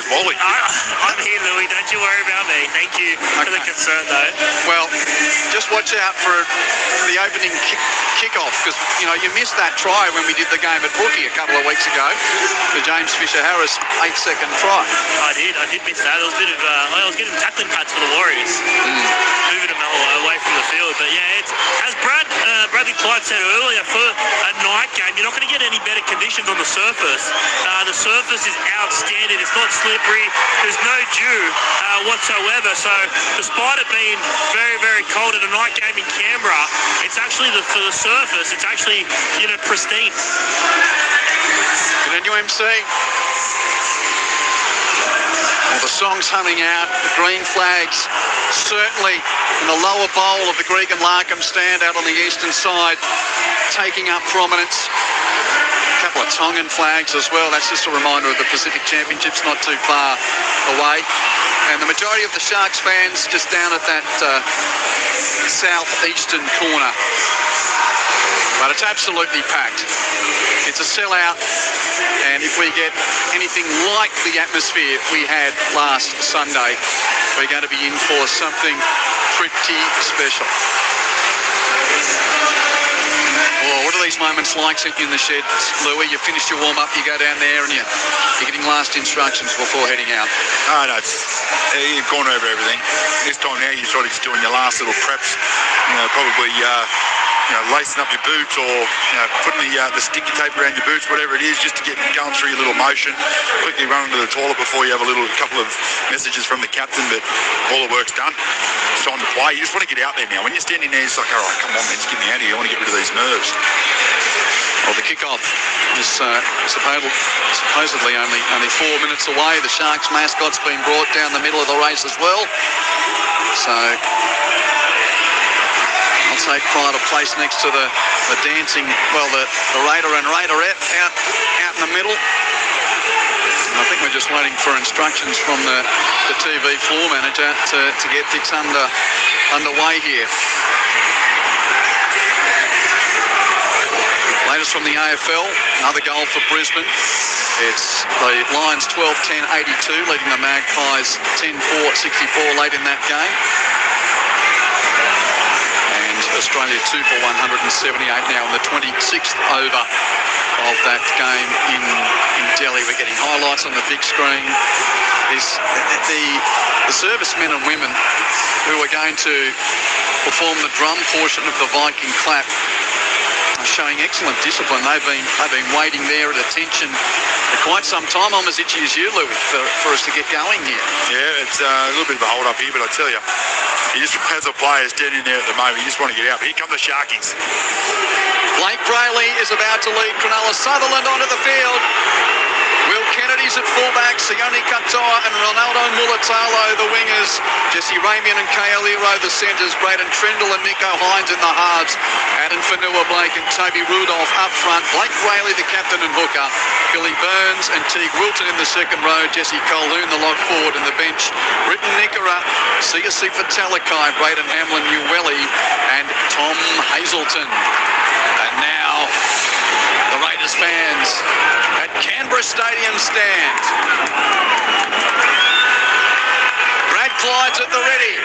there's Wally. I'm here, Louis. Don't you worry about me. Thank you for the concern, though. Well, just watch out for the opening kickoff, because, you know, you missed that try when we did the game at Brookie a couple of weeks ago. The James Fisher-Harris 8-second try. I did miss that. There was a bit of, I was getting tackling pads for the Warriors. Moving them away from the field. But yeah, it's, as Bradley Clyde said earlier, for a night game, you're not going to get any better conditions on the surface. The surface is outstanding. It's not slippery. There's no dew whatsoever. So despite it being very, very cold in a night game in Canberra, it's actually for the surface, it's actually, you know, pristine. Good on you, MC. Well, the song's humming out. The green flags certainly in the lower bowl of the Greek and Larkham stand out on the eastern side, taking up prominence. A couple of Tongan flags as well. That's just a reminder of the Pacific Championships not too far away. And the majority of the Sharks fans just down at that southeastern corner. But it's absolutely packed. It's a sellout, and if we get anything like the atmosphere we had last Sunday, we're going to be in for something pretty special. Oh, what are these moments like in the shed, Louis? You finish your warm-up, you go down there, and you're getting last instructions before heading out. Oh, no, you've gone over everything. This time now you're sort of just doing your last little preps, you know, probably lacing up your boots, or putting the sticky tape around your boots, whatever it is, just to get going through your little motion. Quickly run into the toilet before you have a couple of messages from the captain, but all the work's done. It's time to play. You just want to get out there now. When you're standing there, it's like, all right, come on, man, just get me out of here. I want to get rid of these nerves. Well, the kickoff is supposedly only 4 minutes away. The Sharks mascot's been brought down the middle of the race as well. So I'll take pride of place next to the dancing, well, the Raider and Raiderette out in the middle. And I think we're just waiting for instructions from the TV floor manager to get things underway here. Latest from the AFL, another goal for Brisbane. It's the Lions 12-10-82, leading the Magpies 10-4-64 late in that game. Australia 2 for 178 now in the 26th over of that game in Delhi. We're getting highlights on the big screen. The servicemen and women who are going to perform the drum portion of the Viking clap are showing excellent discipline. They've been waiting there at attention for quite some time. I'm as itchy as you, Louis, for us to get going here. Yeah, it's a little bit of a hold up here, but I tell you, just as a player standing there at the moment, you just want to get out. But here come the Sharkies. Blake Brayley is about to lead Cronulla Sutherland onto the field. Will Kennedy's at fullback, Sione Katoa and Ronaldo Mulatalo the wingers, Jesse Ramian and Kale Iro the centres, Braden Trindle and Nico Hynes in the halves, Adam Fanua Blake and Toby Rudolph up front, Blake Brayley the captain and hooker, Billy Burns and Teague Wilton in the second row, Jesse Colhoun the lock forward and the bench, Britton Nickera, Siasifa Talakai, Braden Hamlin, Uwelli and Tom Hazelton. And now the Raiders fans at Canberra Stadium stand. Brad Clyde's at the ready.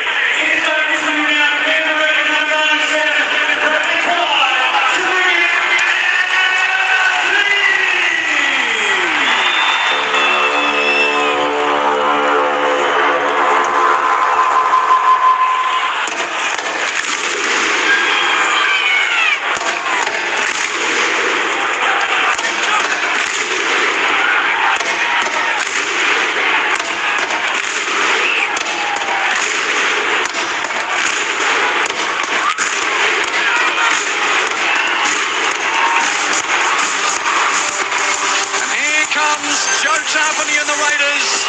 Joe Tarpany and the Raiders.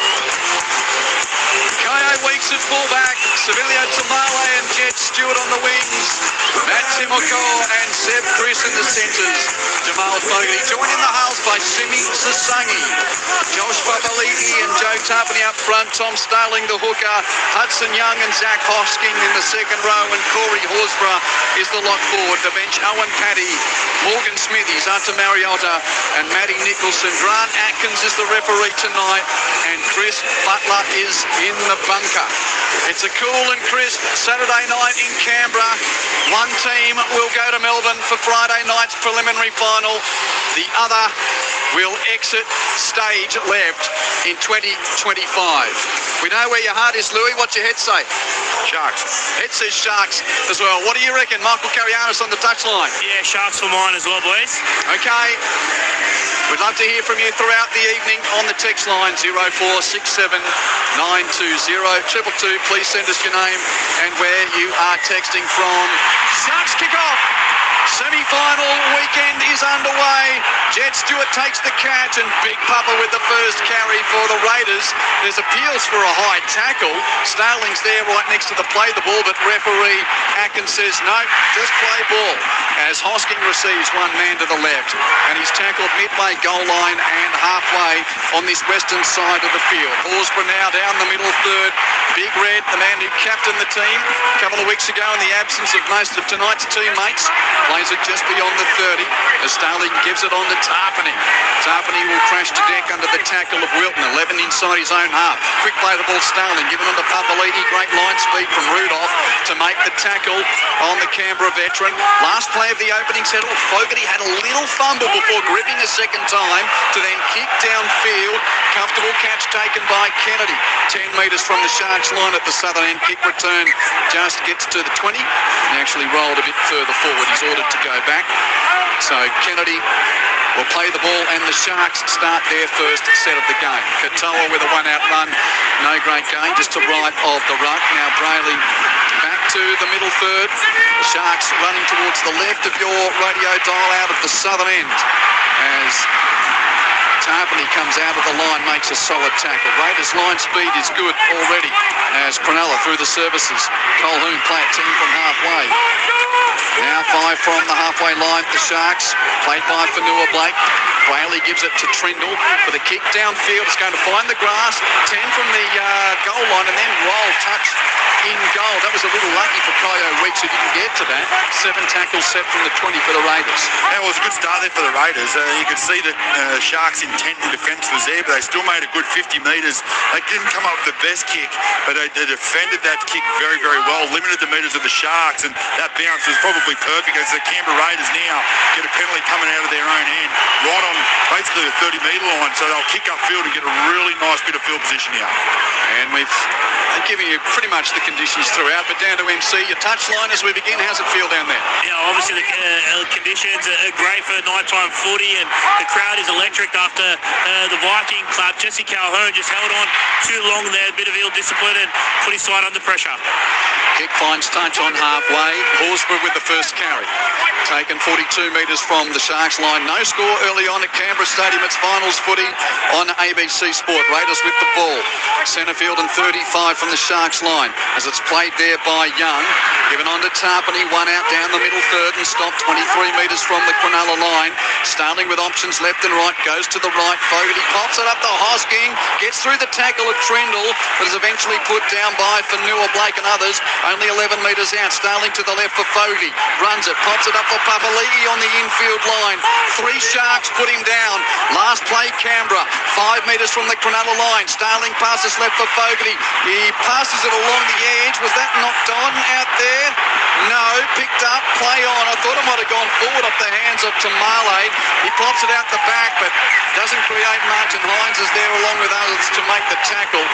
Weeks at fullback, Sevilio Tamale and Jet Stewart on the wings, Matt Timoko and Seb Chris in the centres, Jamal Fogarty joined in the halves by Simi Sasangi, Josh Papali'i and Joe Tarpany up front, Tom Starling the hooker, Hudson Young and Zach Hosking in the second row, and Corey Horsburgh is the lock forward. The bench, Owen Paddy, Morgan Smithies, Arta Mariota and Matty Nicholson. Grant Atkins is the referee tonight, and Chris Butler is in the bunker. It's a cool and crisp Saturday night in Canberra. One team will go to Melbourne for Friday night's preliminary final. The other will exit stage left in 2025. We know where your heart is, Louis. What's your head say? Sharks. Head says Sharks as well. What do you reckon? Michael Carianis on the touchline. Yeah, Sharks for mine as well, boys. Okay. We'd love to hear from you throughout the evening on the text line 0467 920 222. Please send us your name and where you are texting from. Sharks kick off. Semi-final weekend is underway. Jet Stewart takes the catch and Big Papa with the first carry for the Raiders. There's appeals for a high tackle. Starling's there right next to the play the ball, but referee Atkins says no, just play ball. As Hosking receives one man to the left, and he's tackled midway goal line and halfway on this western side of the field. Horsburgh now down the middle third. Big Red, the man who captained the team a couple of weeks ago in the absence of most of tonight's teammates, plays it just beyond the 30 as Starling gives it on to Tarpany. Tarpany will crash to deck under the tackle of Wilton. 11 inside his own half. Quick play the ball, Starling given on to Papali'i. Great line speed from Rudolph to make the tackle on the Canberra veteran. Last play of the opening set, Fogarty had a little fumble before gripping a second time to then kick downfield. Comfortable catch taken by Kennedy. 10 metres from the Sharks line at the southern end. Kick return just gets to the 20. He actually rolled a bit further forward. He's ordered to go back. So Kennedy will play the ball and the Sharks start their first set of the game. Katoa with a one-out run. No great gain, just to right of the ruck. Now Brayley back to the middle third. The Sharks running towards the left of your radio dial out of the southern end as Tarpany comes out of the line, makes a solid tackle. Raiders' line speed is good already as Cronulla through the services. Colhoun play a team from halfway. Now 5 from the halfway line. The Sharks played by Fanua Blake. Whaley gives it to Trindle for the kick downfield. It's going to find the grass. 10 from the goal line and then roll touch in goal. That was a little lucky for Kyo Weeks who didn't get to that. 7 tackles set from the 20 for the Raiders. Yeah, it was a good start there for the Raiders. You could see that Sharks' intent in defence was there, but they still made a good 50 metres. They didn't come up with the best kick, but they defended that kick very, very well, limited the metres of the Sharks, and that bounce was probably perfect as the Canberra Raiders now get a penalty coming out of their own end, right on basically the 30-metre line, so they'll kick upfield and get a really nice bit of field position here. And we've given you pretty much the conditions throughout, but down to MC, your touchline as we begin. How's it feel down there? Yeah, obviously the conditions are great for nighttime footy, and the crowd is electric after the Viking club. Jesse Calhoun just held on too long there, a bit of ill discipline, and put his side under pressure. Kick finds touch on halfway. Horsburgh with the first carry. Taken 42 metres from the Sharks line. No score early on at Canberra Stadium. It's finals footy on ABC Sport. Raiders with the ball. Centre field and 35 from the Sharks line as it's played there by Young. Given on to Tarpany. One out down the middle third and stopped 23 metres from the Cronulla line. Starting with options left and right. Goes to the right. Fogarty pops it up to Hosking. Gets through the tackle of Trindle, but is eventually put down by Fanua Blake and others. Only 11 metres out. Starling to the left for Fogarty. Runs it. Pops it up for Papali'i on the infield line. 3 Sharks put him down. Last play Canberra. 5 metres from the Cronulla line. Starling passes left for Fogarty. He passes it along the edge. Was that knocked on out there? No. Picked up. Play on. I thought it might have gone forward off the hands of Tamale. He plops it out the back, but doesn't create much, and Hynes is there along with others to make the tackle.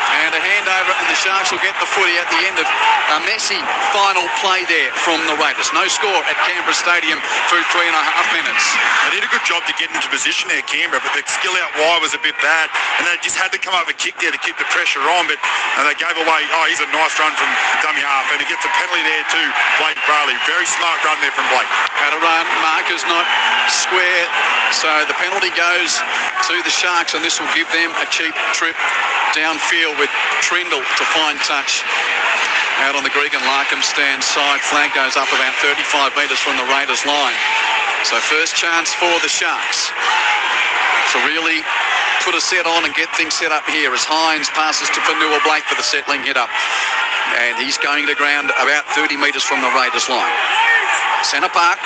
And a handover, and the Sharks will get the footy at the end of a messy final play there from the Raiders. No score at Canberra Stadium through 3.5 minutes. They did a good job to get into position there, Canberra, but the skill out wide was a bit bad, and they just had to come up with a kick there to keep the pressure on, but they gave away, here's a nice run from dummy half, and he gets a penalty there too, Blake Brayley. Very smart run there from Blake. Had a run, marker's not square, so the penalty goes to the Sharks, and this will give them a cheap trip downfield with with Trindle to find touch out on the Gregan Larkham stand side. Flag goes up about 35 metres from the Raiders line. So first chance for the Sharks to really put a set on and get things set up here as Hynes passes to Vanua Blake for the settling hit up. And he's going to ground about 30 metres from the Raiders line. Centre Park,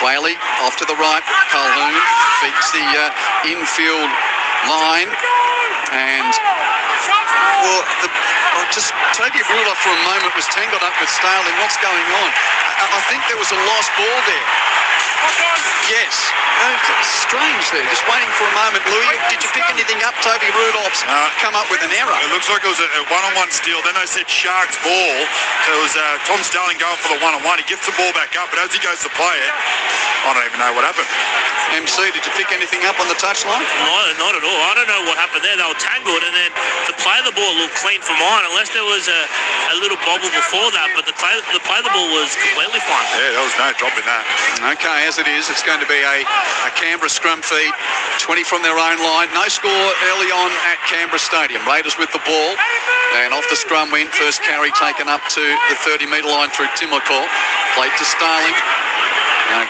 Whaley off to the right. Calhoun feeds the infield line. And Toby Ruler for a moment was tangled up with Starling. What's going on? I think there was a lost ball there. Yes. Strange there. Just waiting for a moment. Louis, did you pick anything up? Toby Rudolph's come up with an error. It looks like it was a one-on-one steal. Then they said Sharks ball. So it was Tom Starling going for the one-on-one. He gets the ball back up, but as he goes to play it, I don't even know what happened. MC, did you pick anything up on the touchline? No, not at all. I don't know what happened there. They were tangled, and then to play the ball looked clean for mine, unless there was a little bobble before that. But the play the ball was completely fine. Yeah, there was no drop in that. Okay, as it is, it's going to be a Canberra scrum feed. 20 from their own line. No score early on at Canberra Stadium. Raiders with the ball. And off the scrum went. First carry taken up to the 30-metre line through Timoko. Played to Starling.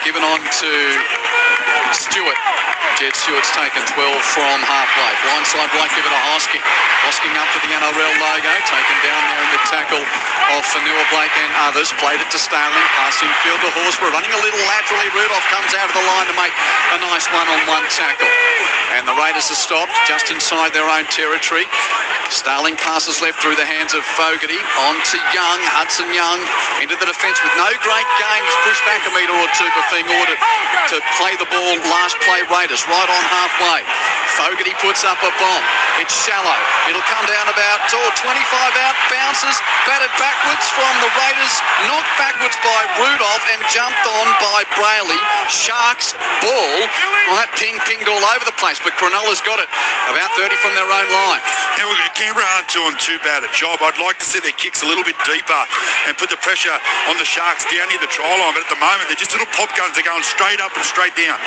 Given on to Stewart. Jed Stewart's taken 12 from halfway. Blindside Blake, give it a Hosking. Hosking up to the NRL logo. Taken down there in the tackle of Vanua Blake and others. Played it to Starling. Pass infield to Horsburgh. Running a little laterally. Rudolph comes out of the line to make a nice one-on-one tackle. And the Raiders are stopped just inside their own territory. Starling passes left through the hands of Fogarty. On to Young. Hudson Young into the defence with no great game. He's pushed back a metre or two but being ordered to play the ball. Last play Raiders right on halfway. Fogarty puts up a bomb. It's shallow. It'll come down about 25 out. Bounces. Batted backwards from the Raiders. Knocked backwards by Rudolph and jumped on by Brayley. Sharks ball. Right, pinged all over the place, but Cronulla's got it. About 30 from their own line. Yeah, well, Canberra aren't doing too bad a job. I'd like to see their kicks a little bit deeper and put the pressure on the Sharks down near the try line, but at the moment they're just little pop guns. They're going straight up and straight down.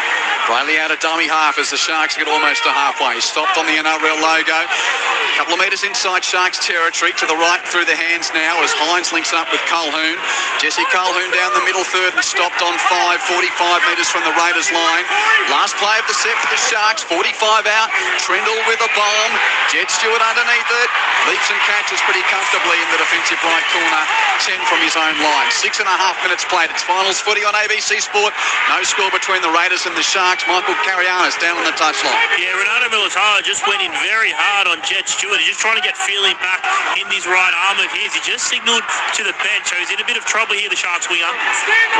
Brayley out of dummy half as the Sharks get almost to halfway. He's stopped on the NRL logo. A couple of metres inside Sharks territory. To the right through the hands now as Hynes links up with Calhoun. Jesse Calhoun down the middle third and stopped on 5, 45 metres from the Raiders line. Last play of the set for the Sharks. 45 out. Trindle with a bomb. Jed Stewart underneath it. Leaps and catches pretty comfortably in the defensive right corner. 10 from his own line. 6.5 minutes played. It's finals footy on ABC Sport. No score between the Raiders and the Sharks. Michael Carianis down on the touchline. Yeah, Renato Militaro just went in very hard on Jed Stewart. He's just trying to get feeling back in his right arm of his. He just signalled to the bench, so he's in a bit of trouble here, the Sharks winger.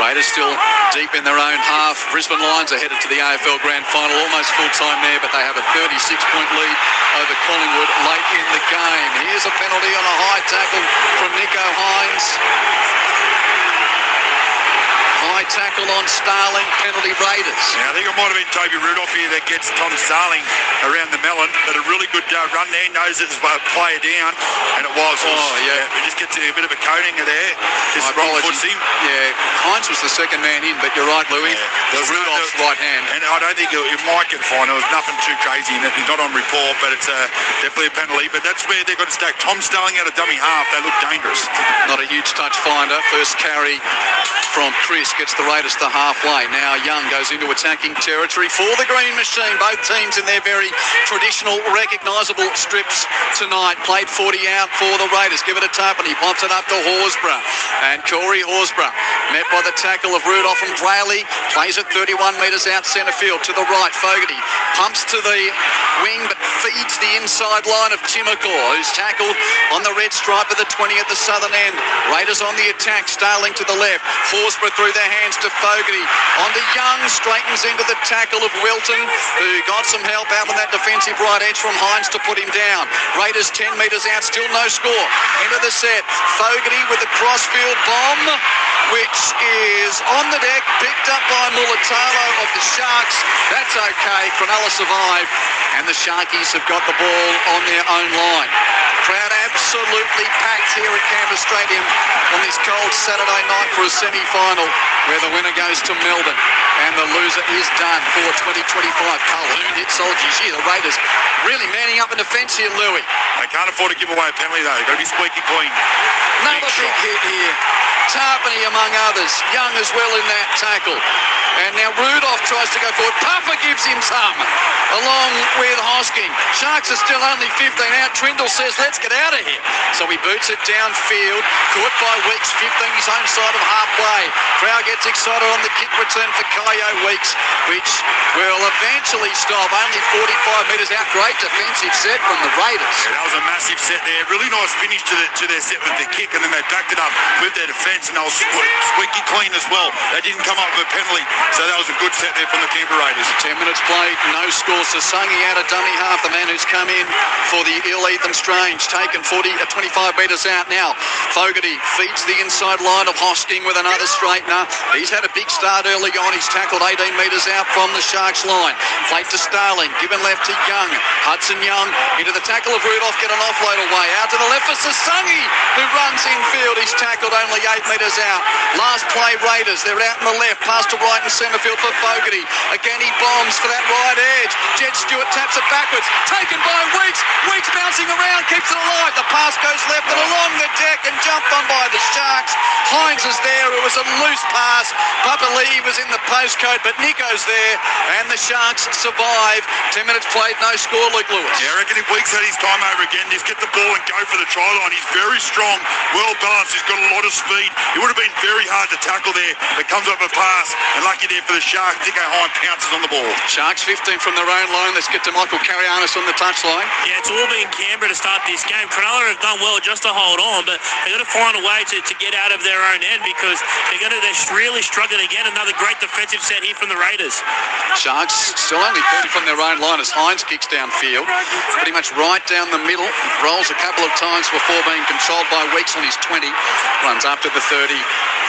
Raiders still deep in their own half. Brisbane Lions are headed to the AFL Grand Final, almost full time there, but they have a 36-point lead over Collingwood late in the game. Here's a penalty on a high tackle from Nico Hynes. High tackle on Starling, penalty Raiders. Yeah, I think it might have been Toby Rudolph here that gets Tom Starling around the melon. But a really good run there. Knows it's a player down, and it was. Oh, yeah. He just gets a bit of a coating there. Just wrong foots him. Yeah, Hynes was the second man in, but you're right, Louis. Yeah. There was Rudolph's right hand. And I don't think it might get fined. There was nothing too crazy in it. He's not on report, but it's definitely a penalty. But that's where they've got to stack. Tom Starling out of dummy half. They look dangerous. Not a huge touch finder. First carry from Chris gets the Raiders to halfway. Now Young goes into attacking territory for the Green Machine. Both teams in their very traditional, recognisable strips tonight. Played 40 out for the Raiders. Give it a tap and he pops it up to Horsburgh. And Corey Horsburgh met by the tackle of Rudolph and Brayley. Plays it 31 metres out centre field to the right. Fogarty pumps to the wing but feeds the inside line of Timoko, who's tackled on the red stripe of the 20 at the southern end. Raiders on the attack. Starling to the left. Horsburgh through their hands to Fogarty. On to Young, straightens into the tackle of Wilton, who got some help out on that defensive right edge from Hynes to put him down. Raiders 10 metres out, still no score. Into the set. Fogarty with a crossfield bomb, which is on the deck, picked up by Mulatalo of the Sharks. That's okay. Cronulla survive, and the Sharkies have got the ball on their own line. Crowd absolutely packed here at Canberra Stadium on this cold Saturday night for a semi-final where the winner goes to Melbourne and the loser is done for 2025. Calhoun hit Soldiers here. The Raiders really manning up in defence here, Louis. They can't afford to give away a penalty though. They've got to be squeaky clean. Another big hit here. Tarpany among others. Young as well in that tackle. And now Rudolph tries to go forward. Puffer gives him some, along with Hosking. Sharks are still only 15 out. Trindle says, let's get out of here. So he boots it downfield. Caught by Weeks, 15 his own side of halfway. Crowd gets excited on the kick return for Kayo Weeks, which will eventually stop. Only 45 metres out. Great defensive set from the Raiders. Yeah, that was a massive set there. Really nice finish to their set with the kick, and then they backed it up with their defence, and they were squeaky clean as well. They didn't come up with a penalty, so that was a good set there from the Canberra Raiders. 10 minutes played, no score. Sasangi out of dummy half, the man who's come in for the ill Ethan Strange, taken 25 metres out now. Fogarty feeds the inside line of Hosking with another straightener. He's had a big start early on. He's tackled 18 metres out from the Sharks line. Plate to Starling, given left to Young. Hudson Young into the tackle of Rudolph, get an offload away. Out to the left for Sasangi, who runs infield. He's tackled only 8 metres out. Last play Raiders, they're out in the left, pass to right in centre field for Fogarty. Again he bombs for that right edge. Jed Stewart taps it backwards, taken by Weeks. Weeks bouncing around, keeps it alive. The pass goes left and along the deck and jumped on by the Sharks. Hynes is there, it was a loose pass. Papali'i was in the postcode, but Nico's there, and the Sharks survive. 10 minutes played, no score, Luke Lewis. Yeah, I reckon if Weeks had his time over again, just get the ball and go for the try line. He's very strong, well balanced, he's got a lot of speed. It would have been very hard to tackle there. It comes up a pass, and lucky there for the Sharks. Dicko Hynes pounces on the ball. Sharks 15 from their own line. Let's get to Michael Carianis on the touchline. Yeah, it's all been Canberra to start this game. Cronulla have done well just to hold on, but they've got to find a way to get out of their own end because they're really struggling again. Another great defensive set here from the Raiders. Sharks still only 30 from their own line as Hynes kicks downfield. Pretty much right down the middle. Rolls a couple of times before being controlled by Weeks on his 20. Runs up to the 30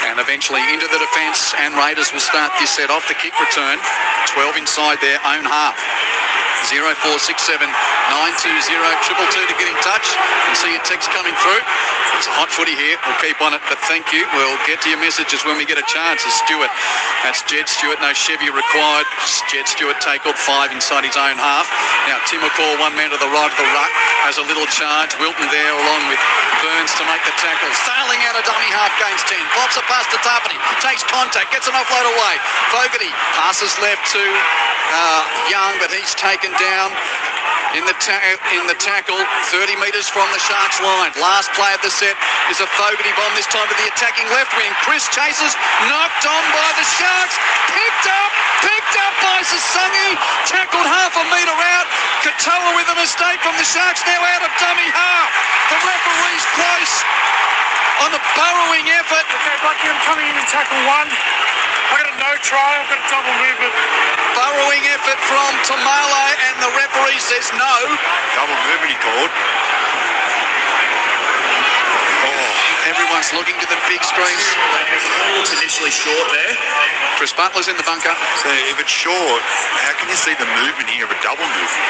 and eventually into the defence, and Raiders will start this set off. The kick return, 12 inside their own half. 0467 920 222 to get in touch and see your text coming through. It's a hot footy here. We'll keep on it, but thank you. We'll get to your messages when we get a chance. As Stewart, that's Jed Stewart, no Chevy required. Jed Stewart takled 5 inside his own half. Now Tim McCall, one man to the right of the ruck, has a little charge. Wilton there along with Burns to make the tackle. Sailing out of dummy half, gains 10. Pops a pass to Tarpany, takes contact, gets an offload away. Fogarty passes left to Young, but he's taken down in the tackle 30 metres from the Sharks line. Last play of the set is a Fogarty bomb, this time to the attacking left wing. Chris chases, knocked on by the Sharks, picked up by Sasangi, tackled half a metre out. Katoa with a mistake from the Sharks, now out of dummy half. The referee's close on a burrowing effort. Okay, Bucky, I'm coming in tackle 1. I've got a no try, I've got a double movement. Burrowing effort from Tomala, and the referee says no. Double movement he called. Everyone's looking to the big screens. Looks initially short there. Chris Butler's in the bunker. So if it's short, how can you see the movement here of a double movement?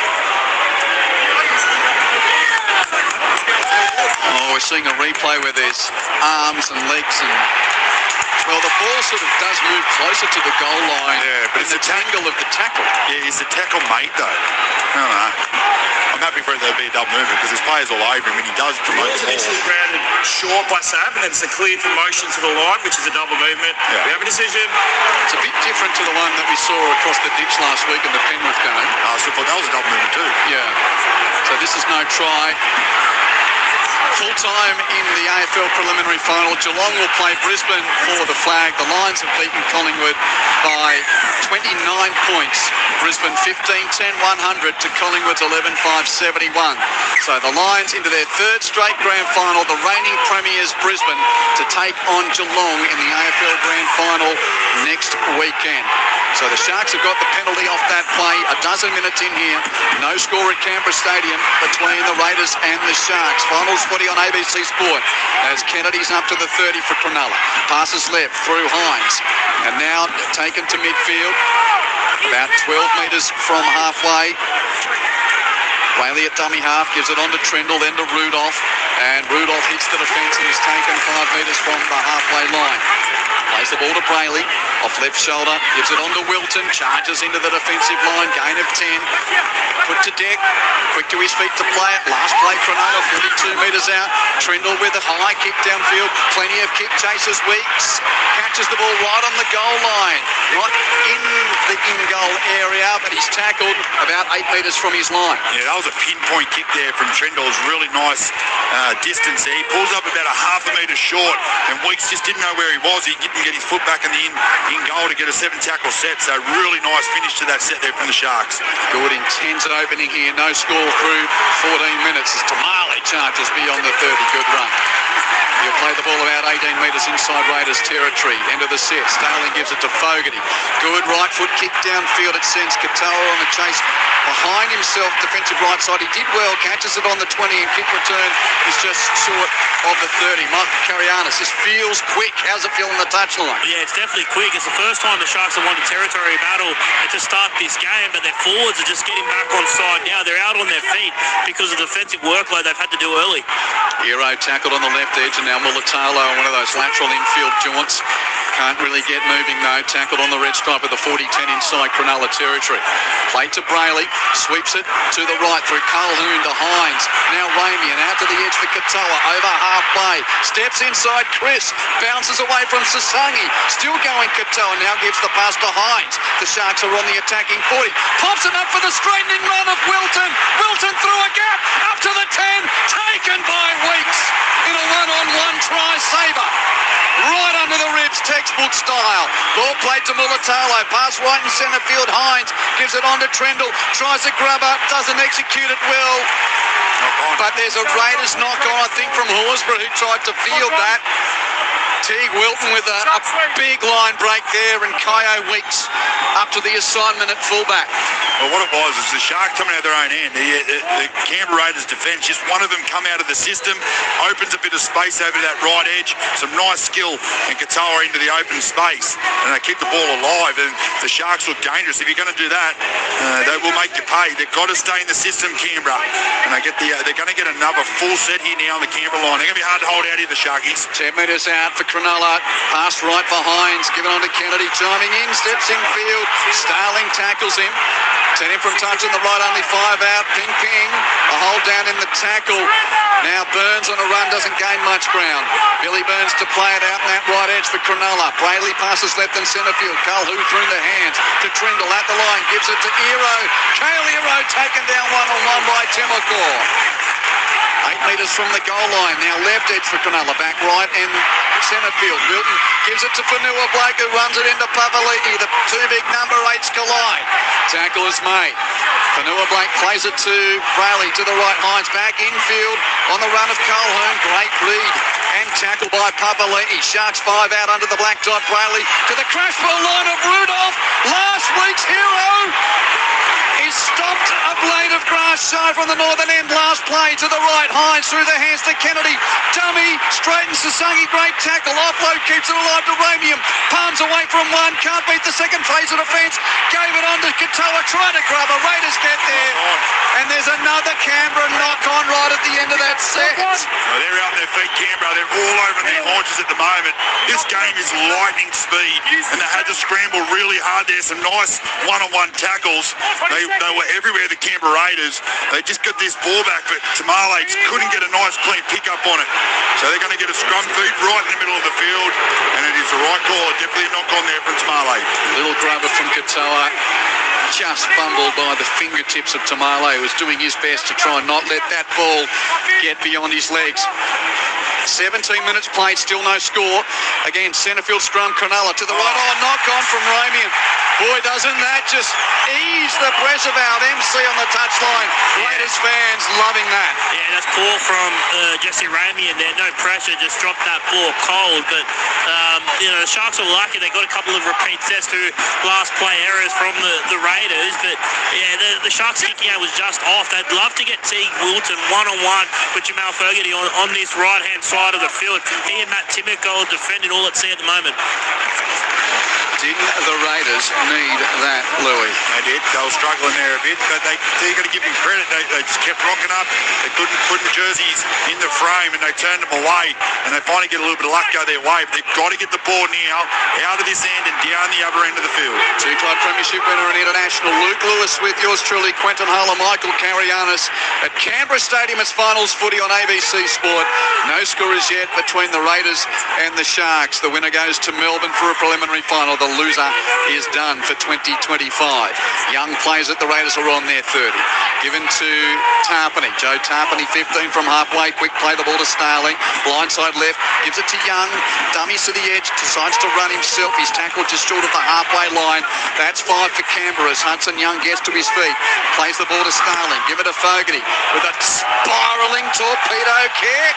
Oh, we're seeing a replay where there's arms and legs and... Well, the ball sort of does move closer to the goal line. Yeah, but it's the angle of the tackle. Yeah, is the tackle made though? I don't know. I'm happy for it to be a double movement because there's players all over him when he does promote the ball. Initially grounded short by Sav, and then it's a clear for motion to the line, which is a double movement. Yeah. We have a decision. It's a bit different to the one that we saw across the ditch last week in the Penrith game. I still thought that was a double movement too. Yeah. So this is no try. Full time in the AFL preliminary final. Geelong will play Brisbane for the flag. The Lions have beaten Collingwood by 29 points. Brisbane 15-10-100 to Collingwood's 11-5-71. So the Lions into their third straight grand final. The reigning premiers Brisbane to take on Geelong in the AFL grand final next weekend. So the Sharks have got the penalty off that play. A dozen minutes in here. No score at Canberra Stadium between the Raiders and the Sharks. Finals footy on ABC Sport as Kennedy's up to the 30 for Cronulla. Passes left through Hynes. And now taken to midfield. About 12 metres from halfway. Brayley at dummy half, gives it on to Trindle, then to Rudolph. And Rudolph hits the defence and is taken 5 metres from the halfway line. Plays the ball to Brayley, off left shoulder, gives it on to Wilton, charges into the defensive line, gain of 10. Put to deck, quick to his feet to play it. Last play, Cronulla, 42 metres out. Trindle with a high kick downfield, plenty of kick chases, Weeks. Catches the ball right on the goal line, not in the in-goal area, but he's tackled about 8 metres from his line. Yeah, that was a pinpoint kick there from Trindle. It was really nice distance there. He pulls up about a half a metre short, and Weeks just didn't know where he was. He didn't get his foot back in the in goal to get a 7-tackle set. So really nice finish to that set there from the Sharks. Good, intense opening here. No score through 14 minutes as Tamale charges beyond the 30. Good run. He'll play the ball about 18 metres inside Raiders territory. End of the set. Starling gives it to Fogarty. Good right foot kick downfield. It sends Katoa on the chase behind himself. Defensive right side. He did well. Catches it on the 20 and kick return is just short of the 30. Michael Carianis. This feels quick. How's it feel on the touchline? Yeah, it's definitely quick. It's the first time the Sharks have won a territory battle to start this game, but their forwards are just getting back on side now. They're out on their feet because of the defensive workload they've had to do early. Hero tackled on the left edge, and now Mulatalo on one of those lateral infield jaunts. Can't really get moving though. Tackled on the red stripe with the 40-10 inside Cronulla territory. Played to Brayley, sweeps it to the right through Calhoun to Hynes. Now Ramian out to the edge for Katoa, over halfway. Steps inside Chris, bounces away from Sasangi. Still going Katoa, now gives the pass to Hynes. The Sharks are on the attacking 40. Pops it up for the straightening run of Wilton. Wilton through a gap, up to the 10. Taken by Weeks in a one-on-one try saver. Right under the ribs, textbook style. Ball played to Mulatalo, pass right in centre field. Hynes gives it on to Trindle, tries to grab up, doesn't execute it well. But there's a Raiders knock on, I think, from Horsburgh, who tried to field that. Teague Wilton with a big line break there, and Kyo Weeks up to the assignment at fullback. Well, what it was is the Sharks coming out their own end. The Canberra Raiders defence, just one of them come out of the system, opens a bit of space over that right edge, some nice skill, and Katoa into the open space, and they keep the ball alive, and the Sharks look dangerous. If you're going to do that, they will make you pay. They've got to stay in the system, Canberra, and they're going to get another full set here now on the Canberra line. They're going to be hard to hold out here, the Sharkies. 10 metres out for Cronulla, pass right for Hynes, given on to Kennedy, chiming in, steps in field, Starling tackles him. 10 in from touch on the right, only 5 out. Ping, a hold down in the tackle. Now Burns on a run, doesn't gain much ground. Billy Burns to play it out in that right edge for Cronulla. Brayley passes left and centre field. Calhoun through the hands to Trindle at the line, gives it to Ero. Kale Ero taken down one-on-one by Timokor. 8 metres from the goal line. Now left edge for Cronulla, back right and centre field. Milton gives it to Fanua Blake, who runs it into Pavaliti. The two big number 8s collide. Tackle is made. Fanua Blake plays it to Brayley to the right. Hynes back infield on the run of Calhoun. Great read and tackle by Pavaliti. Sharks 5 out under the black dot. Brayley to the crash ball line of Rudolph. Last week's hero is stopped a blade of grass shy from the northern end. Last play to the right. Hynes through the hands to Kennedy. Dummy straightens Sasangi. Great tackle. Offload keeps it alive to Ramian. Palms away from one. Can't beat the second phase of defence. Gave it on to Katoa. Trying to grab a. Raiders get there. And there's another Canberra knock on right at the end of that set. So they're out on their feet, Canberra. They're all over their haunches at the moment. This game is lightning speed, and they had to scramble really hard there. Some nice one-on-one tackles. They were everywhere, the Canberra Raiders. They just got this ball back, but Tamale couldn't get a nice clean pick-up on it. So they're going to get a scrum feed right in the middle of the field, and it is the right call. Definitely a knock on there from Tamale. Little grubber from Katoa. Just fumbled by the fingertips of Tamale, who was doing his best to try and not let that ball get beyond his legs. 17 minutes played, still no score. Again, centre field scrum, Cronulla to the right. Oh, knock on from Ramian. Boy, doesn't that just ease the pressure valve. MC on the touchline. Raiders fans loving that. Yeah, that's poor from Jesse Ramian there. No pressure, just dropped that ball cold. But, the Sharks were lucky. They got a couple of repeat sets through last play errors from the Raiders. But, yeah, the Sharks kicking out was just off. They'd love to get Teague Wilton one-on-one with Jamal Fogarty on this right-hand side of the field. He and Matt Timoko defending all at sea at the moment. Didn't the Raiders need that, Louis? They did. They were struggling there a bit, but you got to give them credit. They just kept rocking up. They couldn't put the jerseys in the frame, and they turned them away. And they finally get a little bit of luck go their way. But they've got to get the ball now out of this end and down the other end of the field. Two-club premiership winner and international Luke Lewis with yours truly, Quentin Huller, Michael Carianis at Canberra Stadium. It's finals footy on ABC Sport. No score as yet between the Raiders and the Sharks. The winner goes to Melbourne for a preliminary final. The loser is done for 2025. Young players at the Raiders are on their 30. Given to Tarpany. Joe Tarpany, 15 from halfway. Quick play the ball to Starling. Blindside left. Gives it to Young. Dummies to the edge. Decides to run himself. He's tackled just short of the halfway line. That's 5 for Canberra as Hudson Young gets to his feet. Plays the ball to Starling. Give it to Fogarty with a spiralling torpedo kick,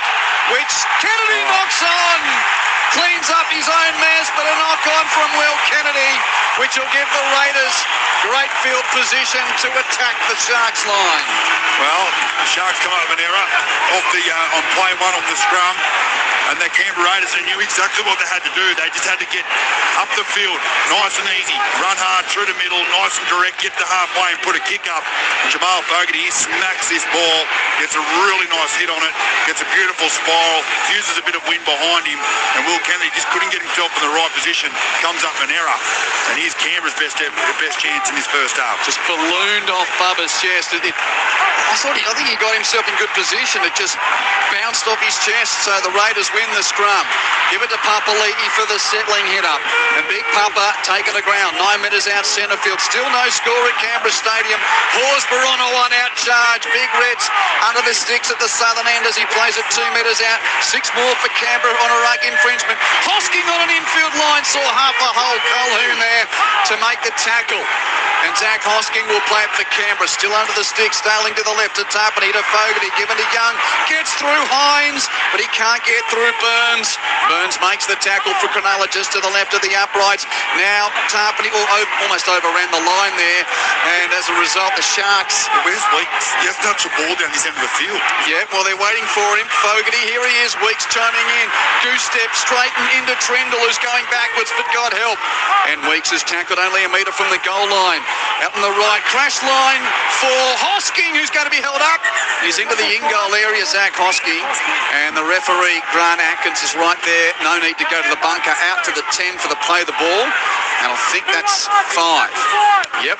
which Kennedy knocks on. Cleans up his own mess, but a knock-on from Will Kennedy, which will give the Raiders great field position to attack the Sharks line. Well, the Sharks come up with an error off the on play one off the scrum, and the Canberra Raiders knew exactly what they had to do. They just had to get up the field, nice and easy, run hard through the middle, nice and direct, get to halfway and put a kick up. Jamal Fogarty, he smacks this ball, gets a really nice hit on it, gets a beautiful spiral, uses a bit of wind behind him, and Will Kennedy just couldn't get himself in the right position, comes up an error, and here's Canberra's best chance in his first half. Just ballooned off Bubba's chest. I think he got himself in good position. It just bounced off his chest, so the Raiders win the scrum. Give it to Papali'i for the settling hit up. And Big Papa taking the ground, 9 metres out centre field. Still no score at Canberra Stadium. Horsburgh on a one-out charge. Big Reds under the sticks at the southern end as he plays it 2 metres out. 6 more for Canberra on a ruck infringement. Hosking on an infield line, saw half a hole. Colhoun there to make the tackle. And Zach Hosking will play it for Canberra. Still under the stick. Starling to the left to Tarpany to Fogarty. Given to Young. Gets through Hynes, but he can't get through Burns. Burns makes the tackle for Cronulla just to the left of the uprights. Now Tarpany almost overran the line there. And as a result, the Sharks... Where's Weeks? He has to touch the ball down this end of the field. Yeah, well, they're waiting for him. Fogarty, here he is. Weeks chiming in. Goose step straight and into Trendle, who's going backwards, but God help. And Weeks is tackled only a metre from the goal line. Out on the right, crash line for Hosking, who's going to be held up. He's into the in-goal area, Zach Hosking. And the referee, Grant Atkins, is right there. No need to go to the bunker. Out to the 10 for the play the ball. And I think that's 5. Yep.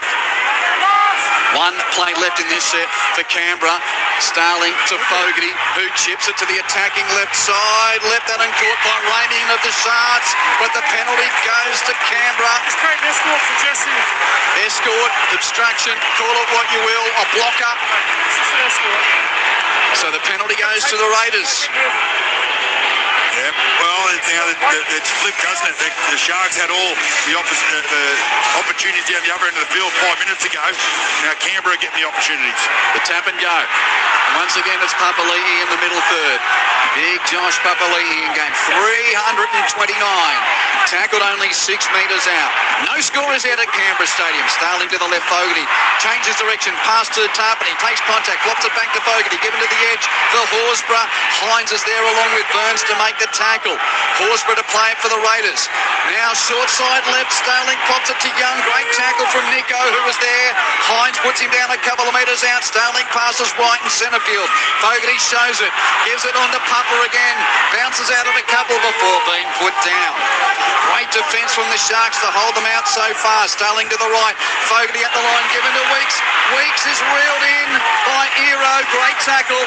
1 play left in this set for Canberra. Starling to Fogarty, who chips it to the attacking left side. Left that uncaught by Raymond of the Sharks, but the penalty goes to Canberra. It's great escort for Jesse. Escort, obstruction, call it what you will, a blocker. So the penalty goes to the Raiders. Yeah, well, it's flipped, doesn't it? The Sharks had all the opportunities down the other end of the field 5 minutes ago. Now Canberra getting the opportunities. The tap and go. Once again, it's Papali'i in the middle third. Big Josh Papali'i in game 329. Tackled only 6 metres out. No scorers yet at Canberra Stadium. Starling to the left, Fogarty. Changes direction, pass to Tarpany. Takes contact, flops it back to Fogarty. Given to the edge for Horsburgh. Hynes is there along with Burns to make the tackle. Horsburgh to play it for the Raiders. Now short side left, Starling pops it to Young. Great tackle from Nico, who was there. Hynes puts him down a couple of metres out. Starling passes right in centre field. Fogarty shows it. Gives it on to Papa again. Bounces out of a couple before being put down. Great defence from the Sharks to hold them out so far. Starling to the right. Fogarty at the line, given to Weeks. Weeks is reeled in by Ero. Great tackle.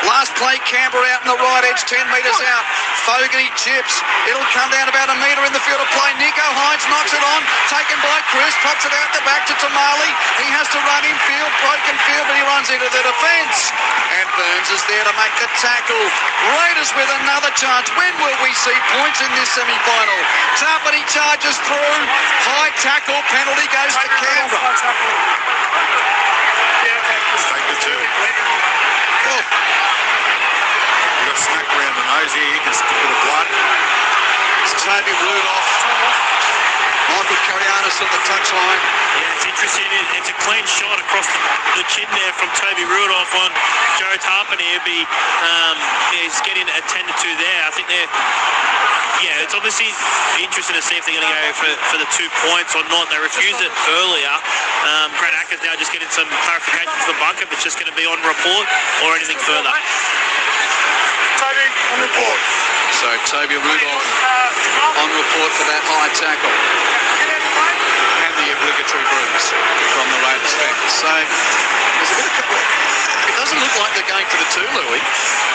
Last play, Canberra out on the right edge, 10 metres out. Fogarty chips. It'll come down about a metre in the field of play. Nico Hynes knocks it on. Taken by Chris. Pops it out the back to Tamale. He has to run in field. Broken field, but he runs into the defence. And Burns is there to make the tackle. Raiders with another chance. When will we see points in this semi-final? Tarpany charges through. High tackle. Penalty goes to Canberra. Take the 2. He got smacked around the nose here. You can see a bit of blood. It's Toby Rudolph. Michael Carianis on the touchline. Yeah, it's interesting. It's a clean shot across the chin there from Toby Rudolph on Joe Tarpany. He's getting attended to there. I think they're Yeah, it's obviously interesting to see if they're going to go for the 2 points or not. They refused it earlier. Grant Atkins now just getting some clarification from the bunker if it's just going to be on report or anything further. Toby, on report. So Toby Rudolph on report for that high tackle. And the obligatory bruise from the Raiders fans. So there's a bit of... It doesn't look like they're going for the 2, Louis.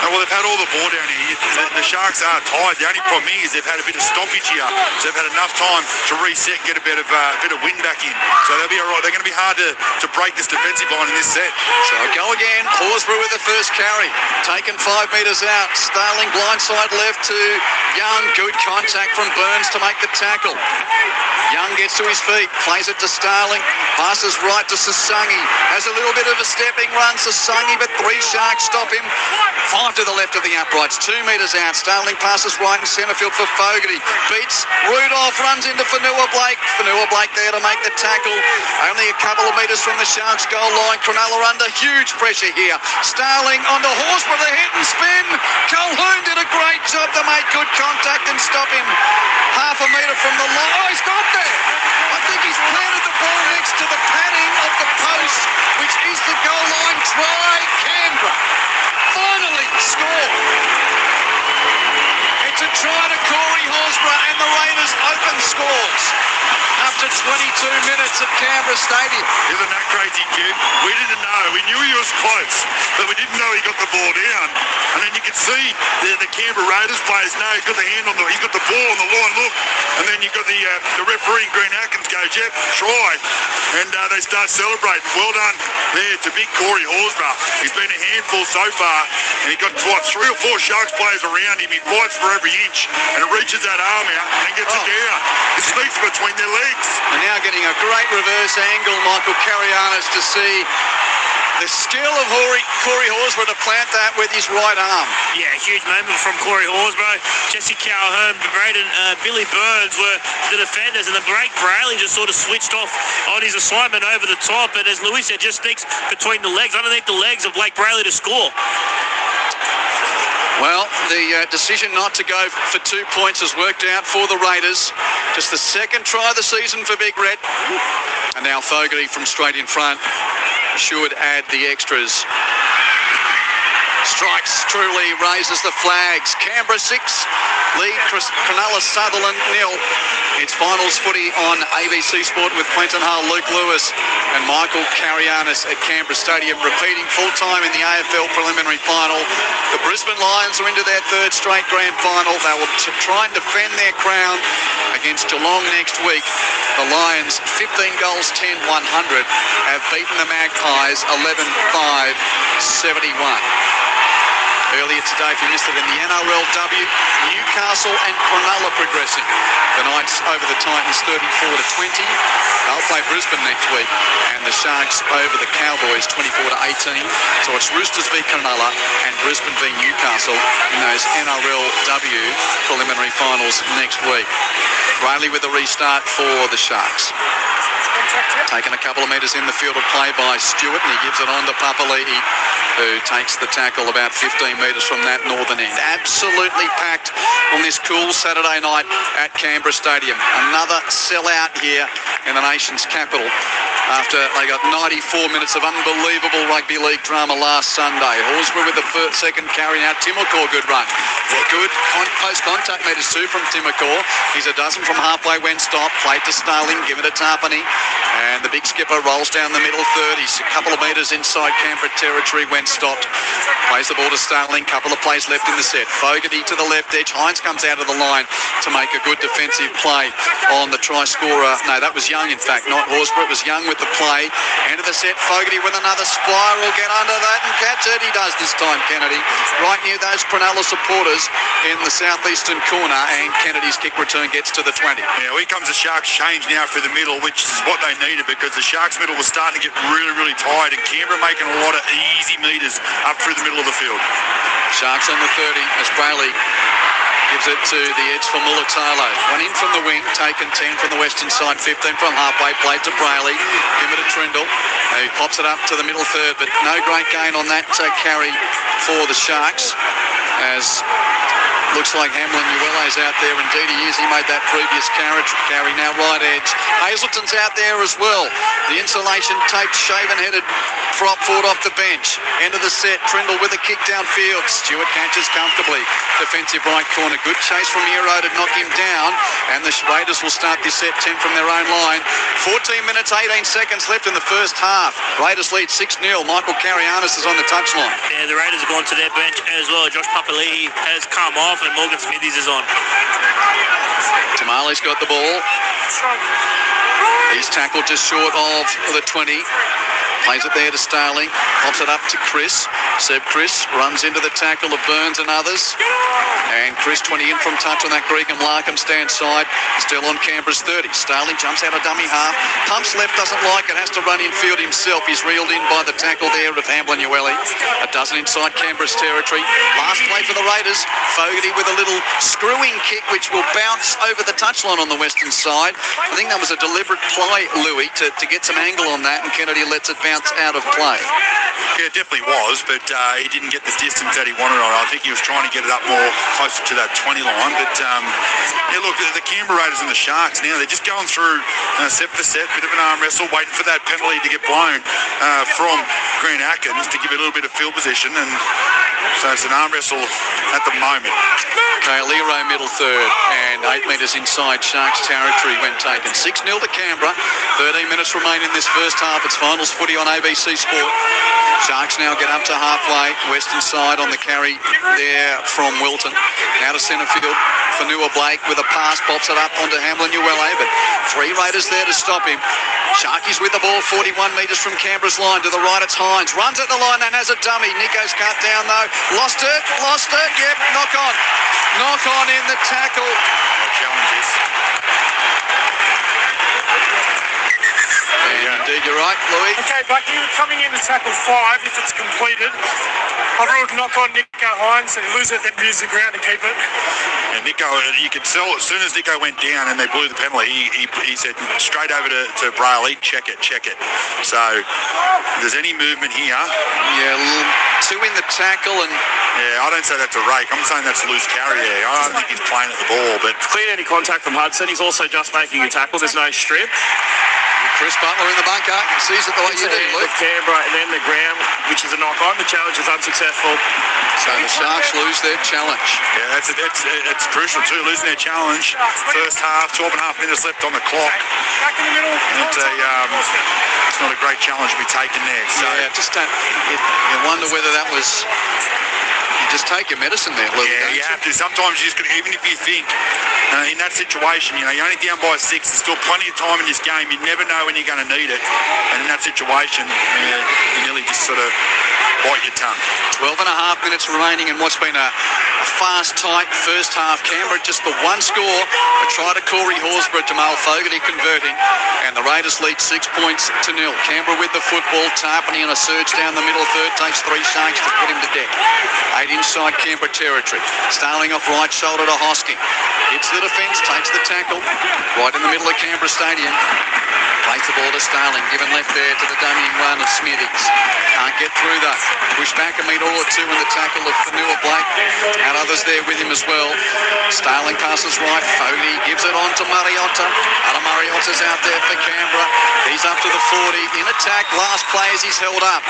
Well, they've had all the ball down here. The Sharks are tired. The only problem is they've had a bit of stoppage here. So they've had enough time to reset and get a bit of wind back in. So they'll be all right. They're going to be hard to break this defensive line in this set. So go again. Horsburgh with the first carry. Taken 5 metres out. Starling blindside left to Young. Good contact from Burns to make the tackle. Young gets to his feet. Plays it to Starling. Passes right to Sasangi. Has a little bit of a stepping run. Sasangi, but 3 Sharks stop him. 5 to the left of the uprights. 2 metres out. Starling passes right in centre field for Fogarty. Beats Rudolph. Runs into Fanua Blake. Fanua Blake there to make the tackle. Only a couple of metres from the Sharks goal line. Cronulla under huge pressure here. Starling onto Horsburgh. The hit and spin. Colquhoun did a great job to make good contact and stop him. Half a metre from the line. Oh, he's got there. I think he's planted the ball next to the padding of the post, which is the goal line. Try Canberra. Finally score. It's a try to Corey Horsburgh and the Raiders open scores after 22 minutes at Canberra Stadium. Isn't that crazy, kid? We didn't know. We knew he was close, but we didn't know he got the ball down. And then you could see the Canberra Raiders players know he's got the hand on he's got the ball on the line, look. And then you got the referee, Grant Atkins, goes, yep, try. And they start celebrating. Well done there to big Corey Horsburgh. He's been a handful so far, and he got 3 or 4 Sharks players around him. He fights for every inch, and it reaches that arm out and gets it down. It sneaks between their legs. And now getting a great reverse angle, Michael Carianis, to see the skill of Corey Horsburgh to plant that with his right arm. Yeah, huge moment from Corey Horsburgh. Jesse Calhoun, Braden, Billy Burns were the defenders, and the Blake Brayley just sort of switched off on his assignment over the top, and as Louis said, just sneaks between the legs, underneath the legs of Blake Brayley to score. Well, the decision not to go for 2 points has worked out for the Raiders. Just the second try of the season for Big Red. And now Fogarty from straight in front should add the extras. Strikes truly, raises the flags. Canberra 6, lead Cronulla Sutherland 0. It's finals footy on ABC Sport with Quentin Hull, Luke Lewis and Michael Carianis at Canberra Stadium, repeating full-time in the AFL preliminary final. The Brisbane Lions are into their 3rd straight grand final. They will try and defend their crown against Geelong next week. The Lions, 15 goals, 10-100, have beaten the Magpies 11-5-71. Earlier today, if you missed it, in the NRLW, Newcastle and Cronulla progressing. The Knights over the Titans 34-20. They'll play Brisbane next week, and the Sharks over the Cowboys 24-18. So it's Roosters v Cronulla and Brisbane v Newcastle in those NRLW preliminary finals next week. Brayley with the restart for the Sharks. Taken a couple of metres in the field of play by Stewart, and he gives it on to Papali'i, who takes the tackle about 15 metres from that northern end. Absolutely packed on this cool Saturday night at Canberra Stadium. Another sellout here in the nation's capital after they got 94 minutes of unbelievable rugby league drama last Sunday. Horsburgh with the second carry now. Timokor, good run. Good post-contact metres too from Timokor. He's a dozen from halfway when stopped. Played to Starling, give it to Tarpany. And the big skipper rolls down the middle 30s. A couple of metres inside Canberra territory when stopped. Plays the ball to Starling. Couple of plays left in the set. Fogarty to the left edge. Hynes comes out of the line to make a good defensive play on the try scorer. No, that was Young, in fact, not Horsburgh. It was Young with the play. End of the set. Fogarty with another spiral. Get under that and catch it. He does this time, Kennedy. Right near those Cronulla supporters in the southeastern corner, and Kennedy's kick return gets to the 20. Yeah, here comes the Sharks change now through the middle, which is what they needed, because the Sharks middle was starting to get really, really tired, and Canberra making a lot of easy metres up through the middle of the field. Sharks on the 30 as Brayley gives it to the edge for Mulatalo. One in from the wing, taken 10 from the western side, 15 from halfway, played to Brayley. Give it to Trindle. He pops it up to the middle third, but no great gain on that carry for the Sharks as Looks like Hamlin Uele's out there. Indeed he is. He made that previous carry. Now right edge. Hazelton's out there as well. The insulation tape, shaven-headed prop forward off the bench. End of the set. Trindle with a kick downfield. Stewart catches comfortably. Defensive right corner. Good chase from Hero to knock him down. And the Raiders will start this set 10 from their own line. 14 minutes, 18 seconds left in the first half. Raiders lead 6-0. Michael Carianis is on the touchline. Yeah, the Raiders have gone to their bench as well. Josh Papali'i has come off and Morgan Smithies is on. Tamale's got the ball. He's tackled just short of the 20. Plays it there to Starling. Pops it up to Chris. Seb Chris runs into the tackle of Burns and others. And Chris 20 in from touch on that Gregan Larkham stand side. Still on Canberra's 30. Starling jumps out a dummy half. Pumps left, doesn't like it. Has to run infield himself. He's reeled in by the tackle there of Hamlin Uele. A dozen inside Canberra's territory. Last play for the Raiders. Fogarty with a little screwing kick which will bounce over the touchline on the western side. I think that was a deliberate play, Louis, to get some angle on that, and Kennedy lets it bounce out of play. Yeah, it definitely was, but he didn't get the distance that he wanted on it. I think he was trying to get it up more closer to that 20 line. But, yeah, look, the Canberra Raiders and the Sharks now, they're just going through set for set, bit of an arm wrestle, waiting for that penalty to get blown from Green Atkins to give it a little bit of field position. And so it's an arm wrestle at the moment. Okay, Lero middle third and 8 metres inside Sharks territory when taken. 6-0 to Canberra. 13 minutes remain in this first half. It's finals footy on ABC Sport. Sharks now get up to halfway. Western side on the carry there from Wilton. Now to centre field. Fanua Blake with a pass, pops it up onto Hamlin Uele, but 3 Raiders there to stop him. Sharkies with the ball, 41 metres from Canberra's line. To the right, it's Hynes. Runs at the line and has a dummy. Nico's cut down though. Lost it. Yep, knock on. Knock on in the tackle. Challenges. Indeed, you're right, Louis. Okay, Bucky, coming in to tackle 5 if it's completed. I've ruled knock on Nico Hynes, and he loses it, then use the ground to keep it. And Nico, you could tell as soon as Nico went down and they blew the penalty, he said straight over to Brayley, check it. So if there's any movement here. Yeah, 2 in the tackle and... Yeah, I don't say that's a rake. I'm saying that's a loose carry there. I don't think he's playing at the ball, but... Cleared any contact from Hudson. He's also just making a tackle. There's no strip. Chris Butler in the bunker. He sees it the way you do, Luke. Canberra and then the ground, which is a knock on. The challenge is unsuccessful. So the Sharks lose their challenge. Yeah, it's crucial too, losing their challenge. First half, 12 and a half minutes left on the clock. Back in the middle. It's not a great challenge to be taken there. So yeah, just don't... You wonder whether that was... You just take your medicine there, Luke. Yeah, you have to. Sometimes you just got to, even if you think in that situation, you're only down by 6, there's still plenty of time in this game. You never know when you're going to need it. And in that situation, you nearly just sort of bite your tongue. 12 and a half minutes remaining in what's been a fast, tight first half. Canberra just the 1 score. A try to Corey Horsburgh, Jamal Fogarty converting. And the Raiders lead 6 points to 0. Canberra with the football. Tarpany on a surge down the middle third. Takes 3 Sharks to put him to deck. 8 inside Canberra territory. Starling off right shoulder to Hosking. Hits the defence, takes the tackle. Right in the middle of Canberra Stadium. Plays the ball to Starling. Given left there to the dummying run of Smithies. Can't get through that. Push back a metre or 2 in the tackle of Fanua Blake. And others there with him as well. Starling passes right. Fogarty gives it on to Mariotta. Adam Mariotta's out there for Canberra. He's up to the 40. In attack. Last play as he's held up.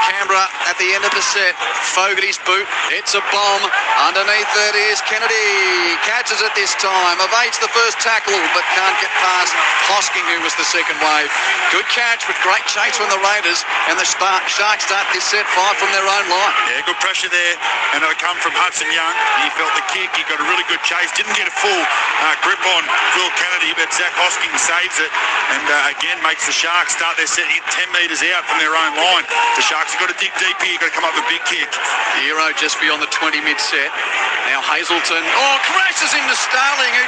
Canberra at the end of the set. Fogarty's boot. It's a bomb. Underneath it is Kennedy. Catches it this time. Evades the first tackle but can't get past Hosking, who was the second wave. Good catch, but great chase from the Raiders. And the Sharks start this set 5 from their own line. Yeah, good pressure there. And it'll come from Hudson Young. He felt the kick. He got a really good chase. Didn't get a full grip on Will Kennedy, but Zach Hosking saves it. And again, makes the Sharks start their set 10 metres out from their own line. The Sharks have got to dig deep here. You've got to come up with a big kick. Hero just beyond the 20 mid-set. Now Hazelton, crashes into Starling, who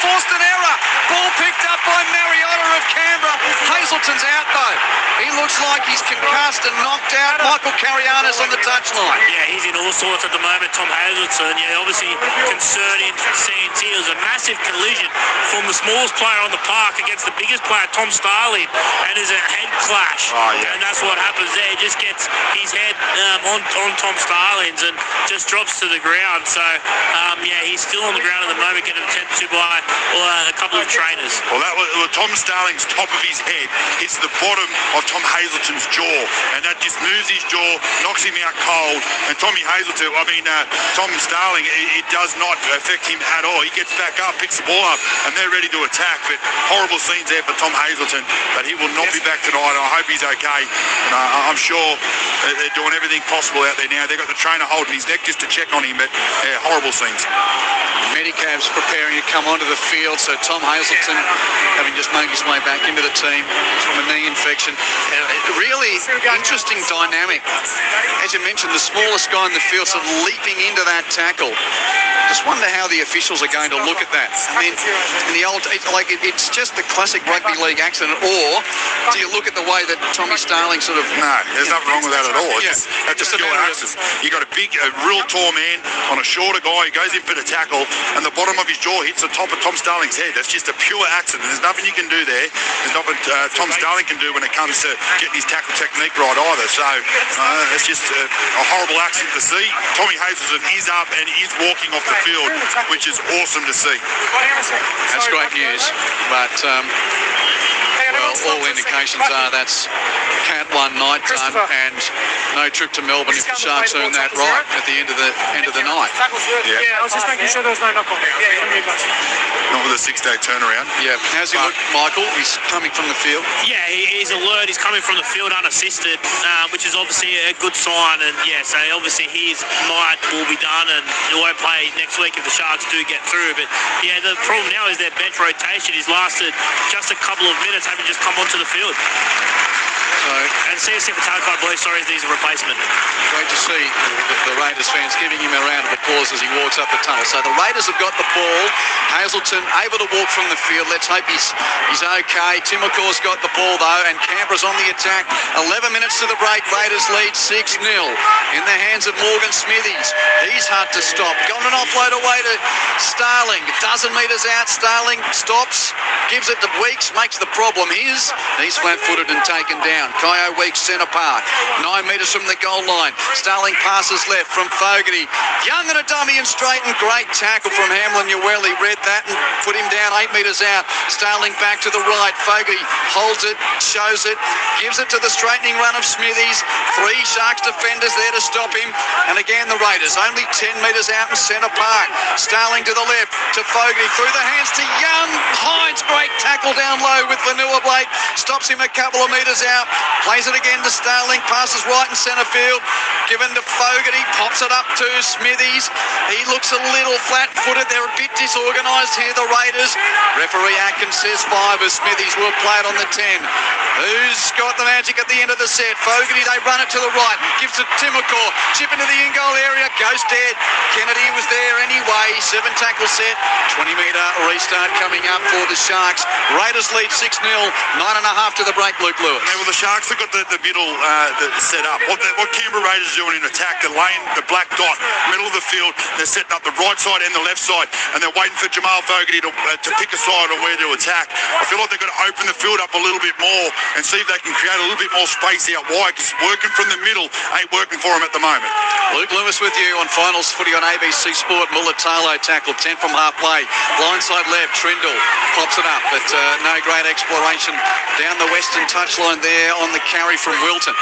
forced an error. Ball picked up by Mariotta of Canberra. Hazelton's out though. He looks like he's concussed and knocked out. Michael Carianis on the touchline. Yeah, he's in all sorts at the moment. Tom Hazelton, yeah, obviously concerning scenes here. It was a massive collision from the smallest player on the park against the biggest player, Tom Starling, and there's a head clash. And that's what happens there. He just gets his head on Tom Starling's and just drops to the ground. So, yeah, he's still on the ground at the moment, getting attended to by a couple of trainers. Well, that was Tom Starling's top of his head hits the bottom of Tom Hazelton's jaw, and that just moves his jaw, knocks him out cold. And Tom Starling, it does not affect him at all. He gets back up, picks the ball up, and they're ready to attack. But horrible scenes there for Tom Hazelton, but he will not be back tonight. I hope he's okay. And I'm sure they're doing everything possible out there now. They've got the trainer holding his neck just to check on him, but horrible scenes. Medicab's preparing to come onto the field, so Tom Hazelton, having just made his way back into the team from a knee infection. Really interesting dynamic. As you mentioned, the smallest guy in the field sort of leaping into that tackle. Just wonder how the officials are going to look at that. I mean, in the old, it's just the classic rugby league accident, or do you look at the way that Tommy Starling sort of... No, there's nothing wrong with that at all. It's just a pure accident. You got a real tall man on a shorter guy. He goes in for the tackle, and the bottom of his jaw hits the top of Tom Starling's head. That's just a pure accident. There's nothing you can do there. There's nothing Tom Starling can do when it comes to getting his tackle technique right either. So it's just a horrible accident to see. Tommy Hazelton is up and is walking off the field, which is awesome to see. That's great news, but well, all indications are that's Cat 1 night done and no trip to Melbourne if the Sharks earn that right at the end of the night. Yeah, I was just making sure there was no knock on. Not with a 6-day turnaround. Yeah, how's he look, Michael? He's coming from the field. Yeah, he's alert. He's coming from the field unassisted, which is obviously a good sign. And yeah, so obviously his night will be done, and he won't play next week if the Sharks do get through. But yeah, the problem now is their bench rotation. He's lasted just a couple of minutes, having just come onto the field. And CSC Fatalikai boys, sorry, he's a replacement. Great to see the Raiders fans giving him a round of applause as he walks up the tunnel. So the Raiders have got the ball. Hazelton able to walk from the field. Let's hope he's okay. Timokor's got the ball though, and Canberra's on the attack. 11 minutes to the break. Raiders lead 6-0 in the hands of Morgan Smithies. He's hard to stop. Got an offload away to Starling. A dozen metres out. Starling stops, gives it to Weeks, makes the problem his. He's flat-footed and taken down. Kyo Weeks centre park, 9 metres from the goal line. Starling passes left from Fogarty. Young and a dummy and straight, and great tackle from Hamlin Uwelli. Read that and put him down 8 metres out. Starling back to the right. Fogarty holds it, shows it, gives it to the straightening run of Smithies. 3 Sharks defenders there to stop him. And again the Raiders only 10 metres out in centre park. Starling to the left to Fogarty through the hands to Young. Hynes, great tackle down low with Vanilla Blake. Stops him a couple of metres out. Plays it again to Starling, passes right in centre field, given to Fogarty, pops it up to Smithies. He looks a little flat-footed. They're a bit disorganised here, the Raiders. Referee Atkins says 5 as Smithies will play it on the 10. Who's got the magic at the end of the set? Fogarty, they run it to the right, gives it to Timokor, chip into the in-goal area, goes dead. Kennedy was there anyway, 7 tackle set, 20-metre restart coming up for the Sharks. Raiders lead 6-0, 9.5 to the break, Luke Lewis. Yeah, well, the Sharks have got the middle set up. What Canberra Raiders are doing in attack, they're laying the black dot, middle of the field, they're setting up the right side and the left side, and they're waiting for Jamal Fogarty to pick a side on where to attack. I feel like they've got to open the field up a little bit more and see if they can create a little bit more space out wide, because working from the middle ain't working for them at the moment. Luke Lewis with you on Finals Footy on ABC Sport. Mulatalo tackle, 10 from half play. Blindside left, Trindle pops it up, but no great exploration down the western touchline there on the carry from Wilton.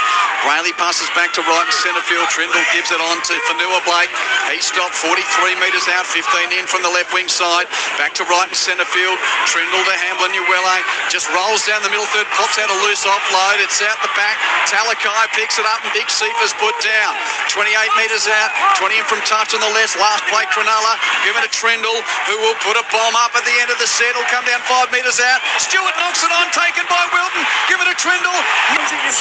Brayley passes back to right in centre field. Trindle gives it on to Fanua Blake. He stopped 43 metres out, 15 in from the left wing side. Back to right in centre field. Trindle to Hamlin Uwelli. Just rolls down the middle third, pops out a loose offload. It's out the back. Talakai picks it up and Big Cephas put down. 28 metres out, 20 in from touch on the left. Last play, Cronulla. Give it to Trindle, who will put a bomb up at the end of the set. Will come down 5 metres out. Stewart knocks it on, taken by Wilton. Give it to Trindle.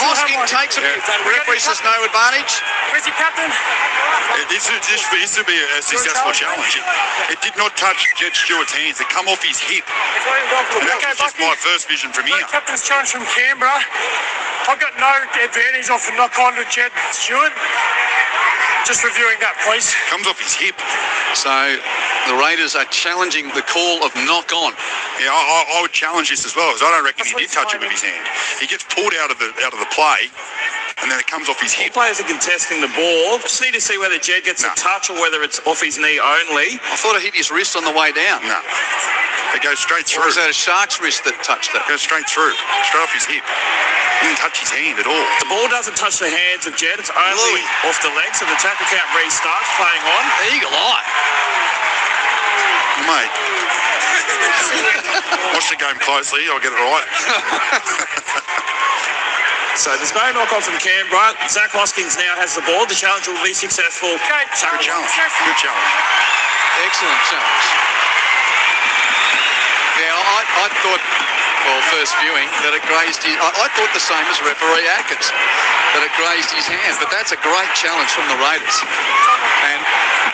Hosking takes it. The referee says no advantage. Where's your captain? This would be a successful challenge. It did not touch Jed Stewart's hands. It come off his hip. And that was just my first vision from here. Captain's challenge from Canberra. I've got no advantage off a knock on to Jed Stewart. Just reviewing that, please. Comes off his hip. So the Raiders are challenging the call of knock on. Yeah, I would challenge this as well, because I don't reckon he did touch it with his hand. He gets pulled out of the play, and then it comes off his hip. Players are contesting the ball. Just need to see whether Jed gets a touch or whether it's off his knee only. I thought it hit his wrist on the way down. No. It goes straight through. Or is that a Shark's wrist that touched it? It goes straight through, straight off his hip. He didn't touch his hand at all. The ball doesn't touch the hands of Jed. It's only off the leg, so the tackle count restarts. Playing on. Eagle eye. Mate, watch the game closely. I'll get it right. So there's no knock on from Canberra. Zach Hoskins now has the ball. The challenge will be successful. Good challenge. Good challenge. Excellent challenge. Yeah, I thought, well, first viewing, that it grazed his... I thought the same as referee Atkins, that it grazed his hand. But that's a great challenge from the Raiders. And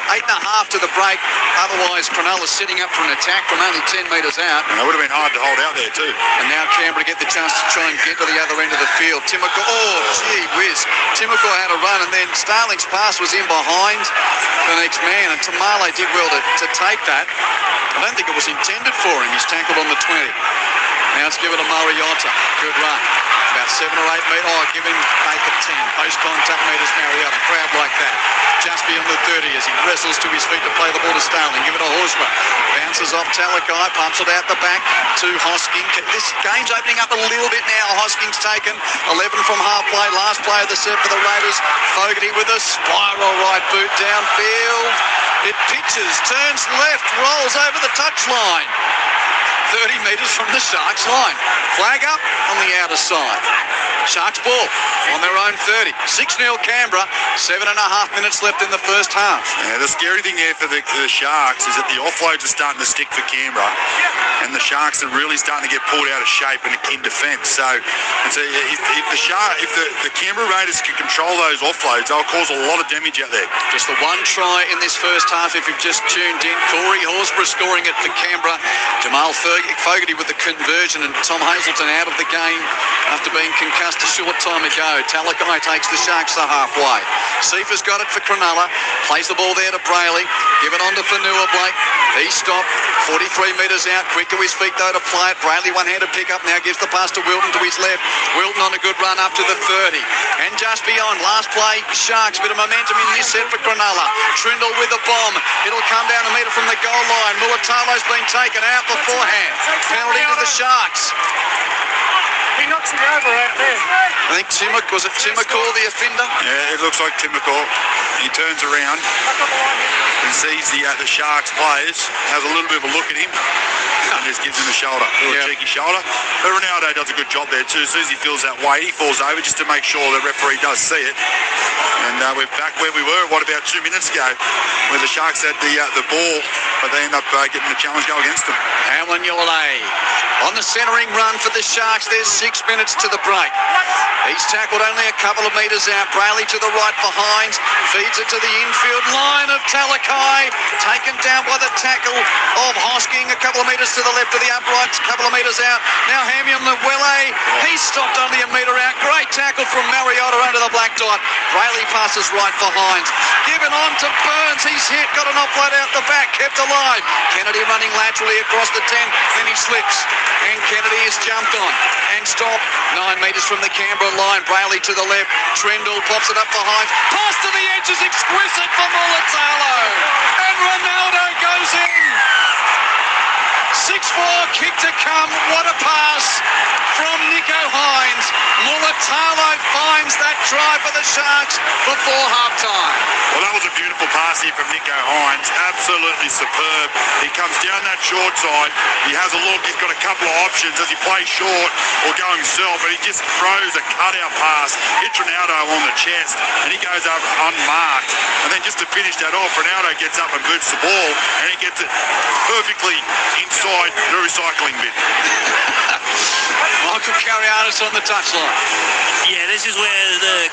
8.5 to the break. Otherwise, Cronulla sitting up for an attack from only 10 metres out. And it would have been hard to hold out there too. And now Canberra get the chance to try and get to the other end of the field. Timoko, oh, gee whiz. Timoko had a run, and then Starling's pass was in behind the next man. And Tamale did well to take that. I don't think it was intended for him. He's tackled on the 20. Now it's given to Mariota. Good run. About 7 or 8 metres. Oh, give him 8 to 10. Post-contact metres, Mariota. Crowd like that. Just beyond the 30 as he wrestles to his feet to play the ball to Starling. Give it to Horsburgh. Bounces off Talakai. Pumps it out the back to Hosking. This game's opening up a little bit now. Hosking's taken 11 from half play. Last play of the set for the Raiders. Fogarty with a spiral right boot downfield. It pitches, turns left, rolls over the touchline. 30 metres from the Sharks line. Flag up on the outer side. Sharks ball on their own 30. 6-0 Canberra. 7.5 minutes left in the first half. Yeah, the scary thing there for the Sharks is that the offloads are starting to stick for Canberra, and the Sharks are really starting to get pulled out of shape in defence. So if the Canberra Raiders can control those offloads, they'll cause a lot of damage out there. Just the one try in this first half. If you've just tuned in, Corey Horsburgh scoring it for Canberra. Jamal Fogarty with the conversion, and Tom Hazelton out of the game after being concussed a short time ago. Talakai takes the Sharks to halfway. Seifer's got it for Cronulla. Plays the ball there to Brayley. Give it on to Fanua Blake. He stopped. 43 metres out. Quick to his feet though to play it. Brayley one-handed pick up. Now gives the pass to Wilton to his left. Wilton on a good run up to the 30. And just beyond. Last play, Sharks. Bit of momentum in this set for Cronulla. Trindle with the bomb. It'll come down a metre from the goal line. Mulatalo's been taken out beforehand. Penalty to the Sharks. He knocks him over out there. I think was it Timoko, the offender? Yeah, it looks like Timoko. He turns around and sees the Sharks players, has a little bit of a look at him, and just gives him a shoulder, a little cheeky shoulder. But Ronaldo does a good job there too. As soon as he feels that weight, he falls over just to make sure the referee does see it. And we're back where we were, about 2 minutes ago, where the Sharks had the ball, but they end up getting the challenge go against them. Hamlin Yulale on the centering run for the Sharks. There's 6 minutes to the break. He's tackled only a couple of metres out. Brayley to the right for Hynes. Feeds it to the infield line of Talakai. Taken down by the tackle of Hosking. A couple of metres to the left of the uprights. A couple of metres out. Now Hamlin Luwele. He's stopped only a metre out. Great tackle from Mariota under the black dot. Brayley passes right for Hynes. Given on to Burns. He's hit. Got an offload out the back. Kept alive. Kennedy running laterally across the 10. Then he slips. And Kennedy is jumped on and stopped 9 metres from the Canberra line. Brayley to the left. Trindle pops it up for Hynes. Pass to the edge is exquisite for Mulatalo. And Ronaldo goes in. 6-4 kick to come. What a pass from Nico Hynes. Mulatalo finds that try for the Sharks before half-time. Well, that was a beautiful pass here from Nico Hynes. Absolutely superb. He comes down that short side. He has a look. He's got a couple of options as he plays short or go himself, but he just throws a cutout pass. Hits Ronaldo on the chest, and he goes over unmarked. And then just to finish that off, Ronaldo gets up and boots the ball, and he gets it perfectly inside the recycling bin. Michael Cariatis on the touchline. Yeah, this is where the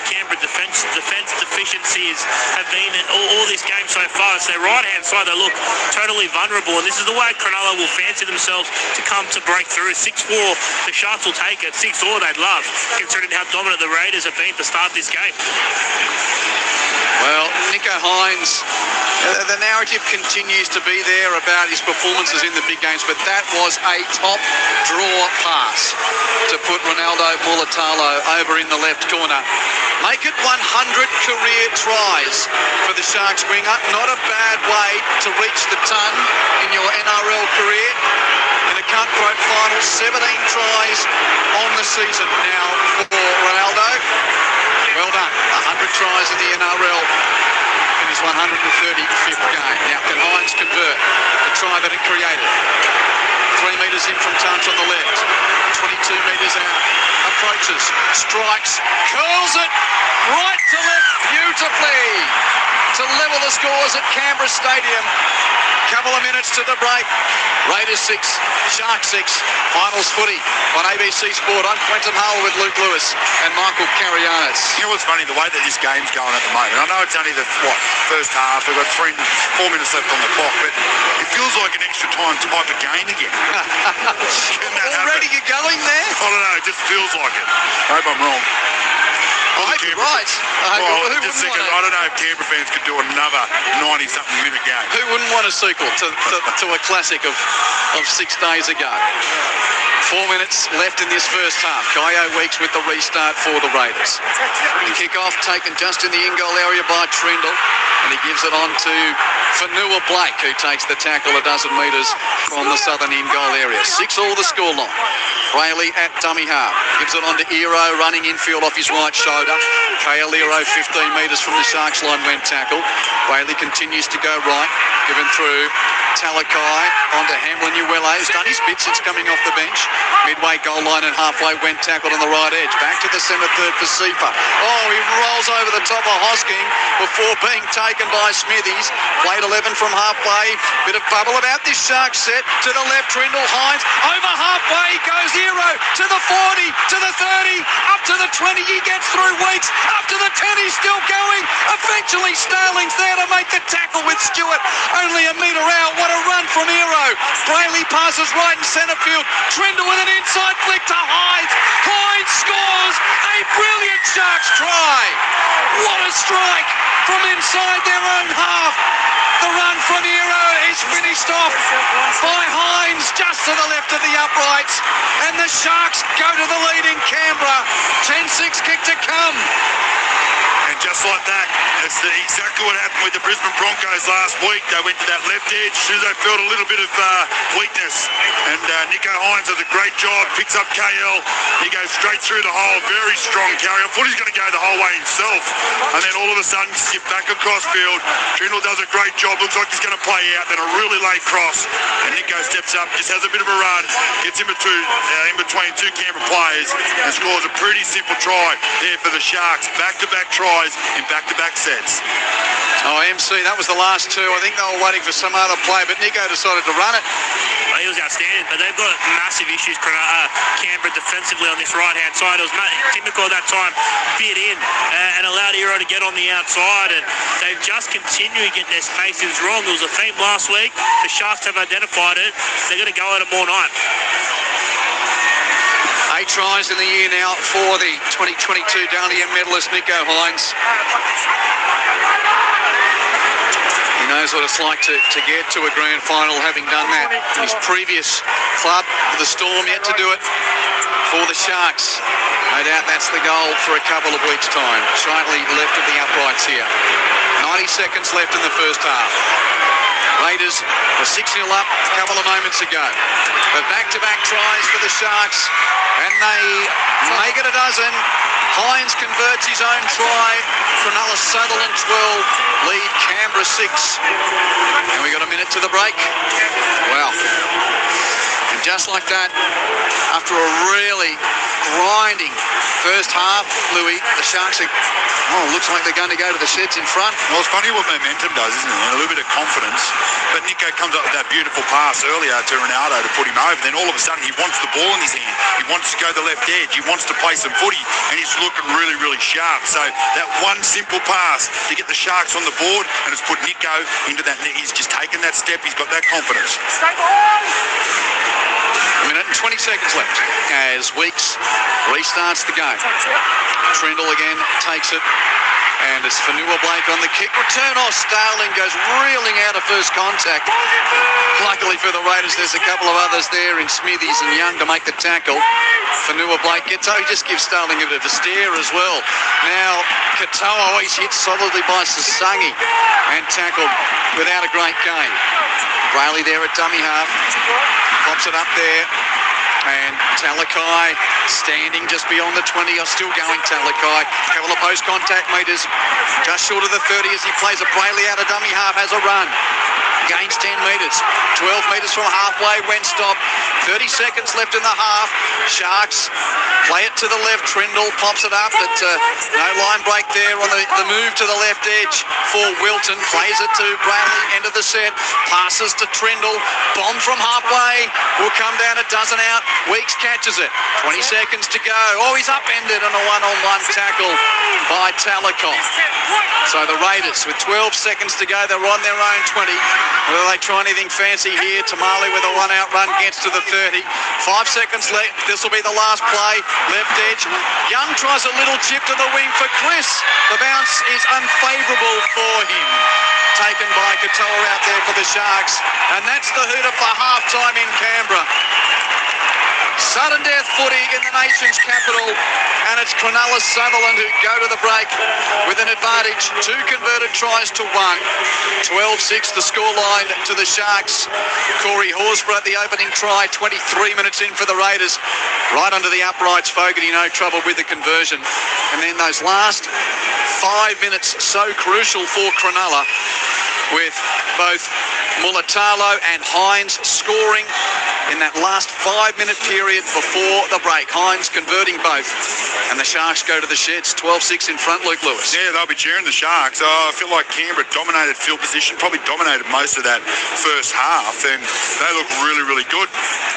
Canberra defence deficiencies have been in all this game so far. It's their right-hand side, they look totally vulnerable, and this is the way Cronulla will fancy themselves to come to break through. 6-4, the Sharks will take it. 6-4, they'd love, considering how dominant the Raiders have been to start this game. Well, Nico Hynes, the narrative continues to be there about his performances in the big games, but that was a top draw pass to put Ronaldo Mulitalo over in the left corner. Make it 100 career tries for the Sharks winger. Not a bad way to reach the ton in your NRL career. In a cutthroat final, 17 tries on the season now for Ronaldo. Well done. 100 tries in the NRL in his 135th game. Now, can Hynes convert the try that it created? 3 metres in from touch on the left. 22 metres out. Approaches. Strikes. Curls it. Right to left beautifully. To level the scores at Canberra Stadium. Couple of minutes to the break. Raiders 6, Sharks 6. Finals footy on ABC Sport. I'm Quentin Hull with Luke Lewis and Michael Carrianos. You know what's funny? The way that this game's going at the moment. I know it's only the first half. We've got 4 minutes left on the clock, but it feels like an extra time type of game again. Already you're going there? I don't know. It just feels like it. I hope I'm wrong. I hope you're right. I don't know if Canberra fans could do another 90-something minute game. Who wouldn't want a sequel to a classic of 6 days ago? 4 minutes left in this first half. Kaio Weeks with the restart for the Raiders. The kickoff taken just in the in-goal area by Trindle, and he gives it on to Fanua Blake, who takes the tackle a dozen metres from the southern in-goal area. 6-all the scoreline. Brayley at dummy half. Gives it on to Ero, running infield off his right shoulder. Kaeliro 15 metres from the Sharks line when tackled. Brayley continues to go right. Given through Talakai onto Hamlin Uwele, who's done his bit since coming off the bench. Midway goal line and halfway when tackled on the right edge. Back to the centre third for Sifa. Oh, he rolls over the top of Hosking before being taken by Smithies. Played 11 from halfway. Bit of bubble about this Sharks set. To the left, Trindle Hynes. Over halfway goes Ero. To the 40, to the 30, up to the 20. He gets through Weeks. Up to the 10, he's still going. Eventually, Starling's there to make the tackle with Stewart. Only a metre out. What a run from Ero. Brayley passes right in centre field. Trindle with an inside flick to Hynes. Hynes scores a brilliant Sharks try. What a strike from inside their own half. The run from Ero is finished off by Hynes just to the left of the uprights. And the Sharks go to the lead in Canberra. 10-6 kick to come. And just like that, that's exactly what happened with the Brisbane Broncos last week. They went to that left edge as soon as they felt a little bit of weakness. And Nico Hynes does a great job, picks up KL. He goes straight through the hole, very strong carry. I thought he was going to go the whole way himself. And then all of a sudden, skip back across field. Trindle does a great job, looks like he's going to play out. Then a really late cross. And Nico steps up, just has a bit of a run, gets in between two Canberra players and scores a pretty simple try there for the Sharks. Back-to-back tries in back-to-back sets. Oh, MC, that was the last two. I think they were waiting for some other play, but Nico decided to run it. Well, he was outstanding, but they've got massive issues, Canberra defensively on this right-hand side. It was typical at that time, bit in and allowed Ero to get on the outside, and they've just continued getting their spacings wrong. It was a theme last week. The Sharks have identified it. They're going to go at it more night. 8 tries in the year now for the 2022 Dally M medalist Nico Hynes. He knows what it's like to get to a grand final, having done that in his previous club, the Storm, yet to do it for the Sharks. No doubt that's the goal for a couple of weeks' time. Slightly left of the uprights here. 90 seconds left in the first half. Raiders were 6-0 up a couple of moments ago. But back-to-back tries for the Sharks, and they make it a dozen. Hynes converts his own try. Cronulla Sutherland 12, lead Canberra 6. And we got a minute to the break. Wow. And just like that, after a really grinding first half, Louis. The Sharks are, looks like they're going to go to the sheds in front. Well, it's funny what momentum does, isn't it? And a little bit of confidence. But Nico comes up with that beautiful pass earlier to Ronaldo to put him over. Then all of a sudden he wants the ball in his hand. He wants to go to the left edge. He wants to play some footy. And he's looking really, really sharp. So that one simple pass to get the Sharks on the board and it's put Nico into that. He's just taken that step. He's got that confidence. A minute and 20 seconds left as Weeks restarts the game. Trindle again takes it. And it's Fanua Blake on the kick. Return off. Starling goes reeling out of first contact. Luckily for the Raiders, there's a couple of others there in Smithies and Young to make the tackle. Fanua Blake gets over, just gives Starling a bit of a stare as well. Now, Katoa always hits solidly by Sasangi and tackled without a great game. Brayley there at dummy half. Pops it up there. And Talakai standing just beyond the 20. Are still going, Talakai. Couple of post-contact meters just short of the 30 as he plays a Brayley out of dummy half. Has a run. Gains 10 metres. 12 metres from halfway when stopped. 30 seconds left in the half. Sharks play it to the left. Trindle pops it up. But no line break there on the move to the left edge for Wilton. Plays it to Brayley. End of the set. Passes to Trindle. Bomb from halfway. Will come down a dozen out. Weeks catches it. 20 seconds to go. Oh, he's upended on a one-on-one tackle by Talakai. So the Raiders with 12 seconds to go. They're on their own 20. Will they try anything fancy here? Tamale with a one-out run gets to the 30. 5 seconds left. This will be the last play. Left edge. Young tries a little chip to the wing for Chris. The bounce is unfavourable for him. Taken by Katoa out there for the Sharks. And that's the hooter for half-time in Canberra. Sudden death footy in the nation's capital, and it's Cronulla Sutherland who go to the break with an advantage. 2 converted tries to 1. 12-6 the scoreline to the Sharks. Corey Horsburgh at the opening try, 23 minutes in for the Raiders. Right under the uprights, Fogarty no trouble with the conversion. And then those last 5 minutes so crucial for Cronulla, with both Mulatalo and Hynes scoring in that last 5-minute period before the break. Hynes converting both. And the Sharks go to the sheds. 12-6 in front, Luke Lewis. Yeah, they'll be cheering the Sharks. I feel like Canberra dominated field position, probably dominated most of that first half, and they look really, really good.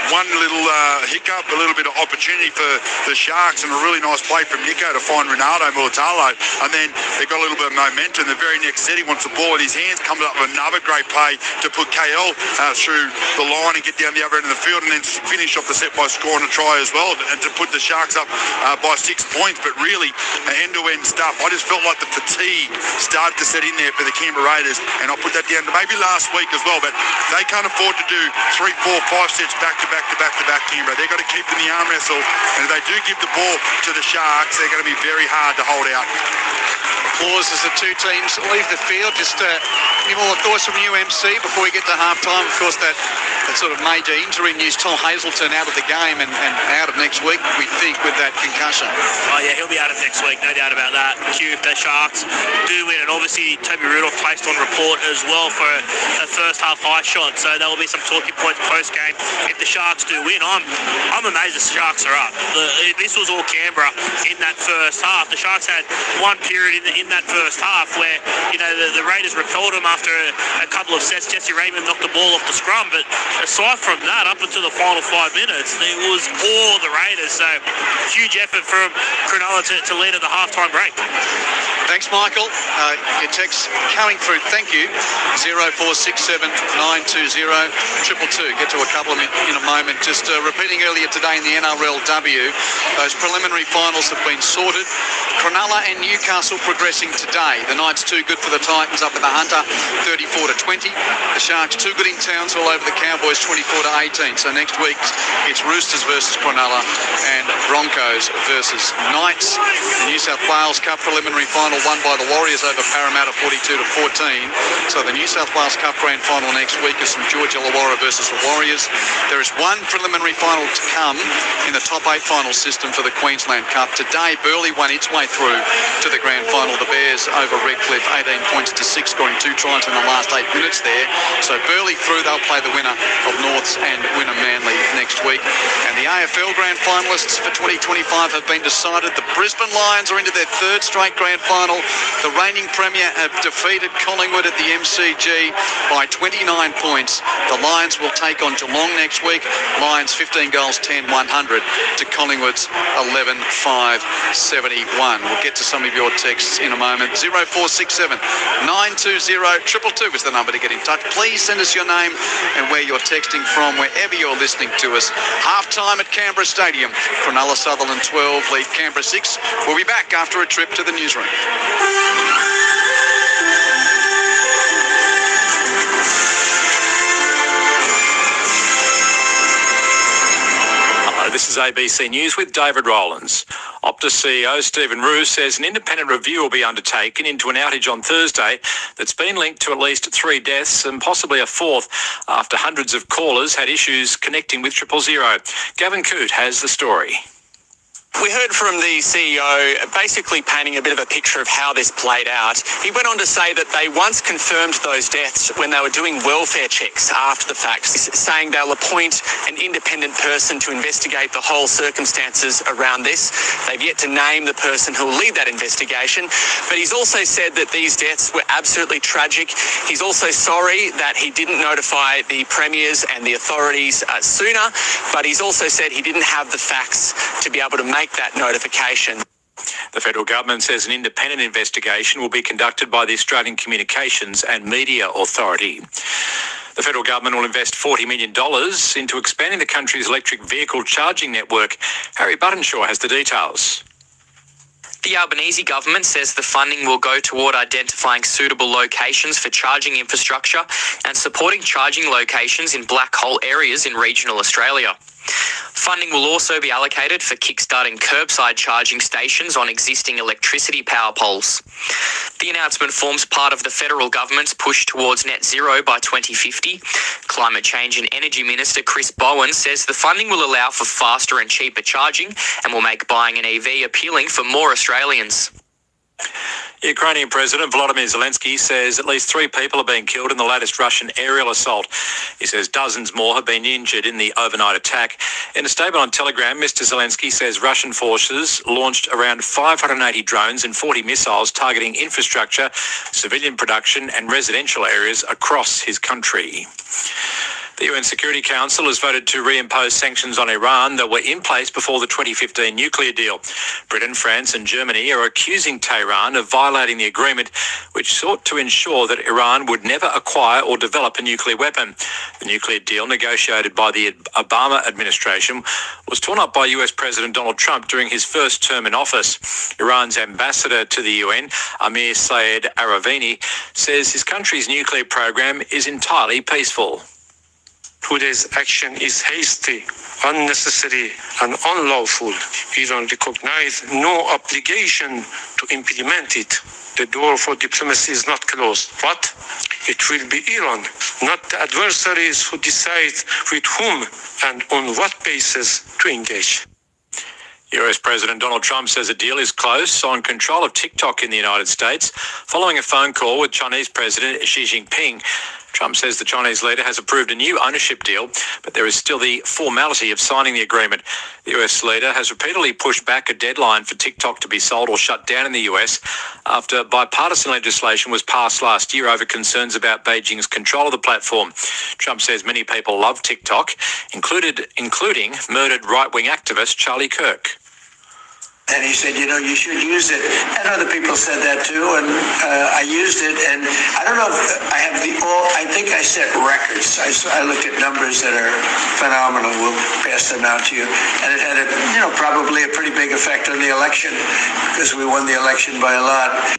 One little hiccup, a little bit of opportunity for the Sharks, and a really nice play from Nico to find Ronaldo Mulatalo. And then they got a little bit of momentum. The very next set, he wants the ball in his hands, comes up with another great play to put KL through the line and get down the other end of the field, and then finish off the set by scoring a try as well, and to put the Sharks up by 6 points. But really, end-to-end stuff. I just felt like the fatigue started to set in there for the Canberra Raiders, and I'll put that down to maybe last week as well, but they can't afford to do 3, 4, 5 sets back to back to back to back, Canberra. They've got to keep them in the arm wrestle, and if they do give the ball to the Sharks, they're going to be very hard to hold out. Applause as the 2 teams leave the field. Just any more thoughts from UMC before we get to half-time? Of course, that sort of major injury news, Tom Hazelton out of the game and out of next week, we think, with that concussion. Oh yeah, he'll be out of next week, no doubt about that. Hugh, if the Sharks do win, and obviously Toby Rudolph placed on report as well for a first half high shot, so there will be some talking points post-game. If the Sharks do win, I'm amazed the Sharks are up. This was all Canberra in that first half. The Sharks had one period in that first half where, you know, the Raiders repelled them after a couple of sets. Jesse Raymond knocked the ball off the scrum, but aside from that, up until the final 5 minutes, it was all the Raiders. So huge effort from Cronulla to lead at the halftime break. Thanks, Michael. Your text coming through. Thank you. 0467 920 222. Get to a couple in a moment. Just repeating earlier today in the NRLW, those preliminary finals have been sorted. Cronulla and Newcastle progressing today. The Knights too good for the Titans up in the Hunter, 34-20. The Sharks too good in Townsville over the Cowboys, 24-18. So next week it's Roosters versus Cronulla and Broncos versus Knights. The New South Wales Cup preliminary final won by the Warriors over Parramatta, 42-14. So the New South Wales Cup grand final next week is from George Illawarra versus the Warriors. There is one preliminary final to come in the top 8 final system for the Queensland Cup. Today, Burleigh won its way through to the grand final. The Bears over Redcliffe, 18 points to 6, scoring 2 tries in the last 8 minutes there. So Burleigh through, they'll play the winner of Norths and Wynnum Manly next week. And the AFL Grand Finalists for 2025 have been decided. The Brisbane Lions are into their third straight Grand Final. The reigning Premier have defeated Collingwood at the MCG by 29 points. The Lions will take on Geelong next week. Lions 15 goals, 10-100 to Collingwood's 11-5-71. We'll get to some of your texts in a moment. 0467 920 222 is the number to get in touch. Please send us your name and where you're texting from, wherever you're listening to us. Half-time at Canberra Stadium. Cronulla Sutherland 12, lead Canberra 6. We'll be back after a trip to the newsroom. This is ABC News with David Rowlands. Optus CEO Stephen Roos says an independent review will be undertaken into an outage on Thursday that's been linked to at least 3 deaths and possibly a fourth after hundreds of callers had issues connecting with 000. Gavin Coote has the story. We heard from the CEO basically painting a bit of a picture of how this played out. He went on to say that they once confirmed those deaths when they were doing welfare checks after the fact, saying they'll appoint an independent person to investigate the whole circumstances around this. They've yet to name the person who will lead that investigation, but he's also said that these deaths were absolutely tragic. He's also sorry that he didn't notify the premiers and the authorities sooner, but he's also said he didn't have the facts to be able to make that notification. The federal government says an independent investigation will be conducted by the Australian Communications and Media Authority. The federal government will invest $40 million into expanding the country's electric vehicle charging network. Harry Buttonshaw has the details. The Albanese government says the funding will go toward identifying suitable locations for charging infrastructure and supporting charging locations in black hole areas in regional Australia. Funding will also be allocated for kickstarting curbside charging stations on existing electricity power poles. The announcement forms part of the federal government's push towards net zero by 2050. Climate Change and Energy Minister Chris Bowen says the funding will allow for faster and cheaper charging and will make buying an EV appealing for more Australians. Ukrainian President Volodymyr Zelensky says at least 3 people have been killed in the latest Russian aerial assault. He says dozens more have been injured in the overnight attack. In a statement on Telegram, Mr. Zelensky says Russian forces launched around 580 drones and 40 missiles targeting infrastructure, civilian production and residential areas across his country. The UN Security Council has voted to reimpose sanctions on Iran that were in place before the 2015 nuclear deal. Britain, France and Germany are accusing Tehran of violating the agreement, which sought to ensure that Iran would never acquire or develop a nuclear weapon. The nuclear deal negotiated by the Obama administration was torn up by US President Donald Trump during his first term in office. Iran's ambassador to the UN, Amir Sayed Aravini, says his country's nuclear program is entirely peaceful. Today's action is hasty, unnecessary and unlawful. Iran recognizes no obligation to implement it. The door for diplomacy is not closed, but it will be Iran, not the adversaries, who decide with whom and on what basis to engage. US President Donald Trump says a deal is close on control of TikTok in the United States following a phone call with Chinese President Xi Jinping. Trump says the Chinese leader has approved a new ownership deal, but there is still the formality of signing the agreement. The US leader has repeatedly pushed back a deadline for TikTok to be sold or shut down in the US after bipartisan legislation was passed last year over concerns about Beijing's control of the platform. Trump says many people love TikTok, including murdered right-wing activist Charlie Kirk. And he said, you should use it. And other people said that too, and I used it. And I don't know if I have I think I set records. I looked at numbers that are phenomenal. We'll pass them out to you. And it had probably a pretty big effect on the election because we won the election by a lot.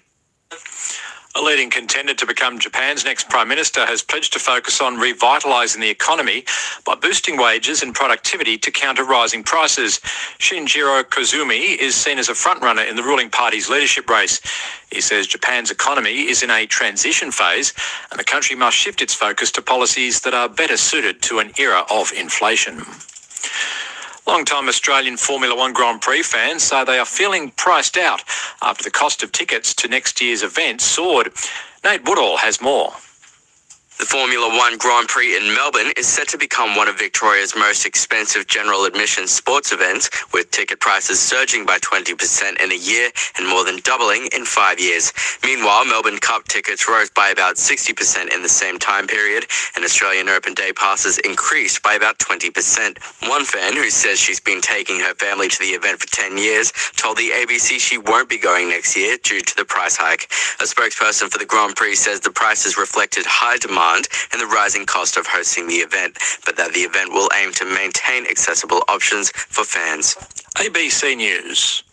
A leading contender to become Japan's next Prime Minister has pledged to focus on revitalising the economy by boosting wages and productivity to counter rising prices. Shinjiro Koizumi is seen as a frontrunner in the ruling party's leadership race. He says Japan's economy is in a transition phase and the country must shift its focus to policies that are better suited to an era of inflation. Long-time Australian Formula One Grand Prix fans say they are feeling priced out after the cost of tickets to next year's event soared. Nate Woodall has more. The Formula One Grand Prix in Melbourne is set to become one of Victoria's most expensive general admission sports events, with ticket prices surging by 20% in a year and more than doubling in 5 years. Meanwhile, Melbourne Cup tickets rose by about 60% in the same time period, and Australian Open day passes increased by about 20%. One fan, who says she's been taking her family to the event for 10 years, told the ABC she won't be going next year due to the price hike. A spokesperson for the Grand Prix says the prices reflected high demand and the rising cost of hosting the event, but that the event will aim to maintain accessible options for fans. ABC News.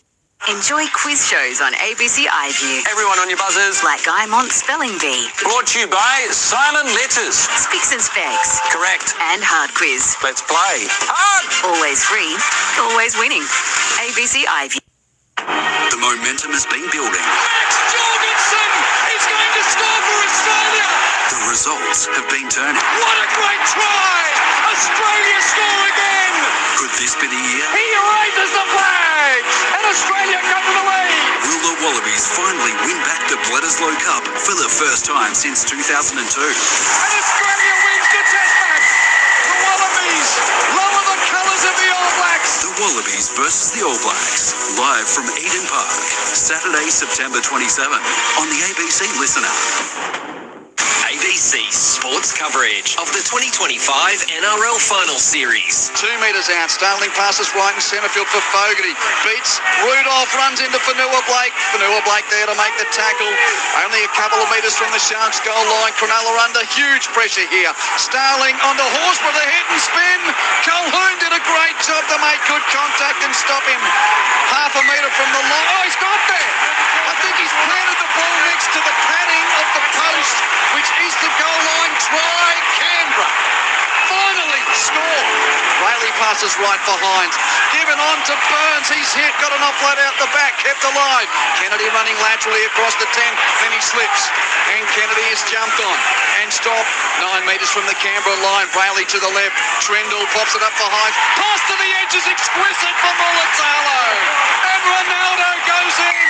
Enjoy quiz shows on ABC iView. Everyone on your buzzers. Like I'm on Spelling Bee. Brought to you by Silent Letters. Specs and Specs. Correct. And Hard Quiz. Let's play. Hard! Always free, always winning. ABC iView. The momentum has been building. Max Jorgensen is going to score for Australia. The results have been turning. What a great try! Australia score again. Could this be the year? He raises the flag, and Australia go to the lead. Will the Wallabies finally win back the Bledisloe Cup for the first time since 2002? And Australia wins the Test match. The Wallabies lower the colours of the All Blacks. The Wallabies versus the All Blacks, live from Eden Park, Saturday, September 27 on the ABC Listen app. ABC sports coverage of the 2025 NRL Final Series. 2 metres out, Starling passes right in centre field for Fogarty. Beats Rudolph, runs into Fanua Blake. Fanua Blake there to make the tackle. Only a couple of metres from the Sharks goal line. Cronulla under huge pressure here. Starling onto Horsburgh, the hit and spin. Calhoun did a great job to make good contact and stop him. Half a metre from the line. Oh, he's got there. I think he's planted the ball next to the padding of the post, which is the goal line. Try Canberra. Finally score. Rayleigh passes right for Hynes. Given on to Burns. He's hit. Got an offload out the back. Kept alive. Kennedy running laterally across the 10. Then he slips. And Kennedy is jumped on. And stopped. 9 metres from the Canberra line. Rayleigh to the left. Trindle pops it up for Hynes. Pass to the edge is exquisite for Mulatalo. And Ronaldo goes in.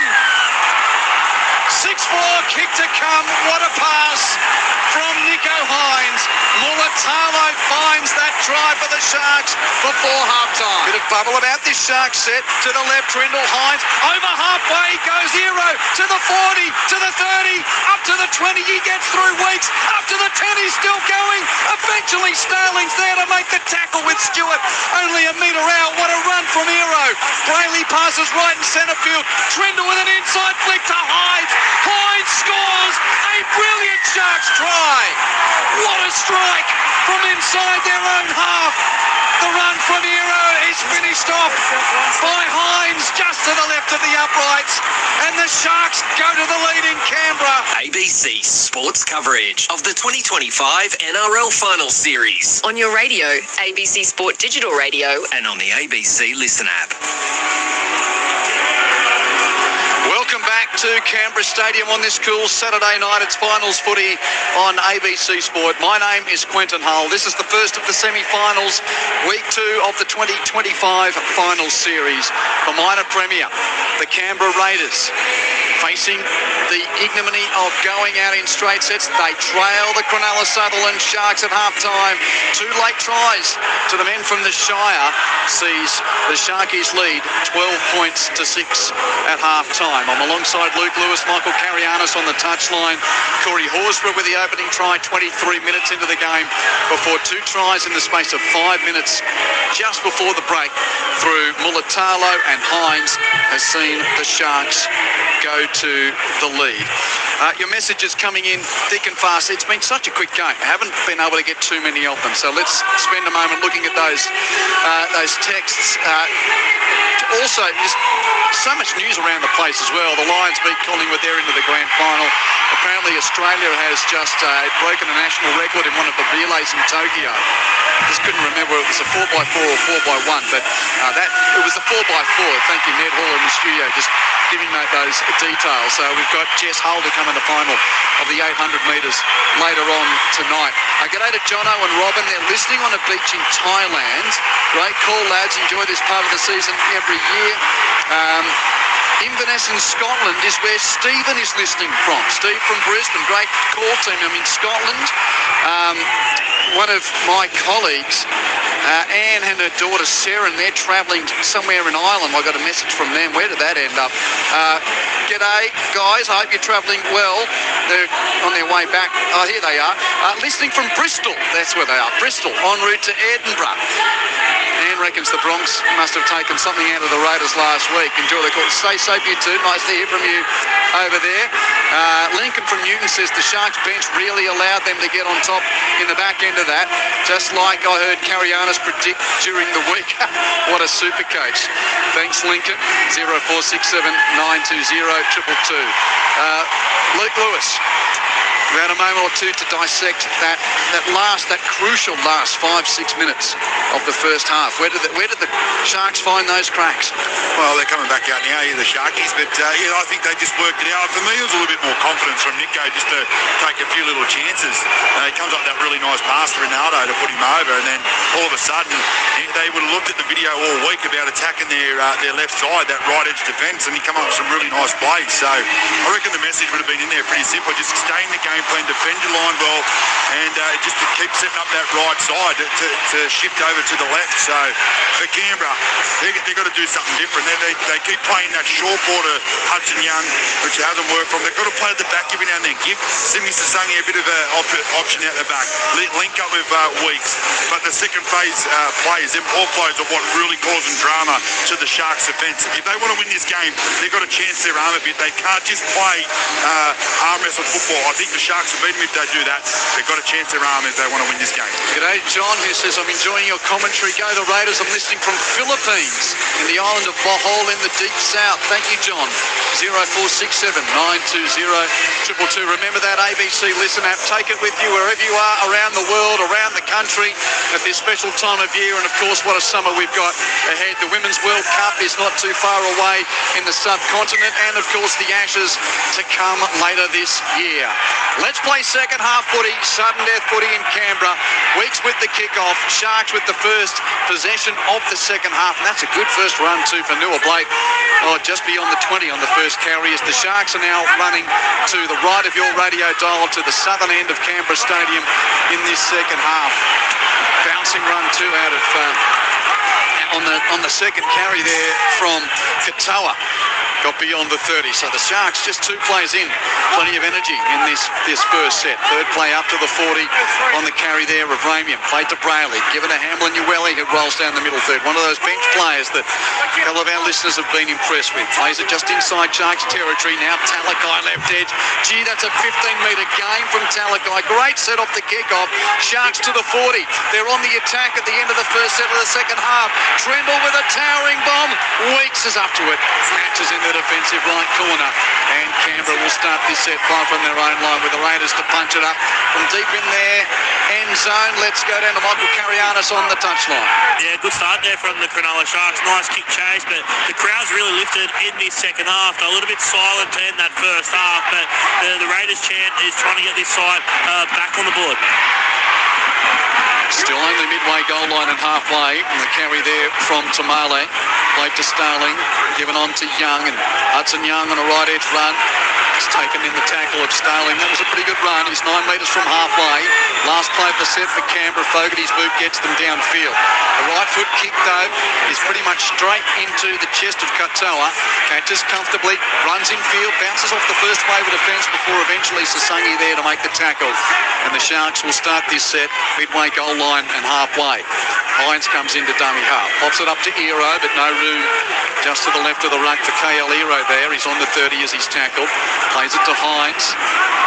6-4, kick to come. What a pass from Nico Hynes. Mulatalo finds that try for the Sharks before halftime. Bit of bubble about this Sharks set. To the left, Trindle. Hynes over halfway. Goes Hero to the 40, to the 30, up to the 20. He gets through Weeks. Up to the 10. He's still going. Eventually, Starling's there to make the tackle with Stewart. Only a metre out. What a run from Hero. Brayley passes right in centre field. Trindle with an inside flick to Hynes. Hynes scores a brilliant Sharks try. What a strike from inside their own half. The run from Hero is finished off by Hynes just to the left of the uprights. And the Sharks go to the lead in Canberra. ABC sports coverage of the 2025 NRL Final Series. On your radio, ABC Sport Digital Radio. And on the ABC Listen app. Welcome back to Canberra Stadium on this cool Saturday night. It's finals footy on ABC Sport. My name is Quentin Hull. This is the first of the semi-finals, week 2 of the 2025 Finals Series. The minor premier, the Canberra Raiders, facing the ignominy of going out in straight sets. They trail the Cronulla Sutherland Sharks at half-time. 2 late tries to the men from the Shire sees the Sharkies lead 12 points to 6 at half-time. I'm alongside Luke Lewis, Michael Carianis on the touchline. Corey Horsburgh with the opening try 23 minutes into the game before 2 tries in the space of 5 minutes just before the break through Mulatalo, and Hynes has seen the Sharks go to the lead. Your messages coming in thick and fast. It's been such a quick game. I haven't been able to get too many of them. So let's spend a moment looking at those texts. Also, there's so much news around the place as well. The Lions beat Collingwood there into the grand final. Apparently Australia has just broken a national record in one of the relays in Tokyo. I just couldn't remember if it was a 4x4 or 4x1, but it was a 4x4. Thank you, Ned Hall in the studio, just giving those details. So we've got Jess Hull to come in the final of the 800 metres later on tonight. G'day to Jono and Robin. They're listening on a beach in Thailand. Great call, lads. Enjoy this part of the season every year. Inverness in Scotland is where Stephen is listening from. Steve from Brisbane, great call team. I'm in Scotland. One of my colleagues, Anne and her daughter Sarah, and they're travelling somewhere in Ireland. I got a message from them. Where did that end up? G'day, guys. I hope you're travelling well. They're on their way back. Oh, here they are. Listening from Bristol. That's where they are. Bristol, en route to Edinburgh. Anne reckons the Bronx must have taken something out of the Raiders last week. Enjoy the call. Stay safe, you two. Nice to hear from you over there. Lincoln from Newton says the Sharks bench really allowed them to get on top in the back end of that, just like I heard Carianis predict during the week. What a super coach. Thanks, Lincoln. 0467 920 222. Luke Lewis. We had a moment or two to dissect that crucial last 5-6 minutes of the first half. Where did the Sharks find those cracks? Well, they're coming back out now, the Sharkies, but I think they just worked it out. For me, it was a little bit more confidence from Nico just to take a few little chances. He comes up with that really nice pass to Ronaldo to put him over, and then all of a sudden they would have looked at the video all week about attacking their left side, that right edge defence, and he come up with some really nice plays. So I reckon the message would have been in there pretty simple: just stay in the game plan, defend your line well, and just to keep setting up that right side to shift over to the left. So for Canberra, they've got to do something different. They keep playing that short ball to Hudson Young, which hasn't worked from. They've got to play at the back every now and then. Give Simi Sasangi a bit of an option out the back. Link up with Weeks. But the second phase plays, them all plays are what really causing drama to the Sharks' defence. If they want to win this game, they've got to chance their arm a bit. They can't just play arm wrestle football. I think the Sharks will beat them if they do that. They've got to chance their arm if they want to win this game. G'day, John, who says, I'm enjoying your commentary. Go the Raiders. I'm listening from Philippines in the island of Bohol in the deep south. Thank you, John. 0467 920 222. Remember that ABC Listen app. Take it with you wherever you are around the world, around the country at this special time of year. And of course, what a summer we've got ahead. The Women's World Cup is not too far away in the subcontinent, and of course the Ashes to come later this year. Let's play second half footy, sudden death footy in Canberra. Weeks with the kickoff, Sharks with the first possession of the second half, and that's a good first run too for Nua Blake. Oh, just beyond the 20 on the first carry as the Sharks are now running to the right of your radio dial to the southern end of Canberra Stadium in this second half. Bouncing run too out of on the second carry there from Katoa. Got beyond the 30, so the Sharks just 2 plays in. Plenty of energy in this first set. Third play up to the 40 on the carry there of Ramian. Played to Brayley, given to Hamlin Ueli, who rolls down the middle third. One of those bench players that a couple of our listeners have been impressed with. Plays it just inside Sharks territory. Now Talakai left edge. Gee, that's a 15-metre gain from Talakai. Great set off the kickoff. Sharks to the 40. They're on the attack at the end of the first set of the second half. Trendle with a towering bomb. Weeks is up to it. Matches in the defensive right corner, and Canberra will start this set far from their own line with the Raiders to punch it up from deep in their end zone. Let's go down to Michael Carianis on the touchline. Yeah, good start there from the Cronulla Sharks. Nice kick chase, but the crowd's really lifted in this second half. They're a little bit silent in that first half, but the Raiders chant is trying to get this side back on the board. Still only midway goal line and halfway, and the carry there from Tamale. Played to Starling, given on to Young, and Hudson Young on a right edge run. He's taken in the tackle of Starling. That was a pretty good run. He's 9 metres from halfway. Last play of the set for Canberra. Fogarty's boot gets them downfield. The right foot kick, though, is pretty much straight into the chest of Katoa. Catches comfortably, runs in field, bounces off the first wave of defence before eventually Sasangi there to make the tackle. And the Sharks will start this set midway goal line and halfway. Hynes comes into dummy half. Pops it up to Ero, but no room just to the left of the ruck for KL Ero there. He's on the 30 as he's tackled. Plays it to Hynes.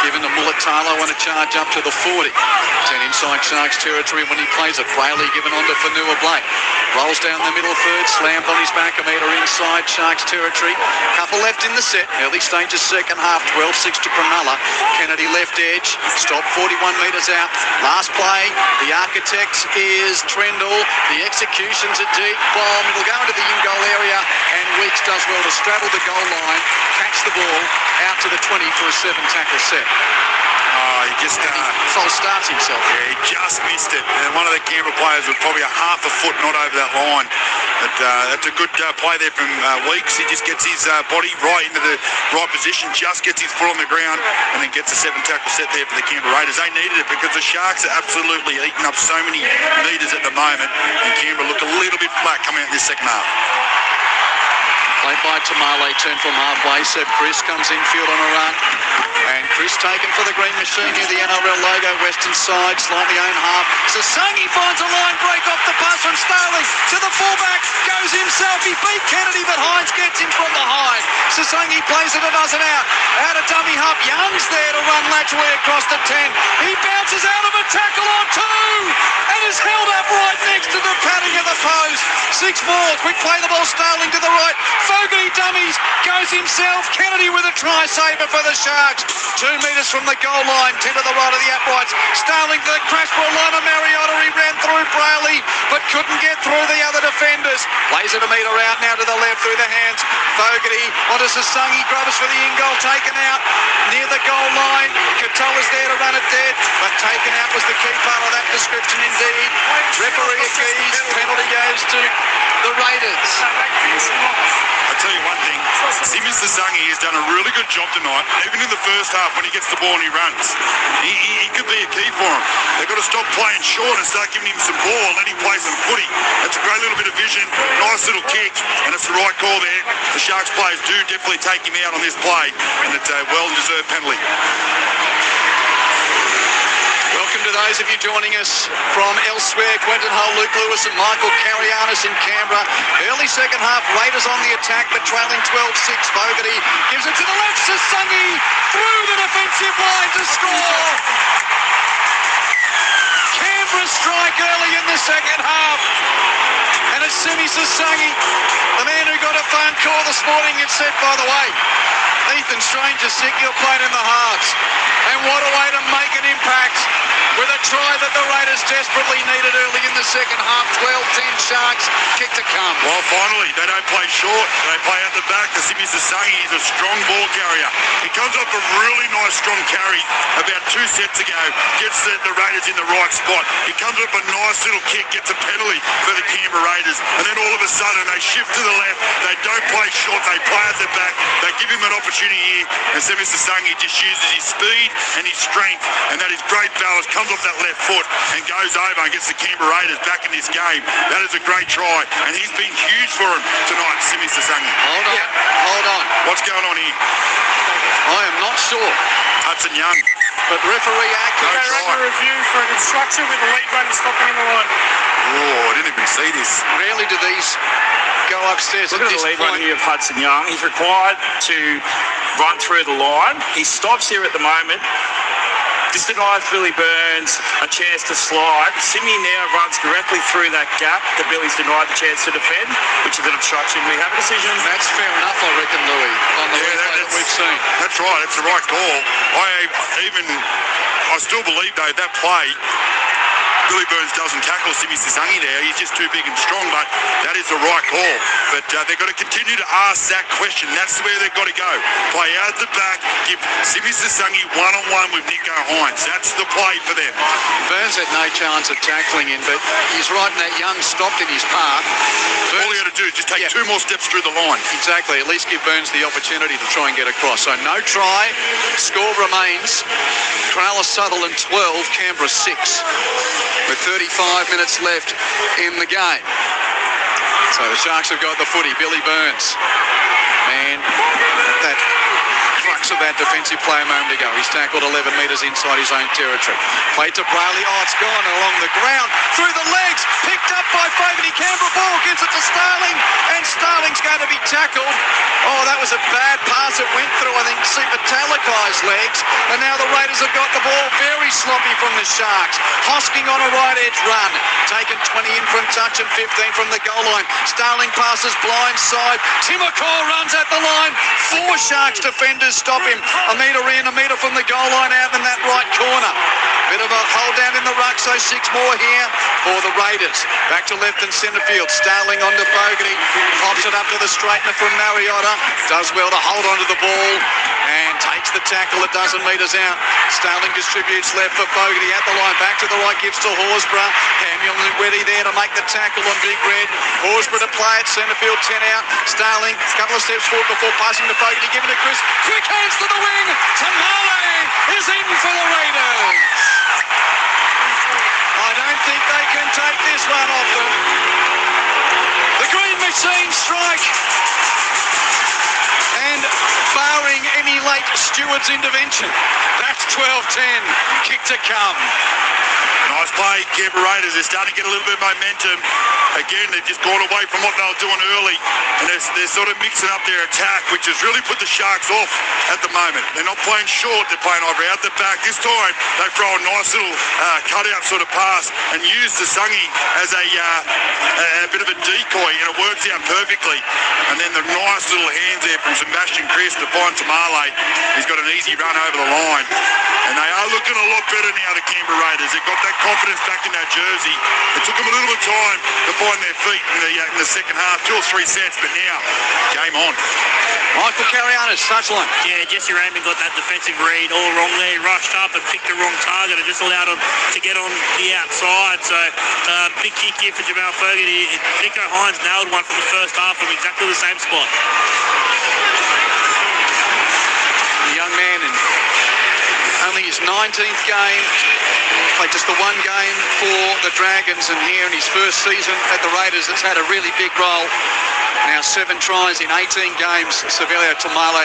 Given to Mulatalo on a charge up to the 40. 10 inside Sharks territory when he plays it. Brayley given on to Fanua Blake. Rolls down the middle third. Slammed on his back. A metre inside Sharks territory. Couple left in the set. Early stages second half. 12-6 to Cronulla. Kennedy left edge. Stop 41 metres out. Last play. The architect is Trendle. The execution's a deep bomb. It'll go into the in-goal area. And Weeks does well to straddle the goal line. Catch the ball out to the 20 for a 7-tackle set. He just false starts himself. Yeah, he just missed it. And one of the Canberra players was probably a half a foot not over that line. But that's a good play there from Weeks. He just gets his body right into the right position, just gets his foot on the ground, and then gets a 7-tackle set there for the Canberra Raiders. They needed it because the Sharks are absolutely eating up so many metres at the moment, and Canberra look a little bit flat coming out in this second half. Played by Tamale, turned from halfway. Seb Chris comes infield on a run. And Chris taken for the green machine near the NRL logo, western side, slightly own half. Sasangi finds a line break off the pass from Starling to the fullback, goes himself. He beat Kennedy, but Hynes gets him from behind. Sasangi plays it and doesn't out. Out of dummy half, Young's there to run Latchway across the 10. He bounces out of a tackle on 2 and is held up right next to the padding of the post. 6 more, quick play the ball, Starling to the right. Fogarty dummies, goes himself. Kennedy with a try saver for the Sharks. 2 metres from the goal line, 10 to the right of the uprights. Starling to the crash ball line of Mariota. He ran through Brayley, but couldn't get through the other defenders. Plays it a metre out now to the left through the hands. Fogarty onto Sasangi, Grubbers for the in-goal, taken out near the goal line. Katola's there to run it dead, but taken out was the key part of that description indeed. Referee agrees, penalty goes to the Raiders. I'll tell you one thing, Simi Sasangi has done a really good job tonight, even in the first half when he gets the ball and he runs. He could be a key for him. They've got to stop playing short and start giving him some ball and let him play some footy. That's a great little bit of vision, nice little kick, and it's the right call there. The Sharks players do definitely take him out on this play, and it's a well-deserved penalty. Welcome to those of you joining us from elsewhere. Quentin Hull, Luke Lewis and Michael Carianis in Canberra. Early second half, Raiders on the attack, but trailing 12-6. Fogarty gives it to the left. Sasangi through the defensive line to score. Canberra strike early in the second half. And it's Simi Sasangi, the man who got a phone call this morning and said, by the way, Ethan Strange is sick, you're playing in the halves. And what a way to make an impact with a try that the Raiders desperately needed early in the second half. 12-10 Sharks, kick to come. Well, finally, they don't play short. They play out the back. Simi Sasangi is a strong ball carrier. He comes off a really nice strong carry about 2 sets ago, gets the Raiders in the right spot. He comes up a nice little kick, gets a penalty for the Canberra Raiders, and then all of a sudden they shift to the left. They don't play short. They play at the back. They give him an opportunity here, and Simi Sasangi just uses his speed and his strength, and that is great balance. Comes off that left foot and goes over and gets the Canberra Raiders back in this game. That is a great try, and he's been huge for him tonight, Simi Sasangi. Hold on. What's going on here? I am not sure. Hudson Young. But referee accurate. They ran a review for an instruction with the lead runner stopping in the line. Oh, I didn't even see this. Rarely do these go upstairs. Look at the lead runner here of Hudson Young. He's required to run through the line. He stops here at the moment. This denies Billy Burns a chance to slide. Simi now runs directly through that gap that Billy's denied the chance to defend, which is an obstruction. We have a decision. That's fair enough, I reckon, Louis, on the replay that we've seen. That's right. That's the right call. I still believe, though, that play, Billy Burns doesn't tackle Simi Sasangi there. He's just too big and strong, but that is the right call. But they've got to continue to ask that question. That's where they've got to go. Play out the back, give Simi Sasangi one-on-one with Nico Hynes. That's the play for them. Burns had no chance of tackling him, but he's right in that. Young stopped in his path. All he got to do is just take 2 more steps through the line. Exactly. At least give Burns the opportunity to try and get across. So no try. Score remains Cronulla Sutherland 12, Canberra 6. With 35 minutes left in the game. So the Sharks have got the footy. Billy Burns. Man, that crux of that defensive play a moment ago. He's tackled 11 metres inside his own territory. Played to Brayley. Oh, it's gone along the ground. Through the legs. Picked up by Fogarty. Canberra ball gives it to Starling. And Starling's going to be tackled. Oh, that was a bad pass. It went through, I think, Sipatalakai's legs. And now the Raiders have got the ball very sloppy from the Sharks. Hosking on a right edge run. Taken 20 in from touch and 15 from the goal line. Starling passes blind side. Timokor runs at the line. 4 Sharks defenders stop him. A metre in, a metre from the goal line out in that right corner. Bit of a hold down in the ruck, so 6 more here for the Raiders. Back to left and centre field. Starling onto Fogarty. Pops it up to the straightener from Mariota. Does well to hold onto the ball. and takes the tackle a dozen metres out. Starling distributes left for Fogarty at the line, back to the right, gives to Horsburgh. Hamilton there to make the tackle on Big Red. Horsburgh to play it, centre field 10 out. Starling, a couple of steps forward before passing to Fogarty, giving to Chris. Quick hands to the wing. Tamale is in for the Raiders. I don't think they can take this one off them. The Green Machine strike. And barring any late Stewart's intervention, that's 12-10. Kick to come. Nice play, Canberra Raiders. They're starting to get a little bit of momentum. Again, they've just gone away from what they were doing early, and they're sort of mixing up their attack, which has really put the Sharks off at the moment. They're not playing short, they're playing over out the back. This time, they throw a nice little cutout sort of pass and use the Sungi as a bit of a decoy, and it works out perfectly. And then the nice little hands there from Sebastian Chris to find Tamale. He's got an easy run over the line. And they are looking a lot better now, the Canberra Raiders. They've got that confidence back in that jersey. It took them a little bit of time to find their feet in the second half, 2 or 3 sets, but now, game on. Michael Carianis, touchline. Yeah, Jesse Raymond got that defensive read all wrong there. He rushed up and picked the wrong target and just allowed him to get on the outside. So, big kick here for Jamal Fogarty. Nico Hynes nailed one from the first half from exactly the same spot. The young man in only his 19th game, played just the one game for the Dragons, and here in his first season at the Raiders, it's had a really big role. Now 7 tries in 18 games, Sevelio Tamale.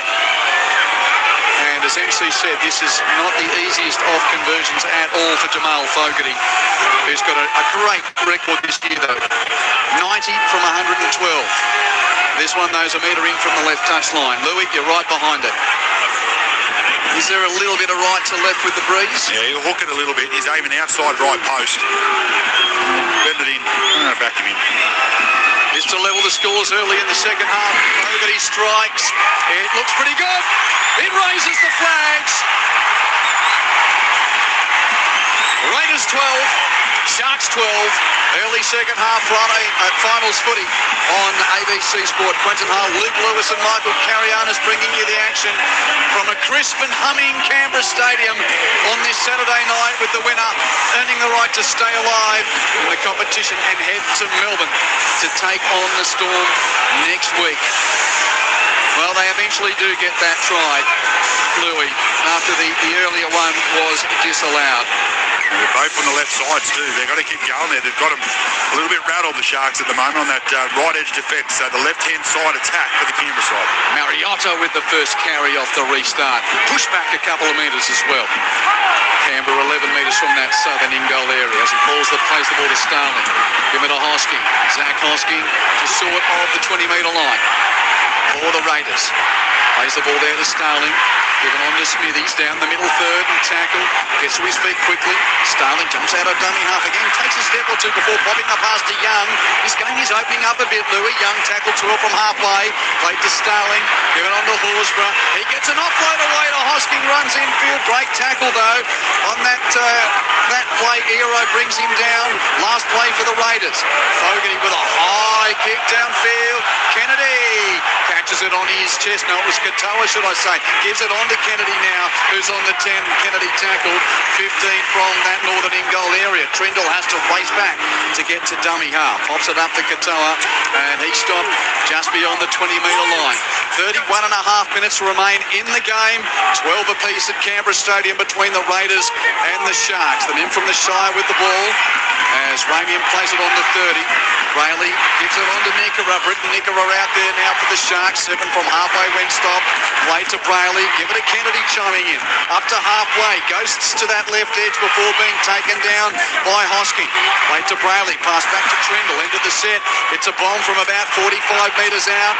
And as MC said, this is not the easiest of conversions at all for Jamal Fogarty, who's got a great record this year though. 90 from 112. This one though is a metre in from the left touchline. Louis, you're right behind it. Is there a little bit of right to left with the breeze? Yeah, he'll hook it a little bit. He's aiming outside right post. Bend it in. Back him in. Is to level the scores early in the second half. Fogarty strikes. It looks pretty good. It raises the flags. Raiders 12, Sharks 12. Early second half Friday at finals footy on ABC Sport. Quentin Hull, Luke Lewis and Michael Carianis bringing you the action from a crisp and humming Canberra Stadium on this Saturday night, with the winner earning the right to stay alive in the competition and head to Melbourne to take on the Storm next week. Well, they eventually do get that try, Louis, after the earlier one was disallowed. They're both on the left sides too. They've got to keep going there. They've got them a little bit rattled, the Sharks, at the moment on that right edge defence. So the left-hand side attack for the Canberra side. Mariotto with the first carry off the restart. Push back a couple of metres as well. Canberra 11 metres from that southern in-goal area as he plays the ball to Starling. Give it to Hosking. Zach Hosking to short of the 20-metre line for the Raiders. Plays the ball there to Starling. Given on to Smithies down the middle third and tackle. Gets to his feet quickly. Starling jumps out of dummy half again. Takes a step or two before popping the pass to Young. This game is opening up a bit, Louis. Young tackle 12 from halfway. Played to Starling. Given on to Horsburgh. He gets an offload away to Hosking. Runs infield. Great tackle though on that play. Eero brings him down. Last play for the Raiders. Fogarty with a high kick downfield. Kennedy catches it on his chest. No, it was Katoa, should I say. Gives it on to Kennedy now, who's on the 10. Kennedy tackled 15 from that northern in-goal area. Trindle has to race back to get to dummy half. Pops it up to Katoa, and he stopped just beyond the 20-metre line. 31 and a half minutes remain in the game. 12 apiece at Canberra Stadium between the Raiders and the Sharks. The men from the Shire with the ball as Ramian plays it on to 30. Brayley gives it on to Nickera. Britton Nickera out there now for the Sharks. 7 from halfway when stopped. Play to Brayley. Give it to Kennedy chiming in. Up to halfway. Ghosts to that left edge before being taken down by Hosking. Play to Brayley. Pass back to Trindle. Into the set. It's a bomb from about 45 metres out.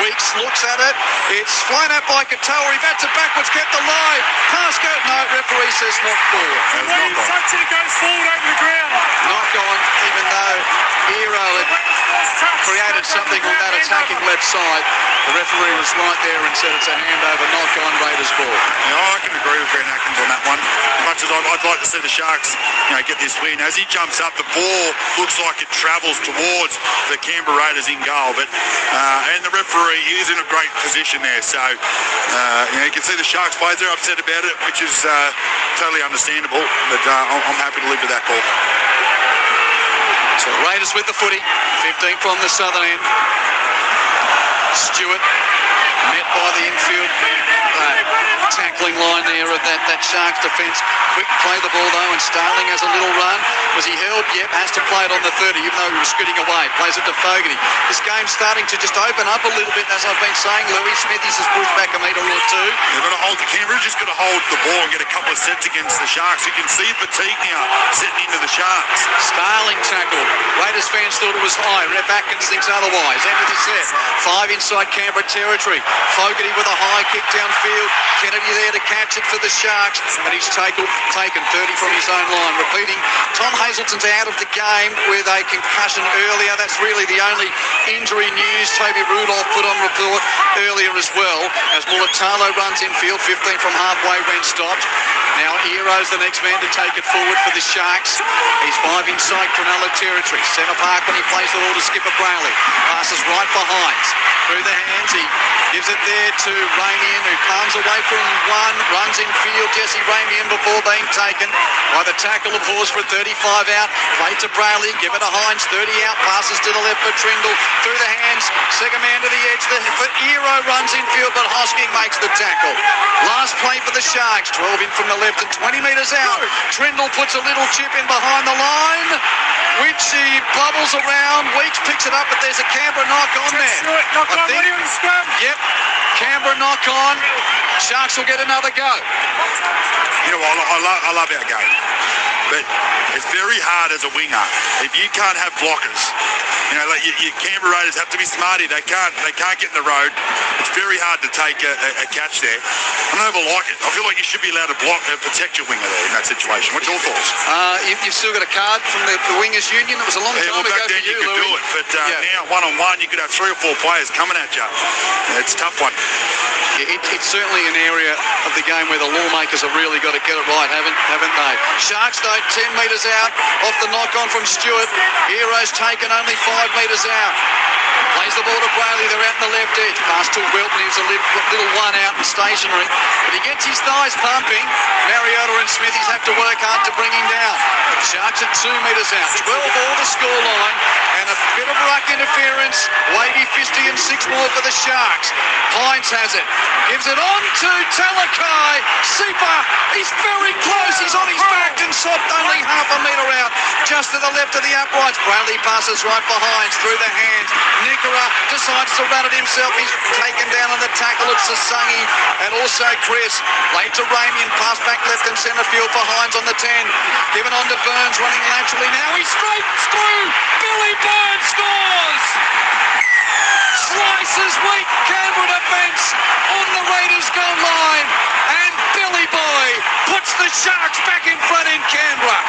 Weeks looks at it. It's flown out by Katoa. He bats it backwards. Kept alive. Pass go. No, referee says not forward. When he touches it, goes forward over the ground. Knock on, even though Eero had created something on that attacking left side. The referee was right there and said it's a handover, knock on Raiders ball. Yeah, I can agree with Grant Atkins on that one. As much as I'd like to see the Sharks, get this win. As he jumps up, the ball looks like it travels towards the Canberra Raiders in goal, but and the referee is in a great position there. So you can see the Sharks players are upset about it, which is totally understandable. But I'm happy to live with that call. So Raiders with the footy, 15 from the southern end. Stewart met by the infield tackling line there of that Sharks defence. Quick play the ball though, and Starling has a little run. Was he held? Yep, has to play it on the 30, even though he was scooting away. Plays it to Fogarty. This game's starting to just open up a little bit, as I've been saying. Louis Smithies has pushed back a metre or two. They've got to hold the Canberra, just got to hold the ball and get a couple of sets against the Sharks. You can see fatigue now setting into the Sharks. Starling tackled. Raiders fans thought it was high. Rep Atkins thinks otherwise. End of the set. 5 inside Canberra territory. Fogarty with a high kick downfield. Kennedy there to catch it for the Sharks, and he's taken 30 from his own line. Repeating, Tom Hazelton's out of the game with a concussion earlier. That's really the only injury news. Toby Rudolph put on report earlier as well, as Mulatalo runs infield, 15 from halfway when stopped. Now Eero's the next man to take it forward for the Sharks. He's 5 inside Cronulla territory. Centre park when he plays the ball to Skipper Brayley. Passes right for Hynes. Through the hands, he gives it there to Ramian, who palms away from one, runs in field. Jesse Ramian before being taken by the tackle of Horse for 35 out. Play to Brayley, give it to Hynes, 30 out. Passes to the left for Trindle. Through the hands, second man to the edge. For Eero runs in field, but Hosking makes the tackle. Last play for the Sharks, 12 in from the left and 20 metres out. Trindle puts a little chip in behind the line, which he bubbles around. Weeks picks it up, but there's a Canberra knock on there. Yep, Canberra knock on. Sharks will get another go. You know what, I love our game, but it's very hard as a winger if you can't have blockers. Your Canberra Raiders have to be smarty. They can't get in the road. It's very hard to take a catch there. I don't ever like it. I feel like you should be allowed to block and protect your winger there in that situation. What's your thoughts? You've still got a card from the Wingers Union. It was a long time ago back then for you could Louis. do it, but now one-on-one you could have 3 or 4 players coming at you. It's a tough one. It's certainly an area of the game where the lawmakers have really got to get it right, haven't they? Sharks though, 10 metres out off the knock-on from Stewart. Heroes taken only 5 metres out. Plays the ball to Brayley, they're out in the left edge. Pass to Wilton, who's a little one out and stationary. But he gets his thighs pumping. Mariota and Smithies have to work hard to bring him down. Sharks at 2 metres out. 12 all the scoreline. And a bit of ruck interference. Wavy Fisty and 6 more for the Sharks. Hynes has it. Gives it on to Talakai. Sipa, he's very close. He's on his back and soft, only half a metre out. Just to the left of the uprights. Brayley passes right for Hynes through the hands. Nickera decides to run it himself. He's taken down on the tackle of Sasangi and also Chris. Late to Ramian, pass back left and centre field for Hynes on the 10. Given on to Burns, running laterally now. He straights through. Billy Burns scores. Slices weak Canberra defence on the Raiders goal line, and Billy Boy puts the Sharks back in front in Canberra.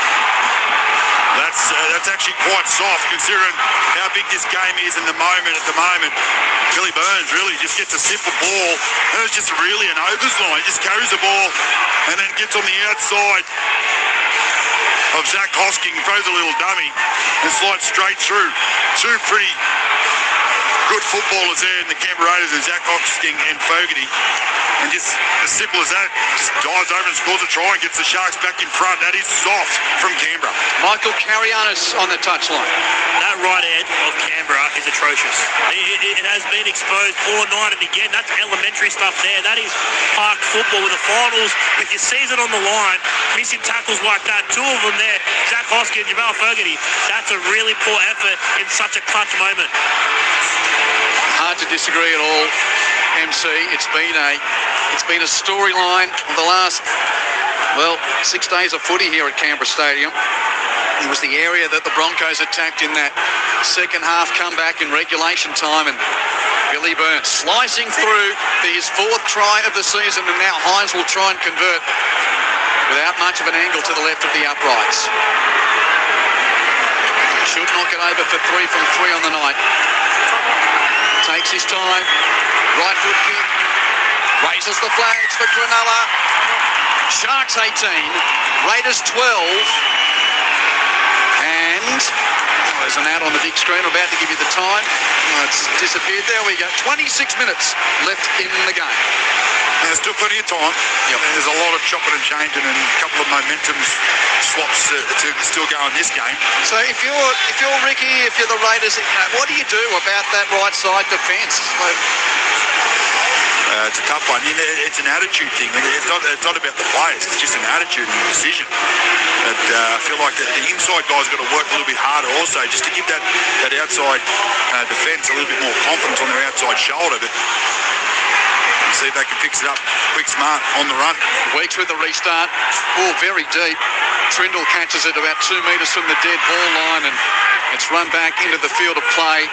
That's actually quite soft considering how big this game is in the moment. At the moment, Billy Burns really just gets a simple ball. That was just really an overs line. He just carries the ball and then gets on the outside of Zach Hosking, throws a little dummy and slides straight through. 2 pretty good footballers there in the Canberra Raiders, and Zach Hosking and Fogarty. And just as simple as that, just dives over and scores a try and gets the Sharks back in front. That is soft from Canberra. Michael Carianis on the touchline. That right edge of Canberra is atrocious. It has been exposed all night, and again, that's elementary stuff there. That is park football with the finals, with your season on the line, missing tackles like that. 2 of them there, Zach Hosking and Jamal Fogarty. That's a really poor effort in such a clutch moment. Hard to disagree at all, MC. It's been a storyline of the last 6 days of footy here at Canberra Stadium. It was the area that the Broncos attacked in that second half comeback in regulation time, and Billy Burns slicing through for his 4th try of the season, and now Hynes will try and convert without much of an angle to the left of the uprights. Should knock it over for 3 from 3 on the night. Takes his time. Right foot kick. Raises the flags for Cronulla. Sharks 18. Raiders 12. And there's an out on the big screen. I'm about to give you the time. Oh, it's disappeared. There we go. 26 minutes left in the game. There's still plenty of time. Yep. There's a lot of chopping and changing and a couple of momentum swaps to still go in this game. So if you're Ricky, if you're the Raiders, what do you do about that right side defence? It's a tough one. It's an attitude thing. It's not about the players. It's just an attitude and a decision. But I feel like the inside guys got to work a little bit harder also, just to give that outside defence a little bit more confidence on their outside shoulder. But see if they can fix it up quick, smart, on the run. Weeks with the restart. Oh, very deep. Trindle catches it about 2 metres from the dead ball line, and it's run back into the field of play.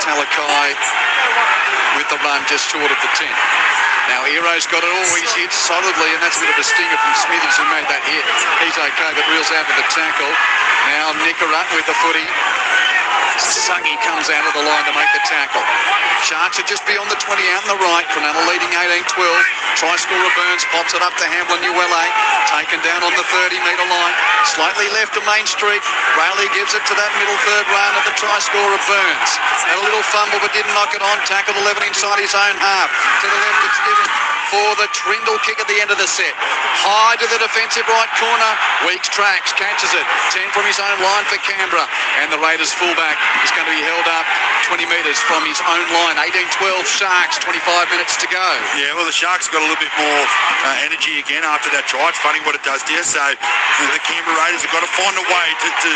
Talakai with the run just short of the 10. Now Hero's got it all. He's hit solidly, and that's a bit of a stinger from Smithies who made that hit. He's okay, but reels out with the tackle. Now Nickera with the footy. Sungy comes out of the line to make the tackle. Sharks are just beyond the 20 out on the right. Cronulla leading 18-12. Try scorer Burns pops it up to Hamlin Uele. Taken down on the 30-metre line. Slightly left of Main Street. Rayleigh gives it to that middle third run of the try scorer Burns. Had a little fumble but didn't knock it on. Tackled 11 inside his own half. To the left it's given for the Trindle kick at the end of the set. High to the defensive right corner. Weeks tracks, catches it. 10 from his own line for Canberra. And the Raiders fullback is going to be held up 20 metres from his own line. 18-12 Sharks, 25 minutes to go. Yeah, well, the Sharks got a little bit more energy again after that try. It's funny what it does to you. So the Canberra Raiders have got to find a way to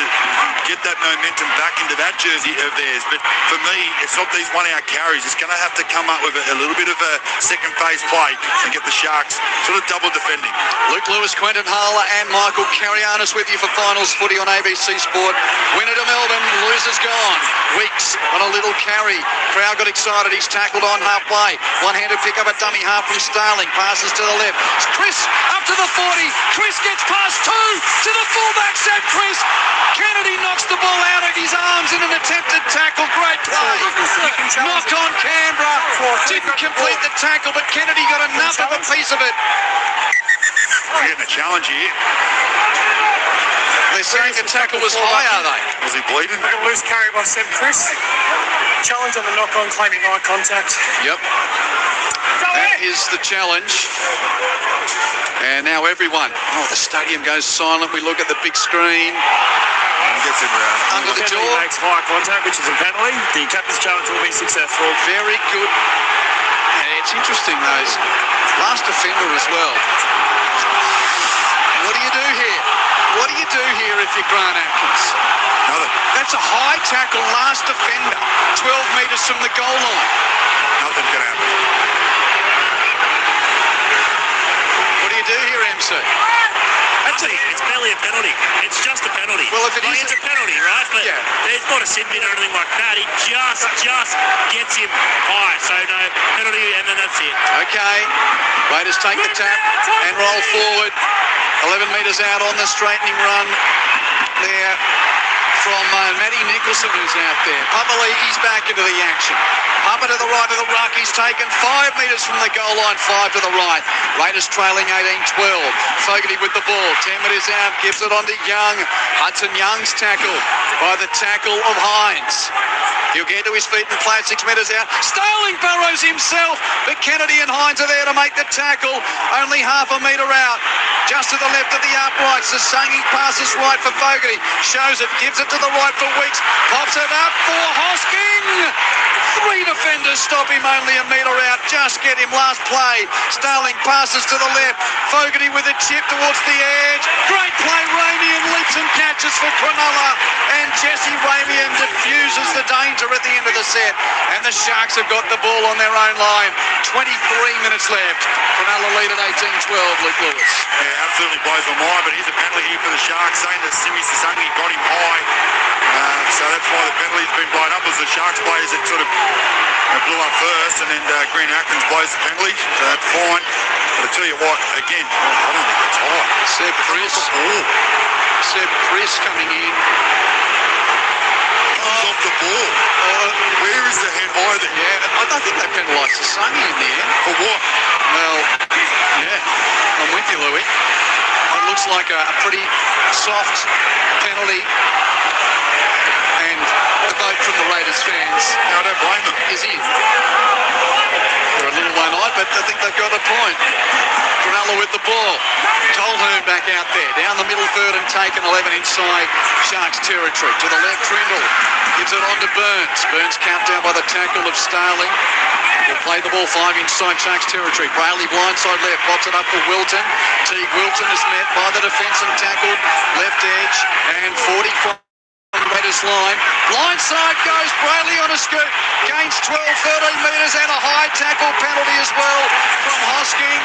get that momentum back into that jersey of theirs. But for me, it's not these one-out carries. It's going to have to come up with a little bit of a second phase play and get the Sharks sort of double defending. Luke Lewis, Quentin Harler and Michael Carrianis with you for finals footy on ABC Sport. Winner to Melbourne, loser's gone. Weeks on a little carry. Crowd got excited. He's tackled on halfway. One-handed pick up a dummy half from Starling. Passes to the left. It's Chris up to the 40. Chris gets past 2 to the fullback. Set Chris. Kennedy knocks the ball out of his arms in an attempted tackle. Great play. Knocked on Canberra. Didn't complete the tackle, but Kennedy got enough of a piece of it. We're getting a challenge here. They're saying the tackle was high, are they? Was he bleeding? Like a loose carry by Seb Chris. Challenge on the knock-on, claiming eye contact. Yep. That is the challenge. And now everyone. Oh, the stadium goes silent. We look at the big screen. Gets him around. Under the Penalty door. makes high contact, which is a penalty. The captain's challenge will be successful. Very good. And it's interesting, those last offender as well. What do you do here? What do you do here if you're Grant Atkins? Nothing. That's a high tackle, last defender, 12 metres from the goal line. Nothing can happen. What do you do here, MC? It's barely a penalty. It's just a penalty. Well, if it is, it's a penalty, right? But yeah. There's not a sin bin or anything like that. It just gets him high. So no penalty, and then that's it. Okay. Raiders take the tap and roll forward. 11 metres out on the straightening run there from Matty Nicholson, who's out there. Papali'i's back into the action. Papa to the right of the ruck. He's taken 5 metres from the goal line, 5 to the right. Raiders trailing 18-12. Fogarty with the ball. 10 metres out. Gives it on to Young. Hudson Young's tackled by the tackle of Hynes. He'll get to his feet and play 6 metres out. Starling burrows himself, but Kennedy and Hynes are there to make the tackle. Only half a metre out. Just to the left of the uprights. Sasangi passes right for Fogarty. Shows it, gives it to the right for Weeks. Pops it up for Hosking. 3 defenders stop him, only a metre out. Just get him last play. Starling passes to the left. Fogarty with a chip towards the edge. Great play. Ramian leaps and catches for Cronulla. And Jesse Ramian diffuses the danger at the end of the set. And the Sharks have got the ball on their own line. 23 minutes left. Cronulla lead at 18-12. Luke Lewis. Yeah, absolutely blows my mind, but here's a penalty here for the Sharks, saying that Simi Sasangi got him high. So that's why the penalty's been blown up, was the Sharks players that sort of blew up first, and then Green Atkins blows the penalty, so that's fine. But I tell you what, again, I don't think it's high. Seb Chris coming in. the ball. Where is the head high that? Yeah, I don't think they penalised Sasangi in the end. For what? Well, yeah, I'm with you, Louis. It looks like a pretty soft penalty. And the vote from the Raiders fans, I don't blame them, is in. They're a little one-eyed, but I think they've got a point. Cronulla with the ball. Colhoun back out there. Down the middle third and taken 11 inside Sharks territory. To the left, Trindle gives it on to Burns. Burns capped down by the tackle of Starling. Will play the ball 5 inside Sharks territory. Brayley blindside left, pops it up for Wilton. Teague Wilton is met by the defence and tackled left edge. And 45 on the Raiders line. Blindside goes Brayley on a scoot. Gains 12, 13 metres and a high tackle penalty as well from Hosking.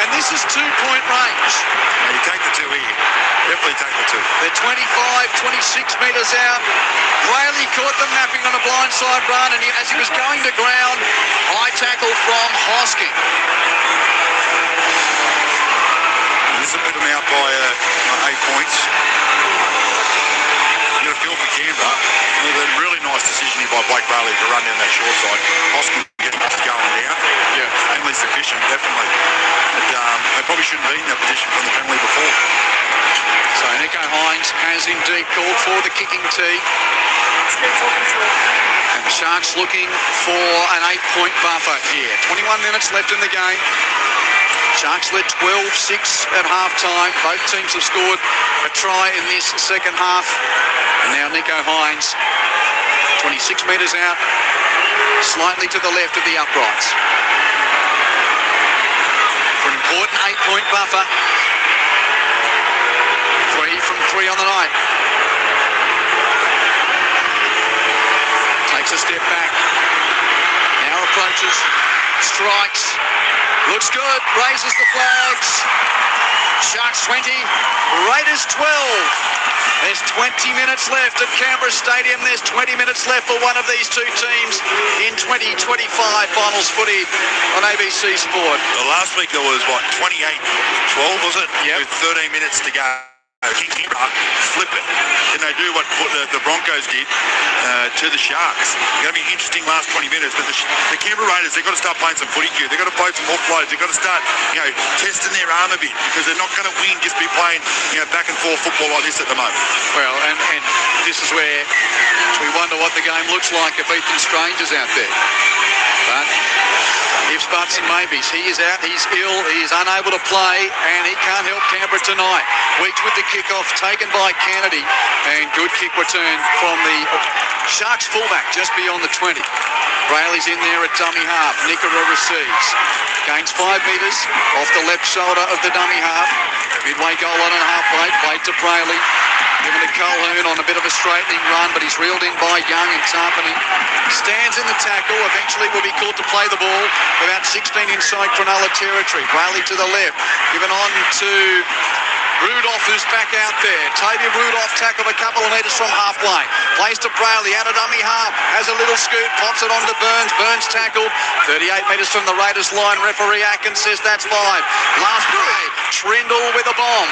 And this is 2-point range. Yeah, you take the two here. Definitely take the two. They're 25, 26 metres out. Brayley caught them napping on a blindside run, and as he was going to ground, high tackle from Hosking. This will put them out by 8 points. You got a feel for Canberra. A really nice decision here by Blake Brayley to run down that short side. Hosking getting going down. Yeah, only sufficient, definitely. But they probably shouldn't be in that position from the penalty before. So Nico Hynes has indeed called for the kicking tee. And the Sharks looking for an 8-point buffer here. 21 minutes left in the game. Sharks led 12-6 at half-time. Both teams have scored a try in this second half. And now Nico Hynes, 26 metres out, slightly to the left of the uprights. For an important 8-point buffer. 3 from 3 on the night. Takes a step back. Now approaches. Strikes. Looks good. Raises the flags. Sharks 20. Raiders 12. There's 20 minutes left at Canberra Stadium. There's 20 minutes left for one of these two teams in 2025 finals footy on ABC Sport. Well, last week there was, 28-12, was it? Yep. With 13 minutes to go. Canberra flip it. Then they do what the Broncos did to the Sharks. It's going to be an interesting last 20 minutes. But the Canberra Raiders, they've got to start playing some footy here. They've got to play some offloads. They've got to start, testing their arm a bit, because they're not going to win just be playing, back and forth football like this at the moment. Well, and this is where we wonder what the game looks like if Ethan Strange is out there. But ifs, buts and maybes. He is out, he's ill, he is unable to play, and he can't help Canberra tonight. Weeks with the kickoff taken by Kennedy, and good kick return from the Sharks fullback just beyond the 20. Brayley's in there at dummy half. Nickera receives. Gains 5 metres off the left shoulder of the dummy half. Midway goal line and a half plate. Played to Brayley. Given to Colhoun on a bit of a straightening run, but he's reeled in by Young and Tarpany. Stands in the tackle. Eventually will be called to play the ball. About 16 inside Cronulla territory. Brayley to the left. Given on to Rudolph, who's back out there. Toby Rudolph tackled a couple of metres from halfway. Plays to Brayley, out of dummy half. Has a little scoot, pops it on to Burns. Burns tackled 38 metres from the Raiders line. Referee Atkins says that's 5. Last play, Trindle with a bomb.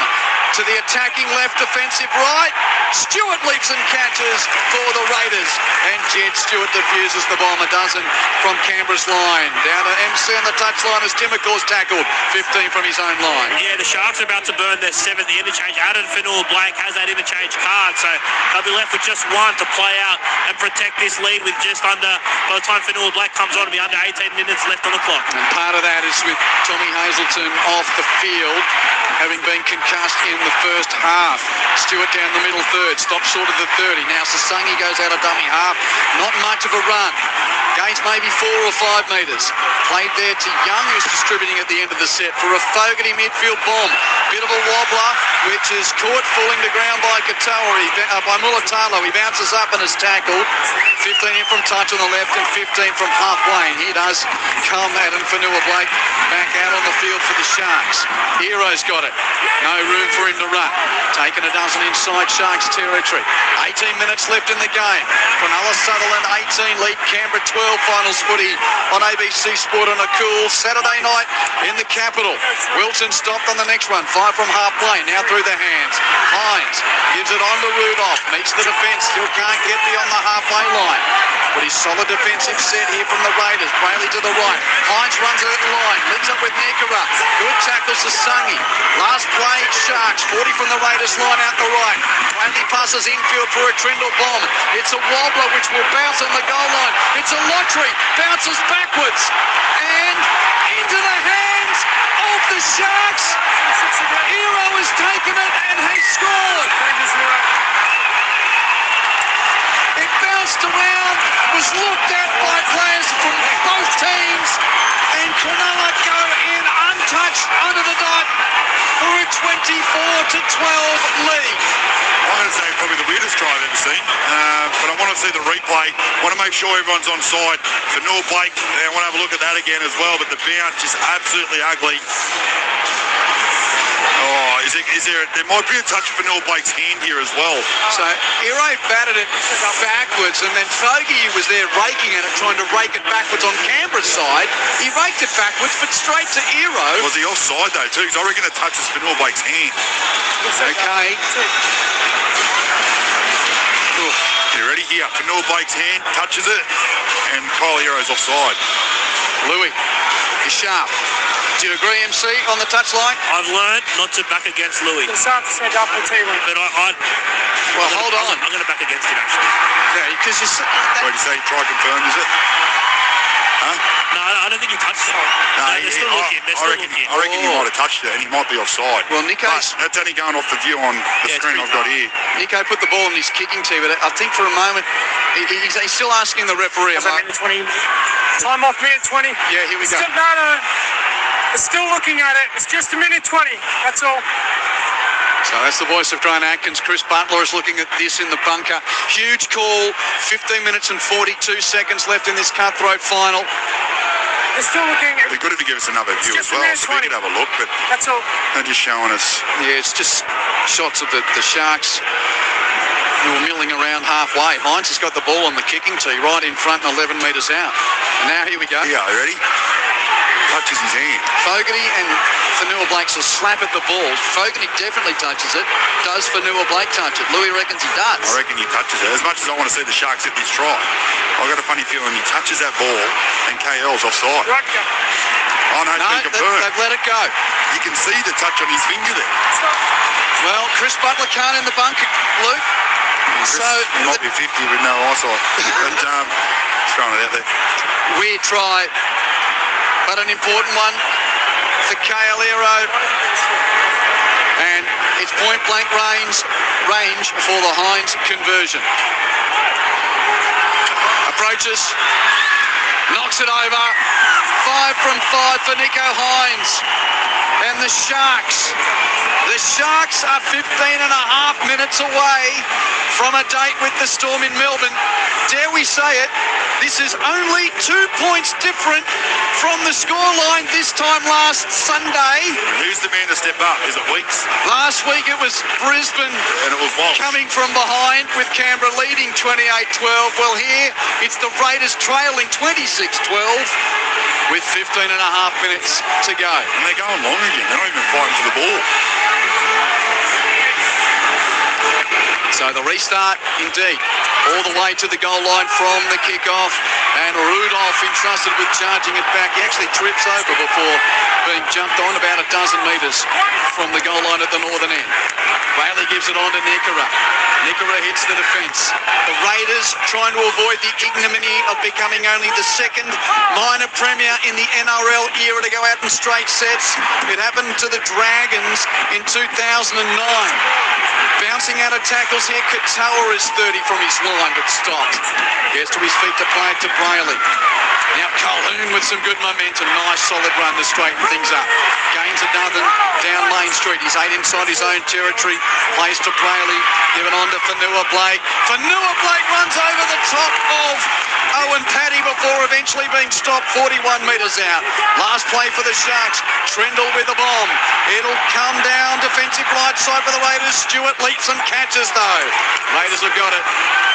To the attacking left, defensive right. Stewart leaps and catches for the Raiders. And Jed Stewart defuses the bomb. A dozen from Canberra's line. Down to MC on the touchline as Timmercore's tackled. 15 from his own line. Yeah, the Sharks are about to burn their 7th. The interchange. Adam Fanua-Blake has that interchange card, so they'll be left with just one to play out and protect this lead with just under, by the time Fanua-Blake comes on, it'll be under 18 minutes left on the clock. And part of that is with Tommy Hazelton off the field, having been concussed in the first half. Stewart down the middle third, stops short of the 30. Now Sasangi goes out of dummy half. Not much of a run. Gains maybe 4 or 5 metres. Played there to Young, who's distributing at the end of the set for a Fogarty midfield bomb. Bit of a wobbler, which is caught falling to ground by by Mulatalo. He bounces up and is tackled. 15 in from touch on the left and 15 from halfway. And here does come Adam Fanua-Blake back out on the field for the Sharks. Hero's got it. No room for in the rut. Taking a dozen inside Sharks territory. 18 minutes left in the game. Cronulla Sutherland 18, lead Canberra 12. Finals footy on ABC Sport on a cool Saturday night in the capital. Wilson stopped on the next one. 5 from half play, now through the hands. Hynes gives it on to Rudolph. Meets the defence, still can't get beyond the halfway line. But his solid defensive set here from the Raiders. Brayley to the right. Hynes runs it at the line. Links up with Nikora. Good tackles to Sungy. Last play, Sharks. 40 from the Raiders line out the right. Brayley passes infield for a Trindle bomb. It's a wobbler which will bounce on the goal line. It's a lottery. Bounces backwards. And into the hands of the Sharks. Hero has taken it and has scored. It bounced around, was looked at by players from both teams, and Cronulla go in untouched under the dot for a 24-12 lead. I'm going to say probably the weirdest try I've ever seen, but I want to see the replay. I want to make sure everyone's on side for Noah Blake. I want to have a look at that again as well, but the bounce is absolutely ugly. Oh, there might be a touch for Noah Blake's hand here as well. So Hero batted it backwards, and then Fogey was there raking at it, trying to rake it backwards on Canberra's side. He raked it backwards, but straight to Hero. Was he offside though too? Because I reckon it touches for Noah Blake's hand. Okay. You ready? Here, for Noah Blake's hand, touches it, and Kyle Hero's offside. Louis is sharp. Do you agree, MC, on the touchline? I've learned not to back against Louis. It's hard to set up the team. But Well, hold on. I'm going to back against him, actually. Yeah, because you said... What do you say? Try confirm, is it? Huh? No, I don't think he touched it. No, they're still looking. I reckon he might have touched it, and he might be offside. Well, Nico's... But that's only going off the view on the screen I've got here. Nico put the ball in his kicking tee, but I think for a moment he's still asking the referee. Minute 20. Time off, minute 20. Yeah, here we go. No. They're still looking at it. It's just a minute 20. That's all. So that's the voice of Grant Atkins. Chris Butler is looking at this in the bunker. Huge call. 15 minutes and 42 seconds left in this cutthroat final. They're still looking at it. It'd be good if he gave us another view as well, so we could have a look, but that's all. They're just showing us. Yeah, it's just shots of the Sharks who were milling around halfway. Hynes has got the ball on the kicking tee right in front and 11 metres out. And now here we go. Yeah, you ready? Touches his hand. Fogarty and Fanua Blake's will slap at the ball. Fogarty definitely touches it. Does Fanua Blake touch it? Louis reckons he does. I reckon he touches it. As much as I want to see the Sharks hit this try, I've got a funny feeling he touches that ball and KL's offside. Right, go. Oh no, it's been confirmed. They've let it go. You can see the touch on his finger there. Well, Chris Butler can't in the bunker, Luke. He might be 50 with no eyesight. But throwing it out there. Weird try, but an important one for Kale Hero. And it's point blank range for the Hynes conversion. Approaches, knocks it over. 5 from 5 for Nico Hynes. And the Sharks are 15 and a half minutes away from a date with the Storm in Melbourne. Dare we say it, this is only 2 points different from the scoreline this time last Sunday. And who's the man to step up? Is it Weeks? Last week it was Brisbane, and it was Walsh coming from behind with Canberra leading 28-12. Well, here it's the Raiders trailing 26-12 with 15 and a half minutes to go. And they're going long again. They're not even fighting for the ball. So the restart, indeed, all the way to the goal line from the kickoff, and Rudolph entrusted with charging it back. He actually trips over before being jumped on about a dozen metres from the goal line at the northern end. Bailey gives it on to Nikora. Nikora hits the defence. The Raiders trying to avoid the ignominy of becoming only the second minor premier in the NRL era to go out in straight sets. It happened to the Dragons in 2009. Bouncing out of tackles here, Katoa is 30 from his line, but stopped. Gets to his feet to play it to Brayley. Now Colhoun with some good momentum. Nice solid run to straighten things up. Gains another down Main Street. He's 8 inside his own territory. Plays to Brayley. Given on to Fanua Blake. Fanua Blake runs over the top of Owen Paddy before eventually being stopped 41 metres out. Last play for the Sharks. Trindle with the bomb. It'll come down defensive right side for the Raiders. Stewart leaps and catches though. Raiders have got it.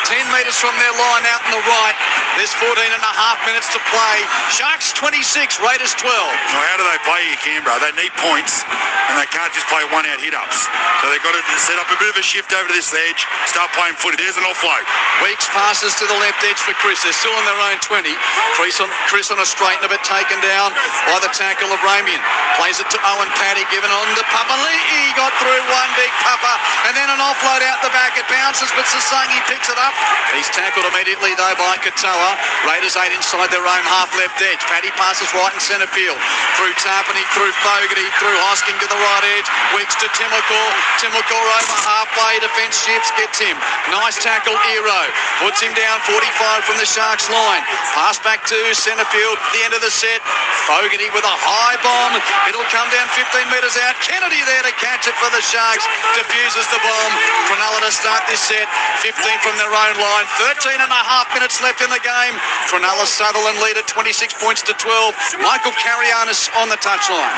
10 metres from their line out on the right. There's 14 and a half minutes to play. Sharks 26, Raiders 12. Now, how do they play here, Canberra? They need points, and they can't just play one-out hit-ups. So they've got to set up a bit of a shift over this edge, start playing footy. There's an offload. Weeks passes to the left edge for Chris. They're still on their own 20. Chris on a straightener, but taken down by the tackle of Ramian. Plays it to Owen Paddy, given on to Papali'i. Got through one big Papa, and then an offload out the back. It bounces, but Sasangi picks it up. He's tackled immediately though by Katoa. Raiders 8 inside their own half left edge. Paddy passes right and centre field. Through Tarpany, through Fogarty, through Hosking to the right edge. Weeks to Timokor. Timokor over halfway. Defence shifts, gets him. Nice tackle, Ero. Puts him down 45 from the Sharks line. Pass back to centre field. The end of the set. Fogarty with a high bomb. It'll come down 15 metres out. Kennedy there to catch it for the Sharks. Diffuses the bomb. Cronulla to start this set. 15 from their own line. 13 and a half minutes left in the game. Cronulla Sutherland lead at 26 points to 12. Michael Carianis on the touchline.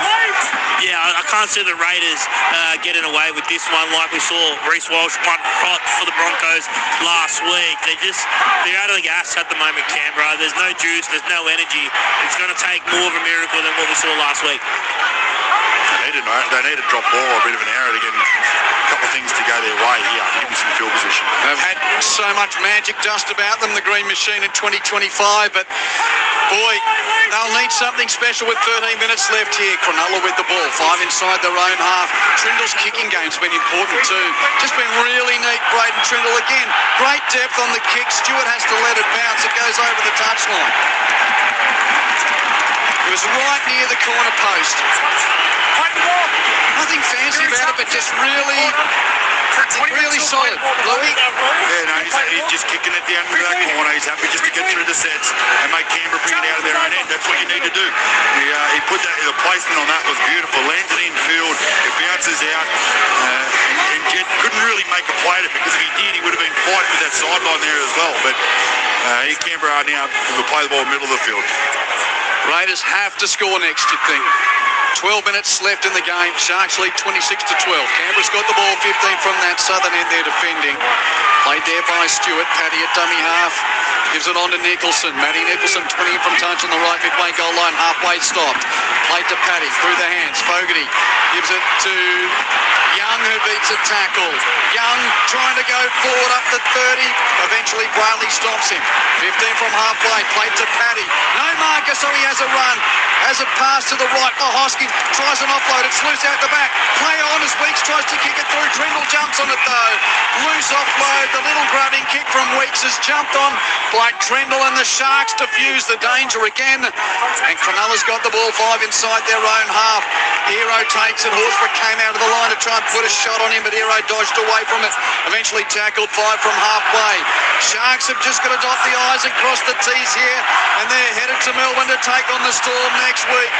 Yeah, I can't see the Raiders getting away with this one like we saw Reece Walsh punt hot for the Broncos last week. They're out of the gas at the moment, Canberra. There's no juice, there's no energy. It's going to take more of a miracle than what we saw last week. They need to drop ball a bit of an error to get a couple of things to go their way here. Give them some field position. They've had so much magic dust about them, the Green Machine in 2025, but boy, they'll need something special with 13 minutes left here. Cronulla with the ball, 5 inside their own half. Trindle's kicking game's been important too. Just been really neat, Braden Trindle again. Great depth on the kick. Stewart has to let it bounce. It goes over the touchline. It was right near the corner post. Nothing fancy about it, but just really solid. Louis? Yeah, no, he's just kicking it down into that corner. He's happy just to get through the sets and make Canberra bring it out of their own end. That's what you need to do. He put that, the placement on that was beautiful. Lands it in field, it bounces out, and Jed couldn't really make a play at it, because if he did, he would have been fighting with that sideline there as well. But here Canberra are now will play the ball middle of the field. Raiders have to score next, you'd think. 12 minutes left in the game. Sharks lead 26 to 12. Canberra's got the ball, 15 from that southern end there defending. Played there by Stewart. Paddy at dummy half. Gives it on to Nicholson. Matty Nicholson 20 from touch on the right midway goal line. Halfway stopped. Played to Paddy through the hands. Fogarty gives it to Young, who beats a tackle. Young trying to go forward up to 30. Eventually Bradley stops him. 15 from halfway. Played to Paddy. No marker, so he has a run. Has a pass to the right for Hosking. Tries an offload. It's loose out the back. Play on as Weeks tries to kick it through. Trindle jumps on it though. Loose offload. The little grubbing kick from Weeks has jumped on Blake Trindle, and the Sharks defuse the danger again. And Cronulla's got the ball, 5 inside their own half. Hero takes it. Horsburgh came out of the line to try and put a shot on him, but Hero dodged away from it. Eventually tackled 5 from halfway. Sharks have just got to dot the I's and cross the T's here, and they're headed to Melbourne to take on the Storm next week.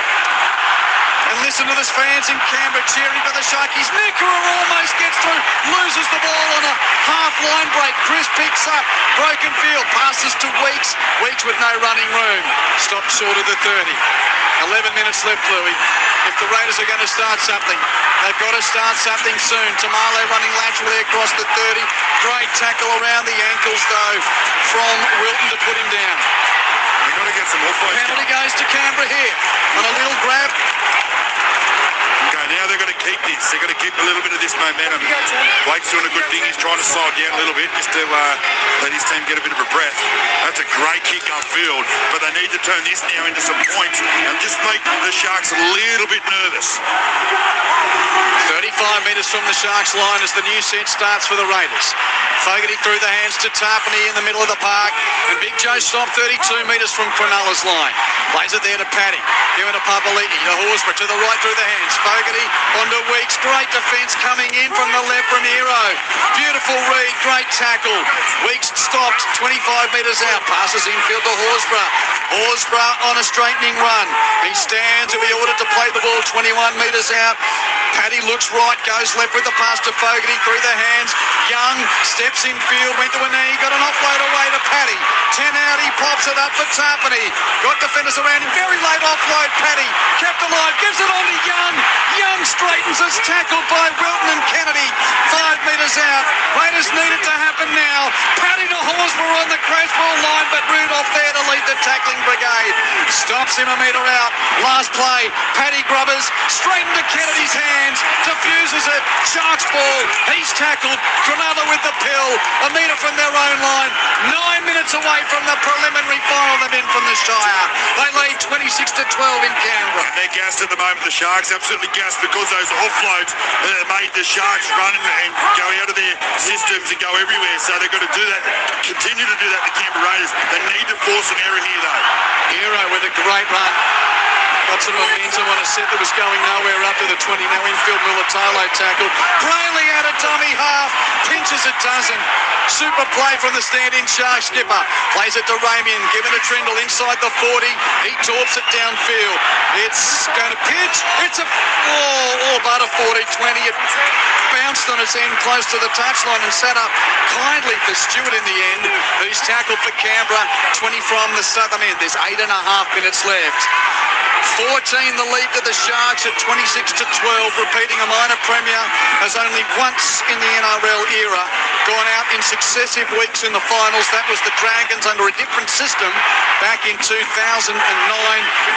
And listen to this fans in Canberra cheering for the Sharkies. Nickera almost gets through, loses the ball on a half line break. Chris picks up, broken field, passes to Weeks. Weeks with no running room. Stopped short of the 30. 11 minutes left, Louis. If the Raiders are going to start something, they've got to start something soon. Tamale running laterally across the 30. Great tackle around the ankles, though, from Wilton to put him down. You've got to get some more points. Penalty goes to Canberra here on a little grab. Okay, now they've got to keep this. They've got to keep a little bit of this momentum. Blake's doing a good thing. He's trying to slow it down a little bit just to let his team get a bit of a breath. That's a great kick upfield, but they need to turn this now into some points and just make the Sharks a little bit nervous. 35 metres from the Sharks line as the new set starts for the Raiders. Fogarty through the hands to Tarpany in the middle of the park, and Big Joe stopped 32 metres from Cronulla's line. Plays it there to Paddy, giving to Papali'i, to Horsburgh, to the right through the hands. Fogarty onto Weeks, great defence coming in from the left from Hero. Beautiful read, great tackle. Weeks stopped 25 metres out, passes infield to Horsburgh. Horsburgh on a straightening run. He stands to be ordered to play the ball 21 metres out. Paddy looks right, goes left with the pass to Fogarty through the hands. Young steps in field, went to a knee, got an offload away to Paddy. out. He pops it up for Tarpany. Got defenders around him. Very late offload. Paddy kept alive. Gives it on to Young. Young straightens us. Tackled by Wilton and Kennedy. 5 metres out. Raiders need it to happen now. Paddy to Horsburgh on the crash ball line, but Rudolph there to lead the tackling brigade. Stops him a metre out. Last play. Paddy Grubbers straight into Kennedy's hands. Diffuses it. Sharks ball. He's tackled. Cronulla with the pill. A metre from their own line. 9 minutes away from the preliminary final. Them in from the Shire. They lead 26-12 in Canberra. And they're gassed at the moment, the Sharks, absolutely gassed, because those offloads made the Sharks run and go out of their systems and go everywhere. So they've got to do that, continue to do that, the Canberra Raiders. They need to force an error here, though. Hero with a great run. Got some momentum on a set that was going nowhere up to the 20. Now infield Mulatalo tackle. Brayley out of dummy half. Pinches a dozen. Super play from the stand-in Shark skipper. Plays it to Ramian. Given to Trindle inside the 40. He torps it downfield. It's going to pitch. It's all but a 40-20. It bounced on its end close to the touchline and sat up kindly for Stewart in the end, who's tackled for Canberra. 20 from the southern end. There's 8.5 minutes left. 14 the lead to the Sharks at 26-12, repeating a minor premier has only once in the NRL era gone out in successive weeks in the finals. That was the Dragons under a different system back in 2009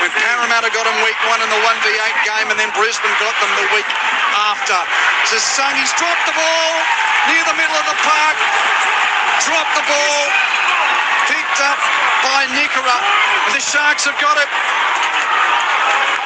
when Parramatta got them week 1 in the 1v8 game, and then Brisbane got them the week after. Sasuni's dropped the ball near the middle of the park, dropped the ball, picked up by Nickera, and the Sharks have got it.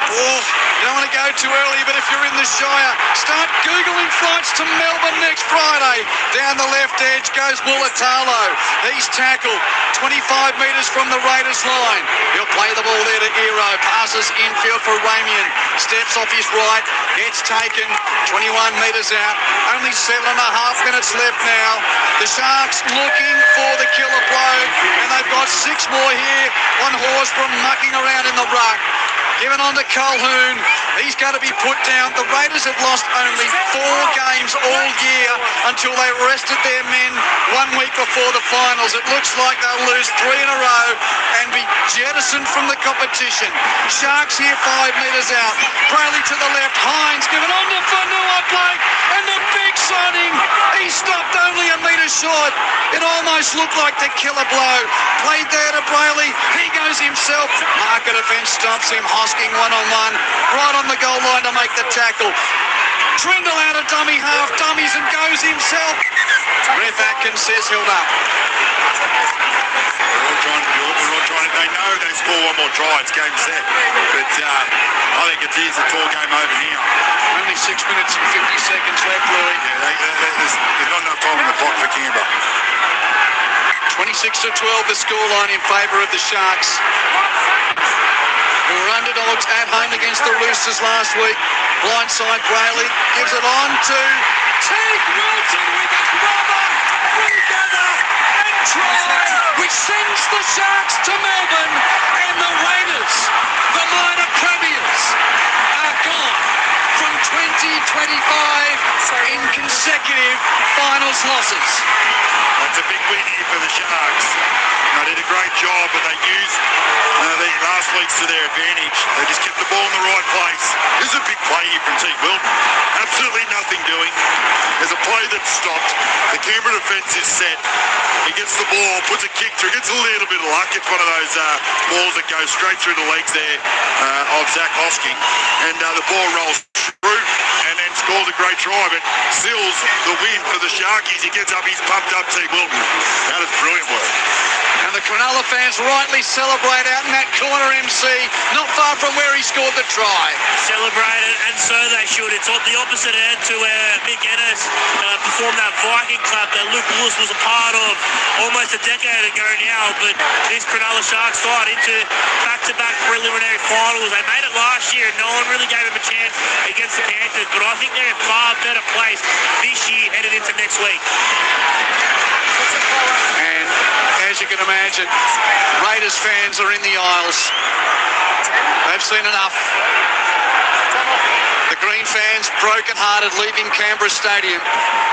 Oh, you don't want to go too early, but if you're in the Shire, start Googling flights to Melbourne next Friday. Down the left edge goes Mulatalo. He's tackled 25 metres from the Raiders line. He'll play the ball there to Hero. Passes infield for Ramian. Steps off his right. Gets taken 21 metres out. Only 7.5 minutes left now. The Sharks looking for the killer blow, and they've got 6 more here on Horsburgh mucking around in the ruck. Given on to Colhoun. He's going to be put down. The Raiders have lost only 4 games all year until they rested their men 1 week before the finals. It looks like they'll lose 3 in a row and be jettisoned from the competition. Sharks here 5 metres out. Brayley to the left. Hynes given on to Fanua Blake. And the big signing. He stopped only a metre short. It almost looked like the killer blow. Played there to Brayley. He goes himself. Market defence stops him. Hosking 1-on-1. Right on the goal line to make the tackle. Trindle out of dummy half. Dummies and goes himself. Ref Atkins says held up. We're all trying to, they know they score one more try, it's game set. But I think it is a tall game over here. Only 6 minutes and 50 seconds left, Louis. Yeah, there's not enough time on the clock for Canberra. 26-12 the scoreline in favour of the Sharks, who were underdogs at home against the Roosters last week. Blindside Brayley gives it on to Teague Wilton with a rubber regather and try, which sends the Sharks to Melbourne, and the Raiders, the minor premiers, are gone from 2025 in consecutive finals losses. That's a big win here for the Sharks. They did a great job, but they used the last weeks to their advantage. They just kept the ball in the right place. This is a big play here from Teague Wilton. Absolutely nothing doing. There's a play that's stopped. The Canberra defence is set. He gets the ball, puts a kick through, gets a little bit of luck. It's one of those balls that goes straight through the legs there of Zach Hosking. And the ball rolls through and then scores a great try, but seals the win for the Sharkies. He gets up, he's pumped up, Teague Wilton. That is brilliant work. And the Cronulla fans rightly celebrate out in that corner, MC, not far from where he scored the try. Celebrated, and so they should. It's on the opposite end to where Mick Ennis performed that Viking club that Luke Lewis was a part of almost a decade ago now. But this Cronulla Sharks side into back-to-back preliminary finals. They made it last year. No one really gave them a chance against the Panthers, but I think they're in a far better place this year headed into next week. And as you can imagine, Raiders fans are in the aisles. They've seen enough. The Green fans broken-hearted leaving Canberra Stadium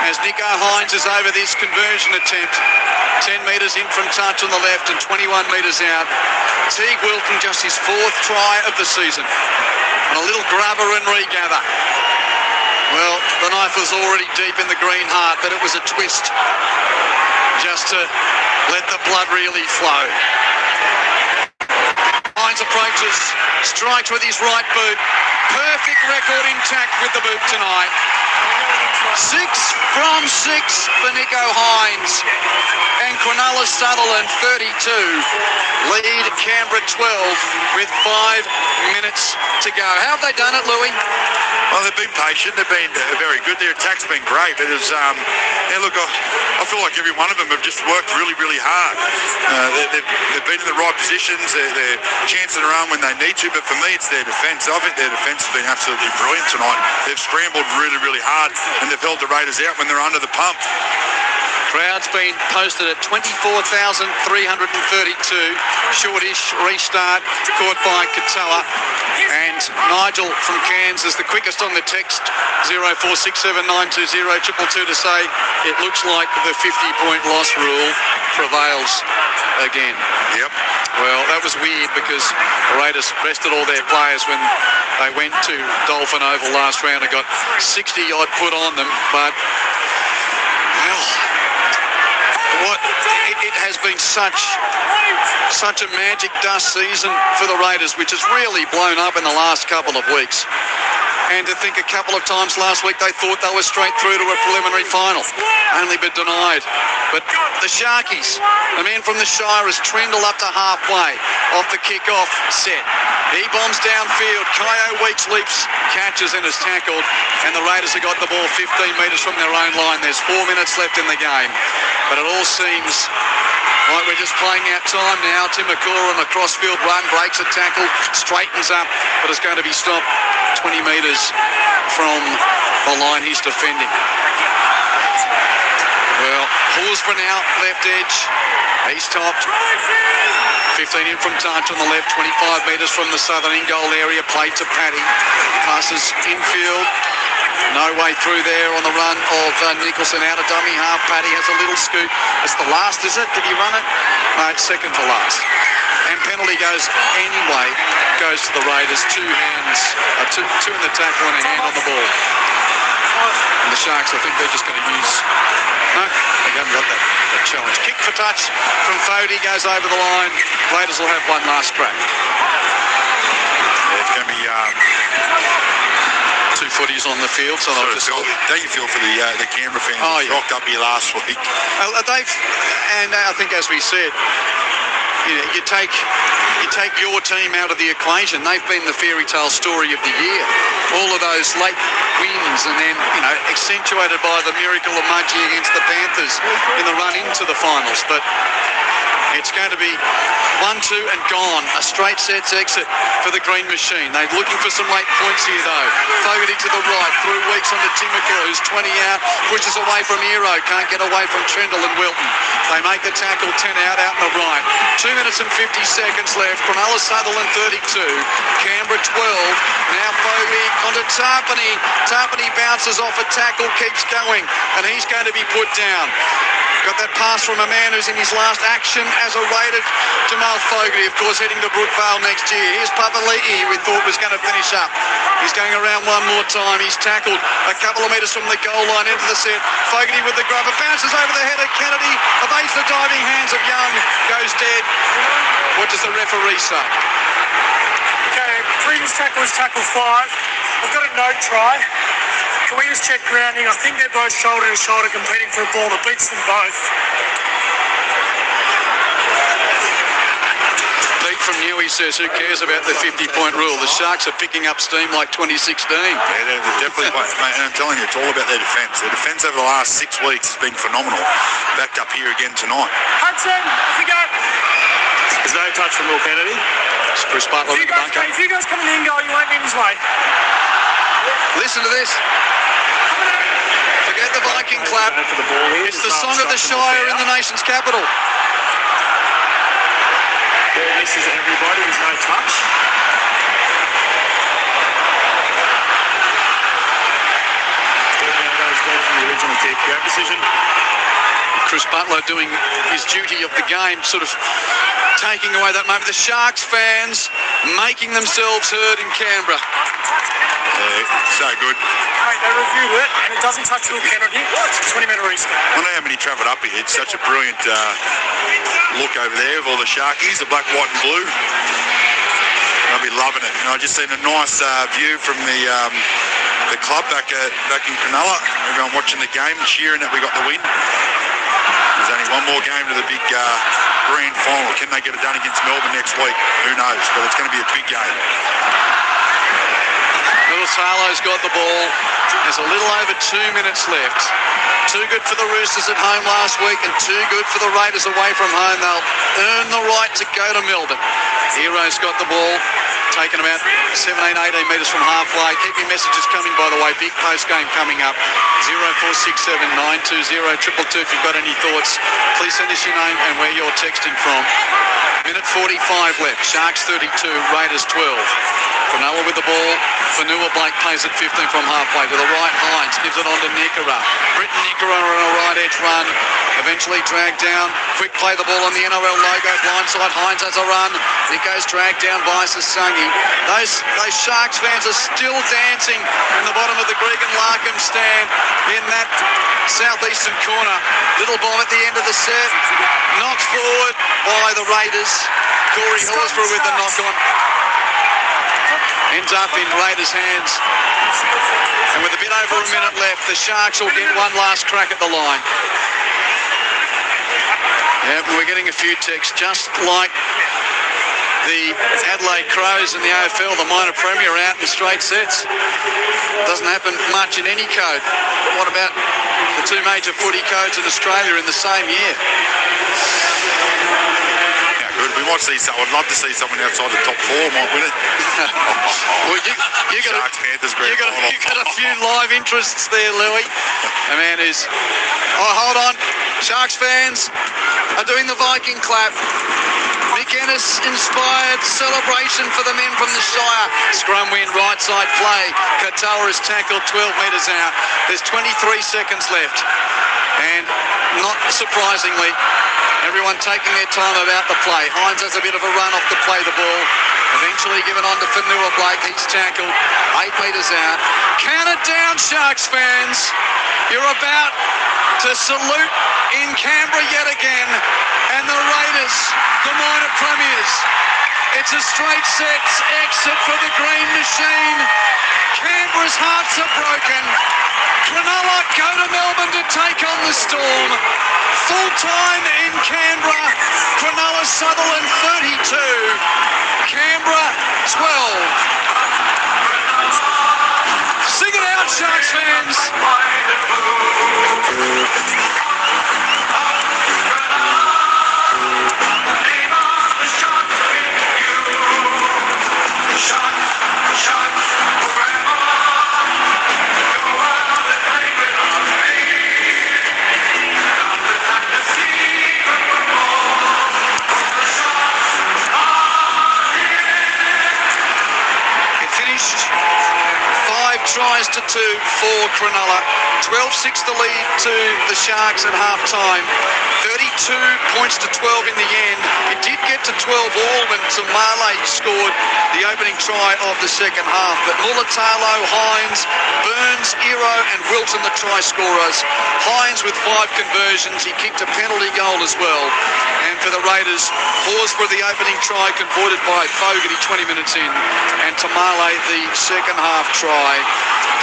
as Nico Hynes is over this conversion attempt. 10 metres in from touch on the left and 21 metres out. Teague Wilton just his 4th try of the season. And a little grubber and regather. Well, the knife was already deep in the green heart, but it was a twist just to let the blood really flow. Hynes approaches, strikes with his right boot. Perfect record intact with the boot tonight. 6 from 6 for Nico Hynes. And Cronulla Sutherland 32 lead Canberra 12 with 5 minutes to go. How have they done it, Louis? Well, they've been patient. They've been very good. Their attack's been great. But it's, look, I feel like every one of them have just worked really, really hard. They've been in the right positions. They're chancing around when they need to. But for me, it's their defence. I think their defence has been absolutely brilliant tonight. They've scrambled really, really hard, and they've held the Raiders out when they're under the pump. Crowd's been posted at 24,332. Shortish restart caught by Katoa. And Nigel from Cairns is the quickest on the text. 0467920222 to say it looks like the 50-point loss rule prevails again. Yep. Well, that was weird because the Raiders rested all their players when they went to Dolphin Oval last round and got 60-odd put on them. But, well, it has been such a magic dust season for the Raiders, which has really blown up in the last couple of weeks. And to think a couple of times last week they thought they were straight through to a preliminary final, only been denied. But the Sharkies, the man from the Shire, has trundled up to halfway off the kick-off set. He bombs downfield. Kyo Weeks leaps, catches and is tackled. And the Raiders have got the ball 15 metres from their own line. There's 4 minutes left in the game. But it all seems like we're just playing out time now. Tim McClure on a crossfield run, breaks a tackle, straightens up, but it's going to be stopped 20 metres from the line he's defending. Well, Horsburgh now, left edge. He's topped. 15 in from touch on the left, 25 metres from the southern in goal area. Played to Paddy. Passes infield. No way through there on the run of Nicholson out of dummy half. Paddy has a little scoop. It's the last, is it? Did he run it? No, it's second to last. And penalty goes anyway. Goes to the Raiders. 2 hands, two in the tackle and a hand on the ball. And the Sharks, I think they're just going to use... No, they haven't got that challenge. Kick for touch from Fody, goes over the line. Raiders will have one last crack. Yeah, it's going to be... 2 footies on the field, so they'll just... Don't you feel for the Canberra fans rocked up here last week? I think, as we said, you take your team out of the equation. They've been the fairy tale story of the year. All of those late wins, and then accentuated by the miracle of Mudgee against the Panthers in the run into the finals. But it's going to be 1-2 and gone. A straight sets exit for the Green Machine. They're looking for some late points here, though. Fogarty to the right, through Weeks onto Timoko, who's 20 out, pushes away from Hero, can't get away from Trendle and Wilton. They make the tackle, 10 out in the right. 2 minutes and 50 seconds left. Cronulla Sutherland 32, Canberra 12. Now Fogarty onto Tarpany. Tarpany bounces off a tackle, keeps going, and he's going to be put down. Got that pass from a man who's in his last action as a Raider, Jamal Fogarty, of course, heading to Brookvale next year. Here's Papali'i, who we thought was going to finish up. He's going around one more time. He's tackled a couple of metres from the goal line into the set. Fogarty with the grubber, bounces over the head of Kennedy, evades the diving hands of Young, goes dead. What does the referee say? Okay, previous tackle is tackle 5. I've got a no try. Can we just check grounding? I think they're both shoulder to shoulder competing for a ball that beats them both. Pete from Newey says, who cares about the 50-point rule? The Sharks are picking up steam like 2016. Yeah, they're definitely, mate, and I'm telling you, it's all about their defence. Their defence over the last 6 weeks has been phenomenal. Backed up here again tonight. Hudson, off we go. There's no touch from Will Kennedy. Chris Butler in the bunker. If you guys come in the in goal, you won't be in his way. Listen to this. Forget the Viking clap. It's the song of the Shire in the nation's capital. This is everybody. There's no touch. original kick. Yeah, decision. Chris Butler doing his duty of the game, sort of taking away that moment. The Sharks fans making themselves heard in Canberra. Yeah, so good. Mate, they reviewed it, and it doesn't touch Will Kennedy. It's a 20-metre restart. I wonder how many travelled up here. It's such a brilliant look over there of all the Sharkies, the black, white and blue. I'll be loving it. And I just seen a nice view from the club back in Cronulla. Everyone watching the game, cheering that we got the win. There's only one more game to the big grand final. Can they get it done against Melbourne next week? Who knows? But it's going to be a big game. Little Talo's got the ball. There's a little over 2 minutes left. Too good for the Roosters at home last week and too good for the Raiders away from home. They'll earn the right to go to Melbourne. Hero's got the ball, taken about 17, 18 metres from halfway. Keep your messages coming, by the way. Big post game coming up. 0467 920 222. If you've got any thoughts, please send us your name and where you're texting from. Minute 45 left. Sharks 32, Raiders 12. Cronulla with the ball. Fanua Blake plays at 15 from halfway. To the right, Hynes gives it on to Nickera. Britton Nickera on a right edge run. Eventually dragged down. Quick play the ball on the NRL logo. Blindside. Hynes has a run. It goes dragged down by Sasangi. Those Sharks fans are still dancing in the bottom of the Greg and Larkham stand in that southeastern corner. Little bomb at the end of the set. Knocked forward by the Raiders. Corey Horsburgh with the knock on. Ends up in Raiders' hands. And with a bit over a minute left, the Sharks will get one last crack at the line. Yeah, we're getting a few texts, just like the Adelaide Crows in the AFL, the minor premier, out in straight sets. Doesn't happen much in any code. What about the two major footy codes in Australia in the same year? Good. We might see some. I'd love to see someone outside the top four might win it. Well, you got a few live interests there, Louis. A man who's... Oh, hold on. Sharks fans are doing the Viking clap. Mick Ennis inspired celebration for the men from the Shire. Scrum win, right side play. Katoa is tackled 12 metres out. There's 23 seconds left. And not surprisingly, everyone taking their time about the play. Hynes has a bit of a run off to play the ball. Eventually given on to Fanua Blake. He's tackled 8 metres out. Count it down, Sharks fans. You're about to salute in Canberra yet again. And the Raiders, the minor premiers. It's a straight sets exit for the Green Machine. Canberra's hearts are broken. Cronulla go to Melbourne to take on the Storm. Full time in Canberra. Cronulla Sutherland 32. Canberra 12. Sing it out, Sharks fans. Tries to 2 for Cronulla. 12-6 the lead to the Sharks at half-time. 32 points to 12 in the end. It did get to 12 all when Tamale scored the opening try of the second half. But Mulatalo, Hynes, Burns, Iro and Wilton the try scorers. Hynes with 5 conversions. He kicked a penalty goal as well. And for the Raiders, Horsburgh the opening try converted by Fogarty 20 minutes in. And Tamale the second half try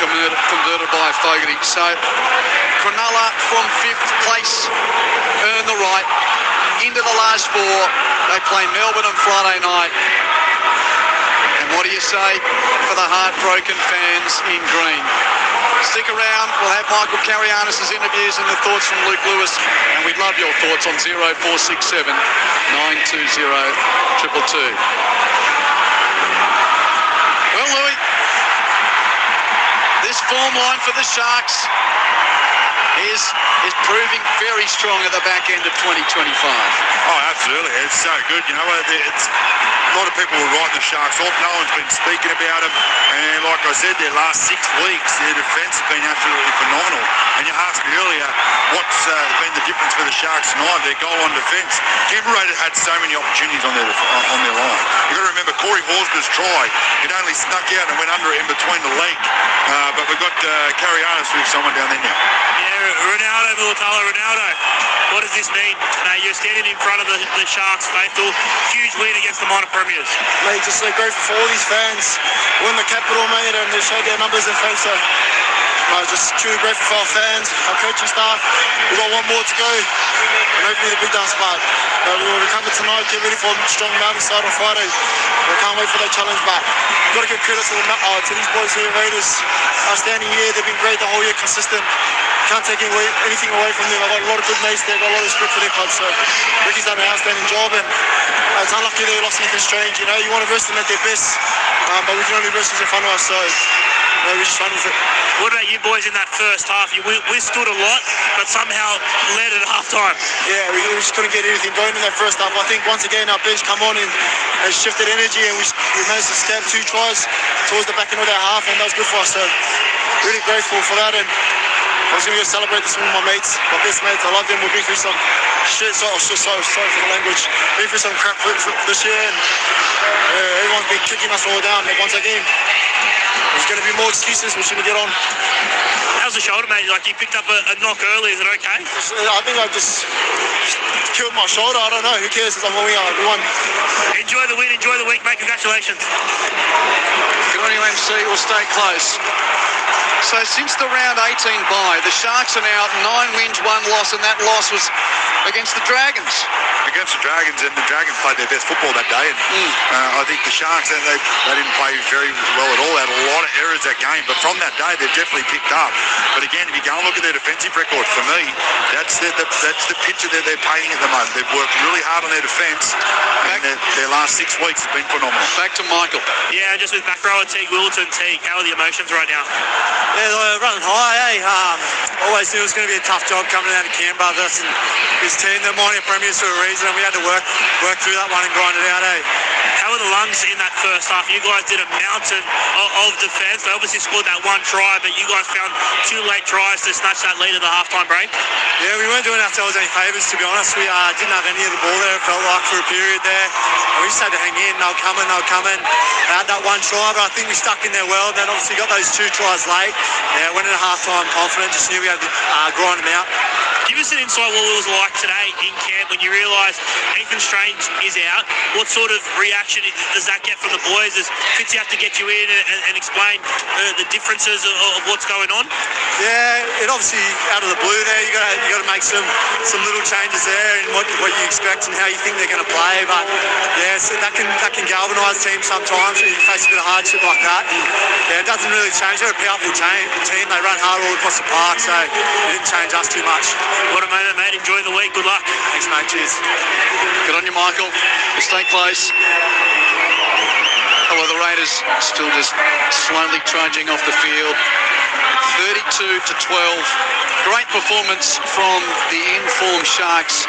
converted by Fogarty. So Cronulla from 5th place earn the right into the last 4. They play Melbourne on Friday night. And what do you say for the heartbroken fans in green? Stick around. We'll have Michael Carianis' interviews and the thoughts from Luke Lewis. And we'd love your thoughts on 0467 920 222. Well, Louis, this form line for the Sharks is proving very strong at the back end of 2025. Oh, absolutely. it's so good. You know, it's a lot of people were writing the Sharks off. No one's been speaking about them. And like I said, their last 6 weeks, their defence has been absolutely phenomenal. And you asked me earlier, what's been the difference for the Sharks tonight? Their goal on defence. Canberra had so many opportunities on their line. You've got to remember Corey Horsburgh's try. It only snuck out and went under it in between the leg. But we've got Carrianos with someone down there now. Yeah, Ronaldo. What does this mean? You're standing in front of the Sharks faithful. Huge win against the minor premiers. Mate, just so grateful for all these fans. We're in the capital, mate, and they showed their numbers in face. So just truly grateful for our fans, our coaching staff. We've got one more to go, and hopefully the big dance part. We'll recover tonight, get ready for a strong mountain side on Friday. We can't wait for that challenge back. We've got to give credit to these boys here, Raiders. Outstanding year, they've been great the whole year, consistent. Can't take anything away from them. I've got a lot of good mates there, got a lot of respect for their club. So Ricky's done an outstanding job, and it's unlucky they lost Ethan Strange. You know, you want to rest them at their best, but we can only rest who's in front of us. So we're just fun with it. What about you boys in that first half? You withstood a lot, but somehow led at half-time. Yeah, we just couldn't get anything going in that first half. I think once again our bench come on and shifted energy, and we managed to stab 2 tries towards the back end of that half, and that was good for us. So really grateful for that, and I was going to go celebrate this with my mates, my best mates. I love them. We've been through some shit, sorry for the language. Been through some crap this year, and everyone's been kicking us all down. And once again, there's going to be more excuses. We're going to get on. How's the shoulder, mate? Like, you picked up a knock early. Is it okay? I think I just killed my shoulder. I don't know. Who cares? I'm winning. We won. Enjoy the win. Enjoy the week, mate. Congratulations. Good on you, MC. We'll stay close. So since the round 18 bye, the Sharks are now 9 wins, 1 loss, and that loss was against the Dragons. Against the Dragons, and the Dragons played their best football that day. And I think the Sharks, they didn't play very well at all. They had a lot of errors that game, but from that day, they've definitely picked up. But again, if you go and look at their defensive record, for me, that's the picture that they're painting at the moment. They've worked really hard on their defence, and their last 6 weeks has been phenomenal. Back to Michael. Yeah, just with back rower Teague, Wilton, Teague, how are the emotions right now? Yeah, they're running high, always knew it was going to be a tough job coming out of Canberra versus this team. They're minor premiers for a reason, and we had to work through that one and grind it out, How were the Lungs in that first half? You guys did a mountain of defence. They obviously scored that 1 try, but you guys found 2 late tries to snatch that lead at the halftime break. Yeah, we weren't doing ourselves any favours, to be honest. We didn't have any of the ball there, it felt like, for a period there. And we just had to hang in. They were coming. They had that 1 try, but I think we stuck in there well. Then obviously got those 2 tries late. Yeah, went into halftime confident, just knew we had to grind them out. Give us an insight what it was like today in camp when you realised Ethan Strange is out. What sort of reaction does that get from the boys? Does Fitzy have to get you in and explain the differences of what's going on? Yeah, it obviously out of the blue there. You got to make some little changes there in what you expect and how you think they're going to play. But yeah, so that can galvanise teams sometimes when you face a bit of hardship like that. And, yeah, it doesn't really change. They're a powerful team. They run hard all across the park, so it didn't change us too much. What a moment, mate. Enjoy the week. Good luck. Thanks, mate. Cheers. Good on you, Michael. We'll stay close. Oh, well, the Raiders still just slowly trudging off the field. 32-12. Great performance from the in-form Sharks.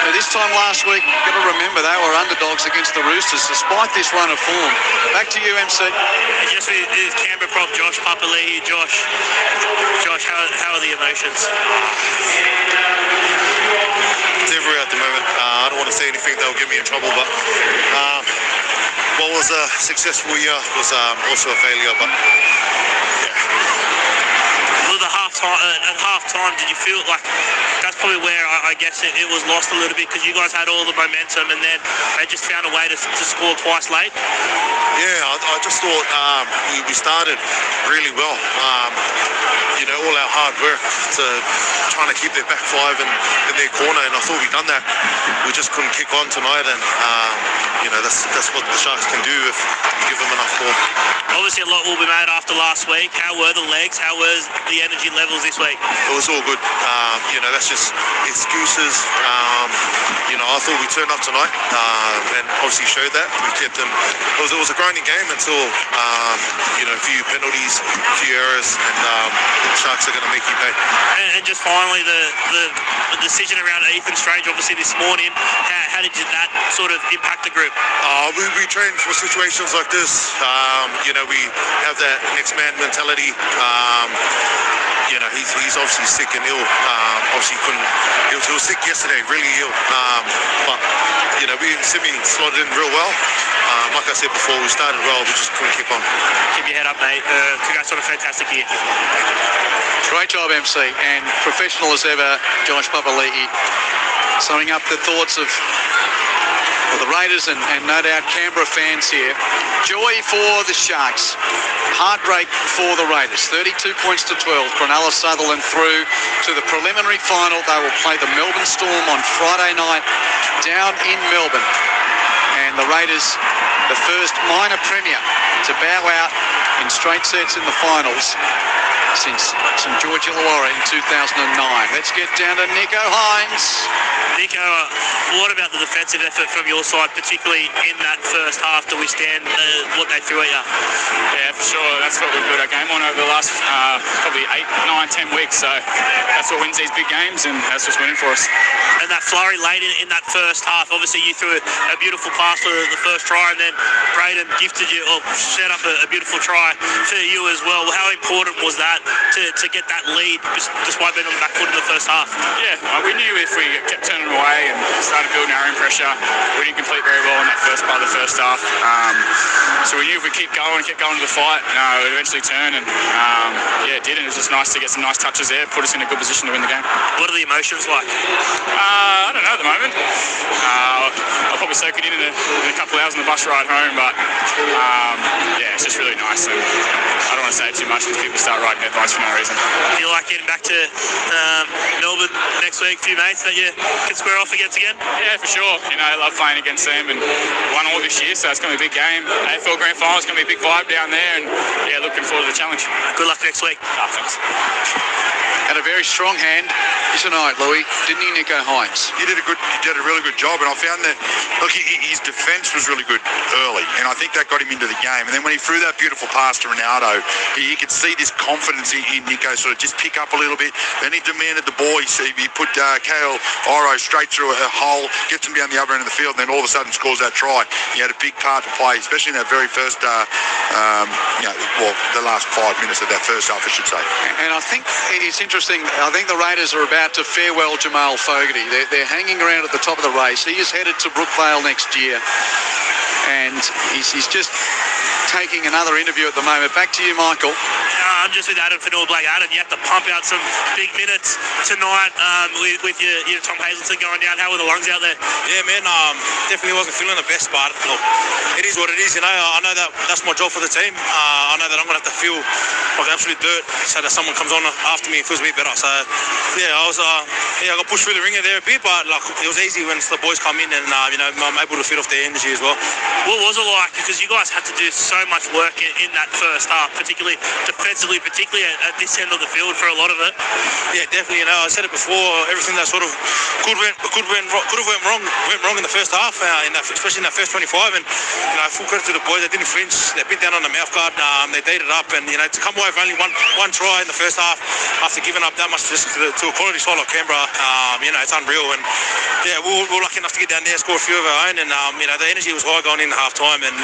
Now, this time last week, you've got to remember they were underdogs against the Roosters despite this run of form. Back to you, MC. Just with Canberra prop Josh Papali'i. Josh, how are the emotions? It's everywhere at the moment. I don't want to say anything that will get me in trouble, but what was a successful year was also a failure. But at half time, did you feel like that's probably where I guess it was lost a little bit because you guys had all the momentum and then they just found a way to score twice late? Yeah, I just thought we started really well. All our hard work to trying to keep their back 5 in their corner, and I thought we'd done that. We just couldn't kick on tonight, and that's what the Sharks can do if you give them enough ball. Obviously, a lot will be made after last week. How were the legs? How was the energy levels this week? It was all good. That's just excuses. I thought we turned up tonight, and obviously showed that. We kept them. It was a grinding game until a few penalties, a few errors, and the Sharks are going to make you pay. And just finally, the decision around Ethan Strange, obviously this morning. How did that sort of impact the group? We train for situations like this. We have that next man mentality. He's obviously sick and ill. Obviously he was sick yesterday, really ill. But Simi slotted in real well. Like I said before, we started well, we just couldn't keep on. Keep your head up, mate. Congrats on a fantastic year. Great job, MC, and professional as ever, Josh Papali'i, summing up the thoughts of the Raiders and no doubt Canberra fans here. Joy for the Sharks, heartbreak for the Raiders. 32 points to 12. Cronulla Sutherland through to the preliminary final. They will play the Melbourne Storm on Friday night down in Melbourne. And the Raiders, the first minor premier to bow out in straight sets in the finals since St George Illawarra in 2009. Let's get down to Nico Hynes. Nico, what about the defensive effort from your side, particularly in that first half, to withstand what they threw at you? Yeah, for sure. That's what we've built our game on over the last probably 8, 9, 10 weeks. So that's what wins these big games, and that's what's winning for us. And that flurry late in that first half, obviously you threw a beautiful pass for the first try, and then Braden gifted you, or set up a beautiful try for you as well. How important was that to get that lead despite being on the back foot in the first half? Yeah, we knew if we kept turning away and started building our own pressure, we didn't complete very well in that first part of the first half. So we knew if we kept going to the fight, it would eventually turn, and it did, and it was just nice to get some nice touches there, put us in a good position to win the game. What are the emotions like? I don't know at the moment. I'll probably soak it in a couple of hours on the bus ride home, but it's just really nice. And I don't want to say too much because people start writing advice for no reason. Do you like getting back to Melbourne next week? A few mates that you can square off against again? Yeah, for sure. I love playing against them, and won all this year, so it's going to be a big game. AFL Grand Final is going to be a big vibe down there, and looking forward to the challenge. Good luck next week. Thanks. Had a very strong hand tonight, Louis, didn't he, Nico Hynes? He did a really good job, and I found that his defence was really good early, and I think that got him into the game. And then when he threw that beautiful pass to Ronaldo, you could see this confidence in Nico sort of just pick up a little bit. Then he demanded the ball. He put Kale Oro straight through a hole, gets him down the other end of the field, and then all of a sudden scores that try. He had a big part to play, especially in that very first, the last 5 minutes of that first half, I should say. And I think it's interesting. I think the Raiders are about to farewell Jamal Fogarty. They're hanging around at the top of the race. He is headed to Brookvale next year, and he's just taking another interview at the moment. Back to you, Michael. I'm just with Adam Fanua Black. Adam, you have to pump out some big minutes tonight with your Tom Hazelton going down. How were the lungs out there? Yeah, man, definitely wasn't feeling the best, but look, it is what it is, I know that's my job for the team. I know that I'm going to have to feel like absolute dirt so that someone comes on after me and feels a bit better. So, I got pushed through the ringer there a bit, but it was easy when the boys come in, and, I'm able to feed off their energy as well. What was it like? Because you guys had to do so much work in that first half, particularly defensively, particularly at this end of the field for a lot of it. Yeah, definitely. I said it before. Everything that sort of could have went wrong in the first half, especially in that first 25. And full credit to the boys. They didn't flinch. They bit down on the mouth guard. They dated up, and to come away with only one try in the first half after giving up that much just to a quality side like Canberra, it's unreal. And we're lucky enough to get down there, score a few of our own, and the energy was high going in half time, and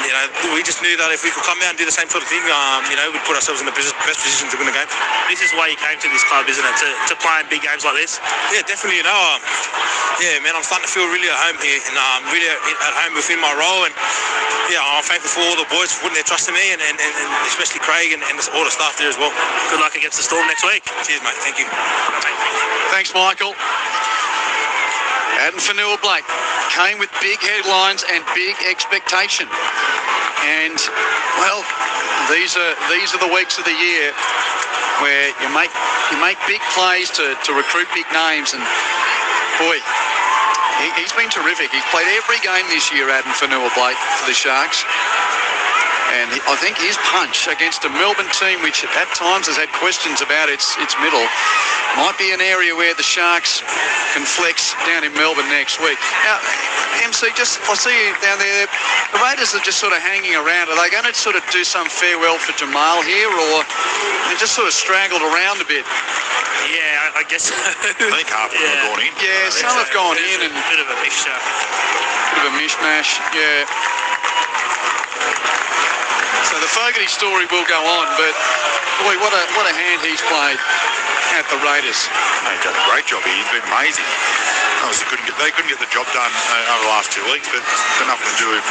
we just knew that if we could come out and do the same sort of thing, we'd put ourselves in the best position to win the game. This is why you came to this club, isn't it? To play in big games like this? Yeah, definitely. I'm starting to feel really at home here, and really at home within my role. And I'm thankful for all the boys for putting their trust in me, and especially Craig and all the staff there as well. Good luck against the Storm next week. Cheers, mate. Thank you. Thanks, Michael. Adam Fanua Blake came with big headlines and big expectation. And, these are the weeks of the year where you make big plays to recruit big names, and boy, he's been terrific. He's played every game this year, Adam Fanua Blake, for the Sharks. And I think his punch against a Melbourne team which at times has had questions about its middle might be an area where the Sharks can flex down in Melbourne next week. Now, MC, I see you down there. The Raiders are just sort of hanging around. Are they going to sort of do some farewell for Jamal here, or they're just sort of straggled around a bit? Yeah, I guess so. I think half of them have gone in. Yeah, some have gone in. A bit of a mixture. of a mishmash, yeah. So the Fogarty story will go on, but boy, what a hand he's played at the Raiders. He's done a great job. He's been amazing. They couldn't get the job done over the last 2 weeks, but it's got nothing to do with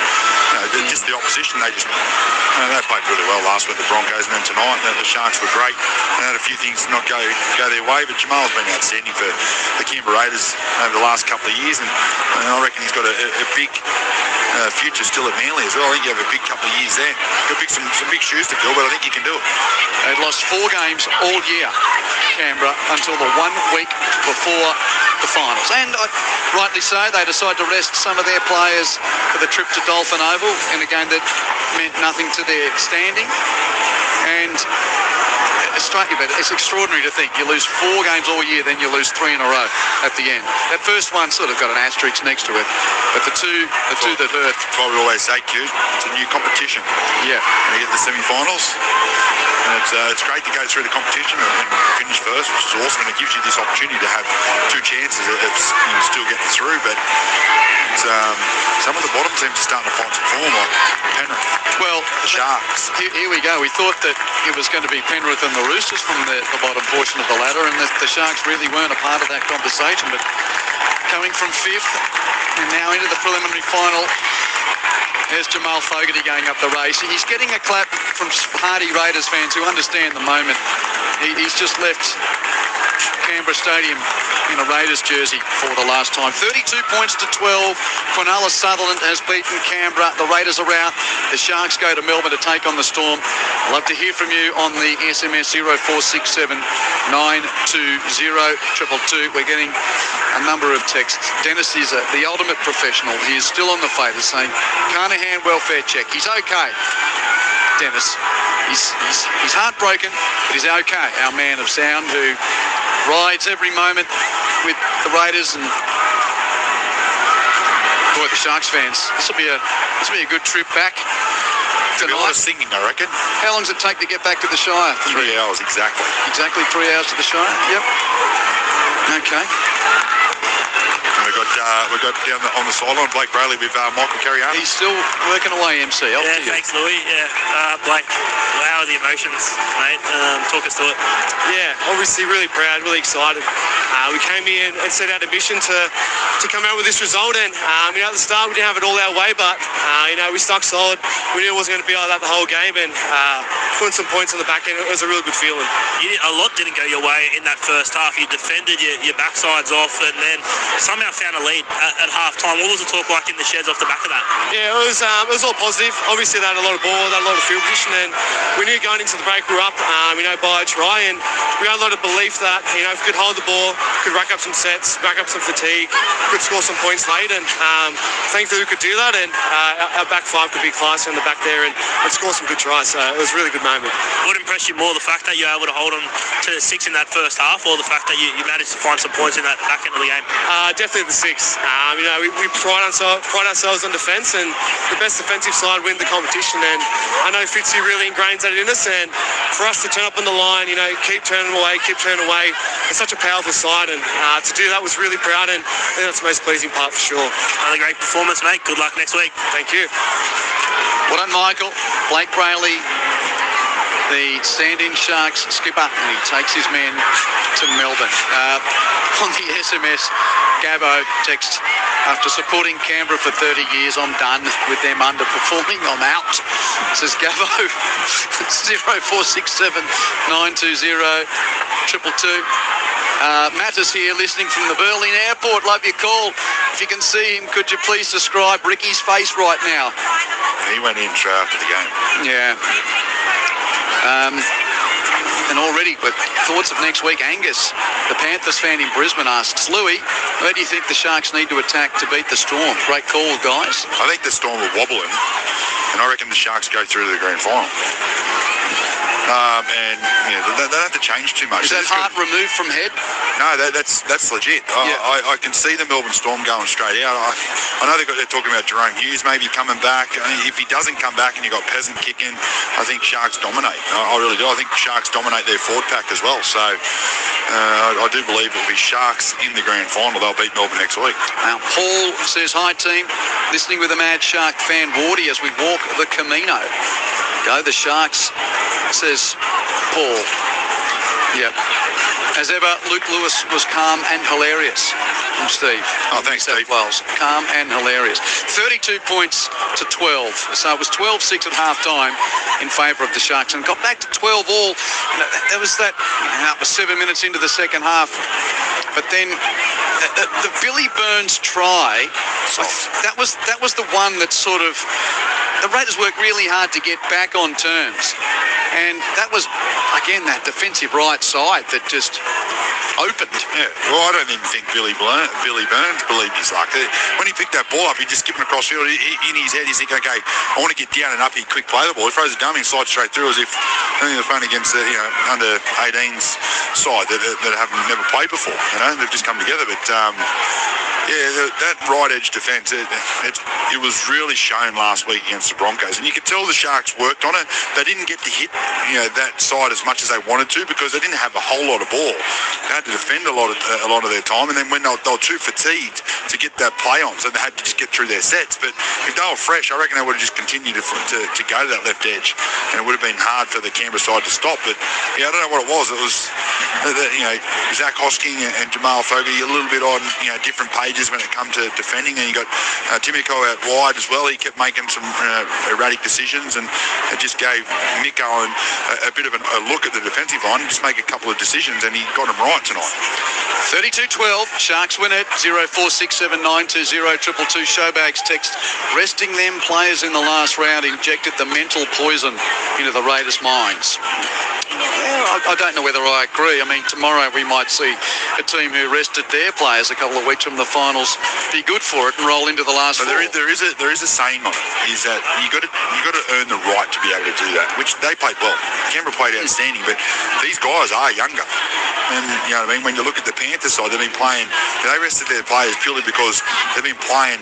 just the opposition. They played really well last week, the Broncos, and then tonight the Sharks were great. They had a few things not go their way, but Jamal's been outstanding for the Canberra Raiders over the last couple of years, and I reckon he's got a big future still at Manly as well. I think you have a big couple of years there. Got some big shoes to fill, but I think you can do it. They'd lost 4 games all year, Canberra, until the 1 week before the finals. And rightly so, they decided to rest some of their players for the trip to Dolphin Oval in a game that meant nothing to their standing. And it's extraordinary to think you lose 4 games all year, then you lose 3 in a row at the end. That first one sort of got an asterisk next to it, but the two that hurt. That's why we always say, Q, it's a new competition. Yeah. And you get the semi-finals. And it's great to go through the competition and finish first, which is awesome, and it gives you this opportunity to have 2 chances of still getting through. But it's, some of the bottom teams are starting to find some form, like Penrith. Well, the Sharks. Here we go. We thought that it was going to be Penrith and the Roosters from the bottom portion of the ladder, and the Sharks really weren't a part of that conversation. But coming from 5th and now into the preliminary final, there's Jamal Fogarty going up the race. He's getting a clap from hardy Raiders fans who understand the moment. He's just left Canberra Stadium in a Raiders jersey for the last time. 32 points to 12. Cronulla Sutherland has beaten Canberra. The Raiders are out. The Sharks go to Melbourne to take on the Storm. I'd love to hear from you on the SMS 0467 920 222. We're getting a number of texts. Dennis is the ultimate professional. He is still on the favours, saying Carnahan welfare check. He's okay, Dennis. He's heartbroken, but he's okay. Our man of sound who rides every moment with the Raiders, and boy, the Sharks fans. This will be a good trip back tonight. A lot of singing, I reckon. How long does it take to get back to the Shire? 3 hours exactly. Exactly 3 hours to the Shire. Yep. Okay. And we've got down on the sideline Blake Brayley with Michael Carriano. He's still working away, MC. Thanks, Louis. Blake, wow, the emotions, mate. Talk us to it. Yeah, obviously really proud, really excited. We came here and set out a mission to come out with this result, and at the start we didn't have it all our way, but we stuck solid. We knew it wasn't going to be like that the whole game, and putting some points on the back end, it was a really good feeling. A lot didn't go your way in that first half. You defended your backsides off, and then somehow found a lead at half time. What was the talk like in the sheds off the back of that? Yeah, it was all positive. Obviously they had a lot of ball, they had a lot of field position, and we knew going into the break we were up by a try, and we had a lot of belief that if we could hold the ball, could rack up some sets, rack up some fatigue, could score some points late, and thankfully we could do that, and our back 5 could be classy on the back there and score some good tries, so it was a really good moment. What impressed you more, the fact that you were able to hold on to 6 in that first half, or the fact that you managed to find some points in that back end of the game? Definitely the 6. We pride ourselves on defence, and the best defensive side win the competition, and I know Fitzy really ingrains that in us, and for us to turn up on the line, keep turning away, it's such a powerful side, and to do that was really proud, and I think that's the most pleasing part for sure. Another great performance, mate. Good luck next week. Thank you. Well done, Michael. Blake Brayley, the stand-in Sharks skipper, and he takes his men to Melbourne. On the SMS, Gabbo text, after supporting Canberra for 30 years, I'm done with them underperforming. I'm out, says Gabbo. 0467 920 222. Matt is here listening from the Berlin airport. Love your call. If you can see him, could you please describe Ricky's face right now? He went in straight after the game. Yeah. And already, with thoughts of next week, Angus, the Panthers fan in Brisbane, asks, Louis, where do you think the Sharks need to attack to beat the Storm? Great call, guys. I think the Storm will wobble in, and I reckon the Sharks go through to the grand final. And they don't have to change too much. Is that heart removed from head? No, that's legit. I can see the Melbourne Storm going straight out. I know they're talking about Jerome Hughes maybe coming back. I mean, if he doesn't come back and you've got Peasant kicking, I think Sharks dominate. I really do. I think Sharks dominate their forward pack as well. So I do believe it'll be Sharks in the grand final. They'll beat Melbourne next week. Now, Paul says, hi team, listening with a Mad Shark fan, Wardy, as we walk the Camino. Go the Sharks, says Paul. Yep. As ever, Luke Lewis was calm and hilarious. From Steve. Oh, thanks, Steve. Wells. Calm and hilarious. 32 points to 12. So it was 12-6 at half-time in favour of the Sharks, and got back to 12 all. There was that, that was 7 minutes into the second half. But then the Billy Burns try, that was the one that sort of, the Raiders worked really hard to get back on terms. And that was, again, that defensive right side that just opened. Yeah, well, I don't even think Billy Burns believed his luck. When he picked that ball up, he just skipping across field. In his head, he's thinking, okay, I want to get down and up here, quick play the ball. He throws a dummy and slides straight through as if they're playing against the under 18s side that have never played before. They've just come together. But that right edge defence, it was really shown last week against the Broncos, and you could tell the Sharks worked on it. They didn't get to hit that side as much as they wanted to because they didn't have a whole lot of ball. They had to defend a lot of their time, and then when they were too fatigued to get that play on, so they had to just get through their sets. But if they were fresh, I reckon they would have just continued to go to that left edge, and it would have been hard for the Canberra side to stop. But I don't know what it was. It was Zach Hosking and Jamal Fogarty a little bit on different pages when it come to defending, and you got Timiko out wide as well. He kept making some erratic decisions, and it just gave Miko a bit of a look at the defensive line and just make a couple of decisions, and he got them right tonight. 32-12, Sharks win it. 0467920222 Showbags text, resting them players in the last round injected the mental poison into the Raiders' minds. Yeah, I don't know whether I agree. I mean, tomorrow we might see a team who rested their players a couple of weeks from the finals be good for it and roll into the last four. There is a saying on it, is that you got to earn the right to be able to do that, which they played well. Canberra played outstanding, but these guys are younger. And, when you look at the Panthers side, they've been playing, they rested their players purely because they've been playing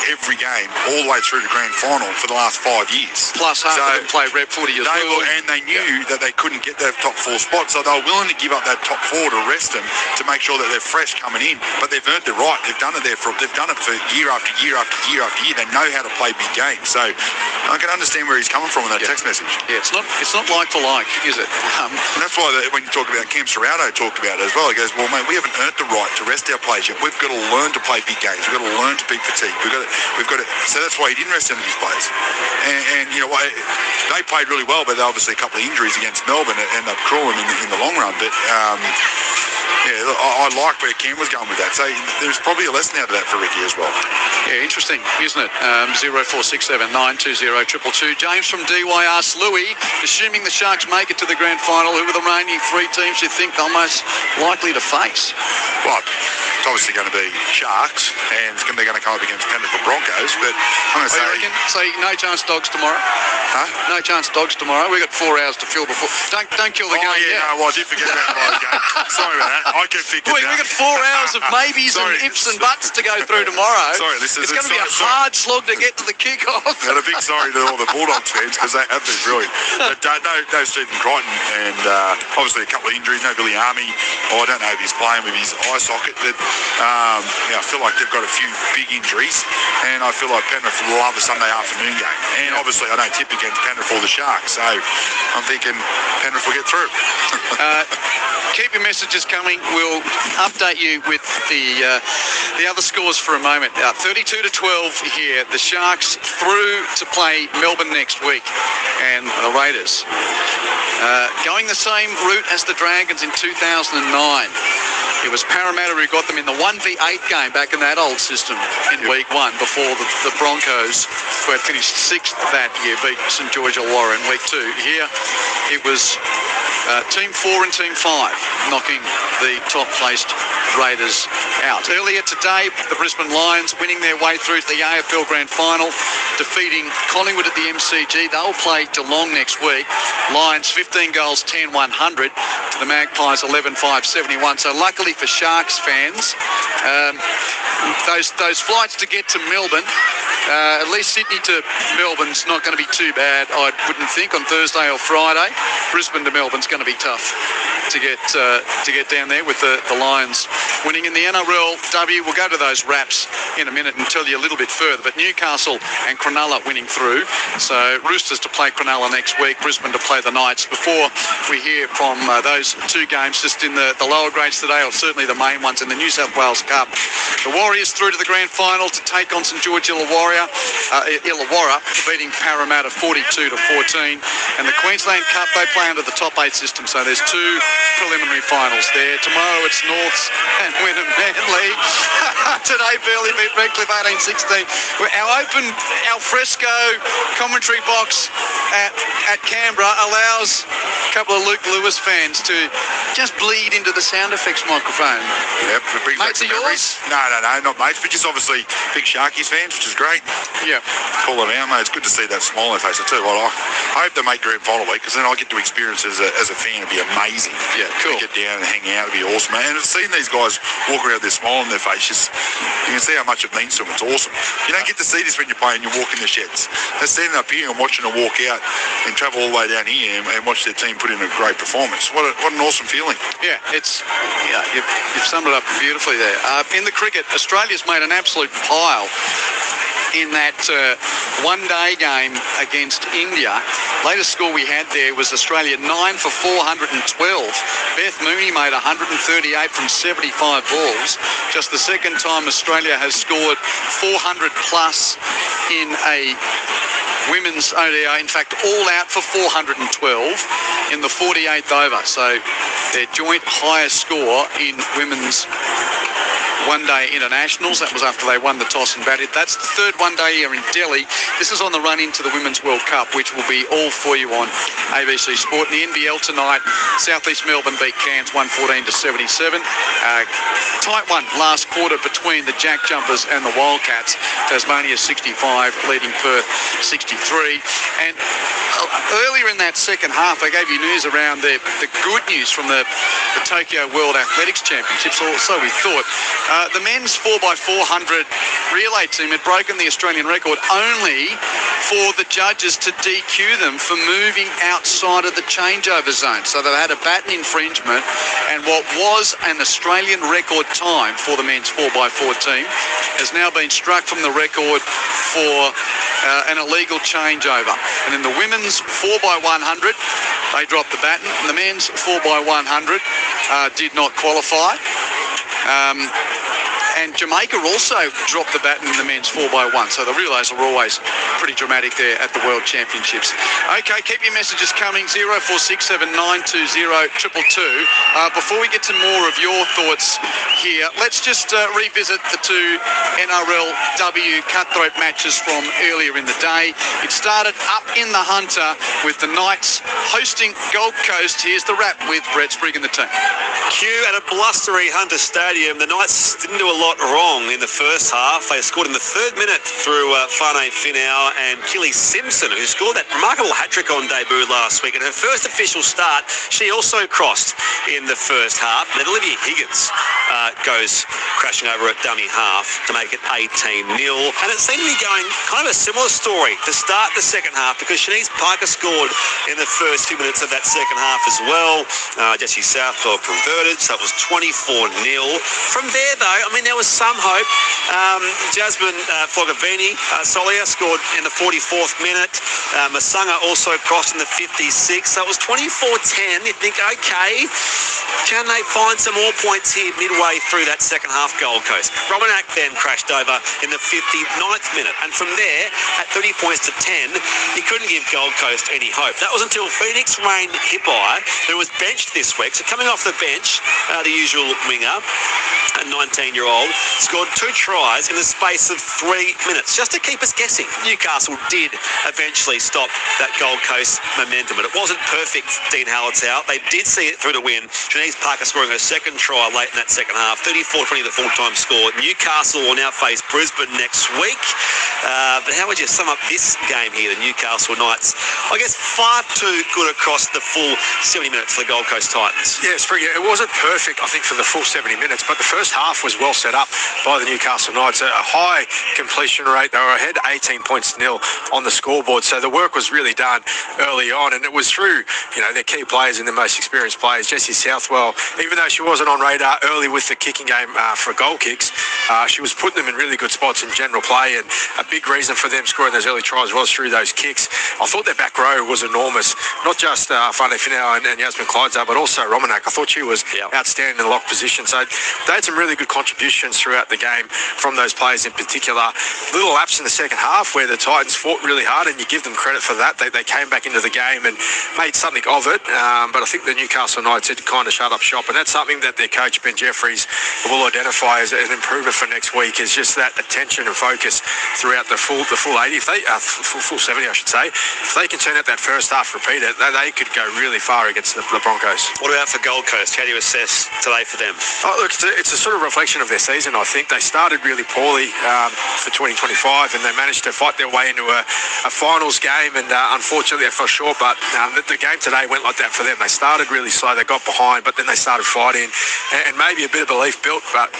every game all the way through the grand final for the last 5 years. Plus half of them play rep footy as well. And they knew that they couldn't get that top four spot, so they were willing to give up that top four to rest them to make sure that they're fresh coming in. But they've earned it right. They've done it for year after year after year after year. They know how to play big games. So I can understand where he's coming from in that text message. Yeah, it's not like for like, is it? And that's why when you talk about Cam Serrato talked about it as well. He goes, well, mate, we haven't earned the right to rest our players yet. We've got to learn to play big games. We've got to learn to be fatigued. We've got to. So that's why he didn't rest any of his players. And you know what? They played really well, but obviously a couple of injuries against Melbourne ended up cruelling in the long run. But I like where Cam was going with that. So there's probably a lesson out of that for Ricky as well. Yeah, interesting, isn't it? 0467920222. James from DY asks Louis, assuming the Sharks make it to the grand final, who are the remaining three teams you think they're most likely to face? Well, it's obviously going to be Sharks, and they're going to come up against Penrith Broncos. But I'm going to say no chance Dogs tomorrow. Huh? No chance Dogs tomorrow. We've got 4 hours to fill before. Don't kill the game yet. No, I did forget about the game. Sorry about that. I kept thinking. We've got 4 hours of maybes and ifs and buts to go through tomorrow. Sorry, this is. It's going to be a hard slog to get to the kickoff. And a big sorry to all the Bulldogs fans because they have been brilliant. But no Stephen Crichton, and obviously a couple of injuries. No Billy Army. I don't know if he's playing with his eye socket. But I feel like they've got a few big injuries, and I feel like Penrith will love a Sunday afternoon game. And obviously I don't tip against Penrith or the Sharks, so I'm thinking Penrith will get through. Keep your messages coming. We'll update you with the other scores for a moment. 32-12 here. The Sharks through to play Melbourne next week, and the Raiders going the same route as the Dragons in 2009. It was Parramatta who got them in the 1v8 game back in that old system in week 1 before the Broncos, who had finished 6th that year, beat St George Illawarra in week 2. Here it was Team 4 and Team 5 knocking the top-placed Raiders out. Earlier today, the Brisbane Lions winning their way through to the AFL Grand Final, defeating Collingwood at the MCG. They'll play Geelong next week. Lions 15 goals, 10-100 to the Magpies 11-5-71. So luckily for Sharks fans, those flights to get to Melbourne, at least Sydney to Melbourne's not going to be too bad, I wouldn't think, on Thursday or Friday. Brisbane to Melbourne's going to be tough to get down there with the Lions winning. In the NRLW, we'll go to those wraps in a minute and tell you a little bit further, but Newcastle and Cronulla winning through. So Roosters to play Cronulla next week, Brisbane to play the Knights. Before we hear from those two games just in the lower grades today, or certainly the main ones in the New South Wales Cup, the Warriors through to the grand final to take on St George Illawarra, beating Parramatta 42-14. And the Queensland Cup, they play under the top 8 system, so there's 2 preliminary finals there. Tomorrow it's Norths and Wynnum Manly. Today Burleigh beat Redcliffe 18-16. Our open alfresco commentary box at Canberra allows a couple of Luke Lewis fans to just bleed into the sound effects microphone. Yep, it brings mates back of yours? No, not mates, but just obviously big Sharkies fans, which is great. Yeah. Call them out, mate. It's good to see that smile on their face. I tell you what, I hope they make grand final week, because then I get to experience it as a fan. It'd be amazing. Yeah, cool. To get down and hang out, it'd be awesome, man. And seeing these guys walk around with their smile on their face, you can see how much it means to them. It's awesome. You don't get to see this when you're playing, you walk in the sheds. They're standing up here and watching them walk out and travel all the way down here and watch their team put in a great performance. What an awesome feeling. Yeah, you've summed it up beautifully there. In the cricket, Australia's made an absolute pile in that one-day game against India. Latest score we had there was Australia 9 for 412. Beth Mooney made 138 from 75 balls. Just the second time Australia has scored 400 plus in a women's ODI. In fact, all out for 412 in the 48th over. So their joint highest score in women's one-day internationals. That was after they won the toss and batted. That's the third one-day here in Delhi. This is on the run into the Women's World Cup, which will be all for you on ABC Sport. In the NBL tonight, South East Melbourne beat Cairns 114-77. Tight one last quarter between the Jack Jumpers and the Wildcats. Tasmania 65, leading Perth 63. And earlier in that second half, I gave you news around the good news from the Tokyo World Athletics Championships, or so we thought. The men's 4x400 relay team had broken the Australian record only for the judges to DQ them for moving outside of the changeover zone. So they've had a baton infringement, and what was an Australian record time for the men's 4x4 team has now been struck from the record for an illegal changeover. And in the women's 4x100, they dropped the baton, and the men's 4x100 did not qualify. And Jamaica also dropped the baton in the men's 4x1. So the relays are always pretty dramatic there at the World Championships. Okay, keep your messages coming, 0467920222. Before we get to more of your thoughts here, let's just revisit the 2 NRLW cutthroat matches from earlier in the day. It started up in the Hunter with the Knights hosting Gold Coast. Here's the wrap with Brett Sprigg and the team. Q at a blustery Hunter Stadium. The Knights didn't do a lot wrong in the first half. They scored in the 3rd minute through Fane Finau and Killy Simpson, who scored that remarkable hat-trick on debut last week. In her first official start, she also crossed in the first half. Then Olivia Higgins goes crashing over at dummy half to make it 18-0. And it seemed to be going kind of a similar story to start the second half, because Shanice Parker scored in the first few minutes of that second half as well. Jessie Southwell converted, so it was 24-0. From there, though, I mean, there there was some hope. Jasmine Fogavini Solia scored in the 44th minute. Masunga also crossed in the 56th. So it was 24-10. You think, okay, can they find some more points here midway through that second half? Gold Coast. Romanak then crashed over in the 59th minute. And from there, at 30 points to 10, he couldn't give Gold Coast any hope. That was until Phoenix Rain Hippai, who was benched this week. So coming off the bench, the usual winger, a 19-year-old, scored 2 tries in the space of 3 minutes, just to keep us guessing. Newcastle did eventually stop that Gold Coast momentum, but it wasn't perfect. Dean Hallett's out. They did see it through the win. Janice Parker scoring her second try late in that second half. 34-20 the full-time score. Newcastle will now face Brisbane next week. But how would you sum up this game here, the Newcastle Knights? I guess far too good across the full 70 minutes for the Gold Coast Titans. Yeah, it wasn't perfect, I think, for the full 70 minutes, but the first half was well set up by the Newcastle Knights. A high completion rate. They were ahead 18 points to nil on the scoreboard, so the work was really done early on, and it was through, their key players and the most experienced players. Jessie Southwell, even though she wasn't on radar early with the kicking game for goal kicks, she was putting them in really good spots in general play, and a big reason for them scoring those early tries was through those kicks. I thought their back row was enormous, not just Fane Finau and Yasmin Clydesdale, but also Romanak. I thought she was outstanding in the lock position, so they had some really good contributions throughout the game from those players in particular. Little lapse in the second half where the Titans fought really hard, and you give them credit for that. They came back into the game and made something of it, but I think the Newcastle Knights had kind of shut up shop, and that's something that their coach Ben Jeffries will identify as an improvement for next week, is just that attention and focus throughout the full 80, if they full 70 I should say. If they can turn out that first half, repeat it, they could go really far against the Broncos. What about for Gold Coast? How do you assess today for them? Oh, look, it's a sort of reflection of their season, I think. They started really poorly for 2025, and they managed to fight their way into a finals game, and unfortunately they fell short, but the game today went like that for them. They started really slow, they got behind, but then they started fighting, and maybe a bit of belief built, but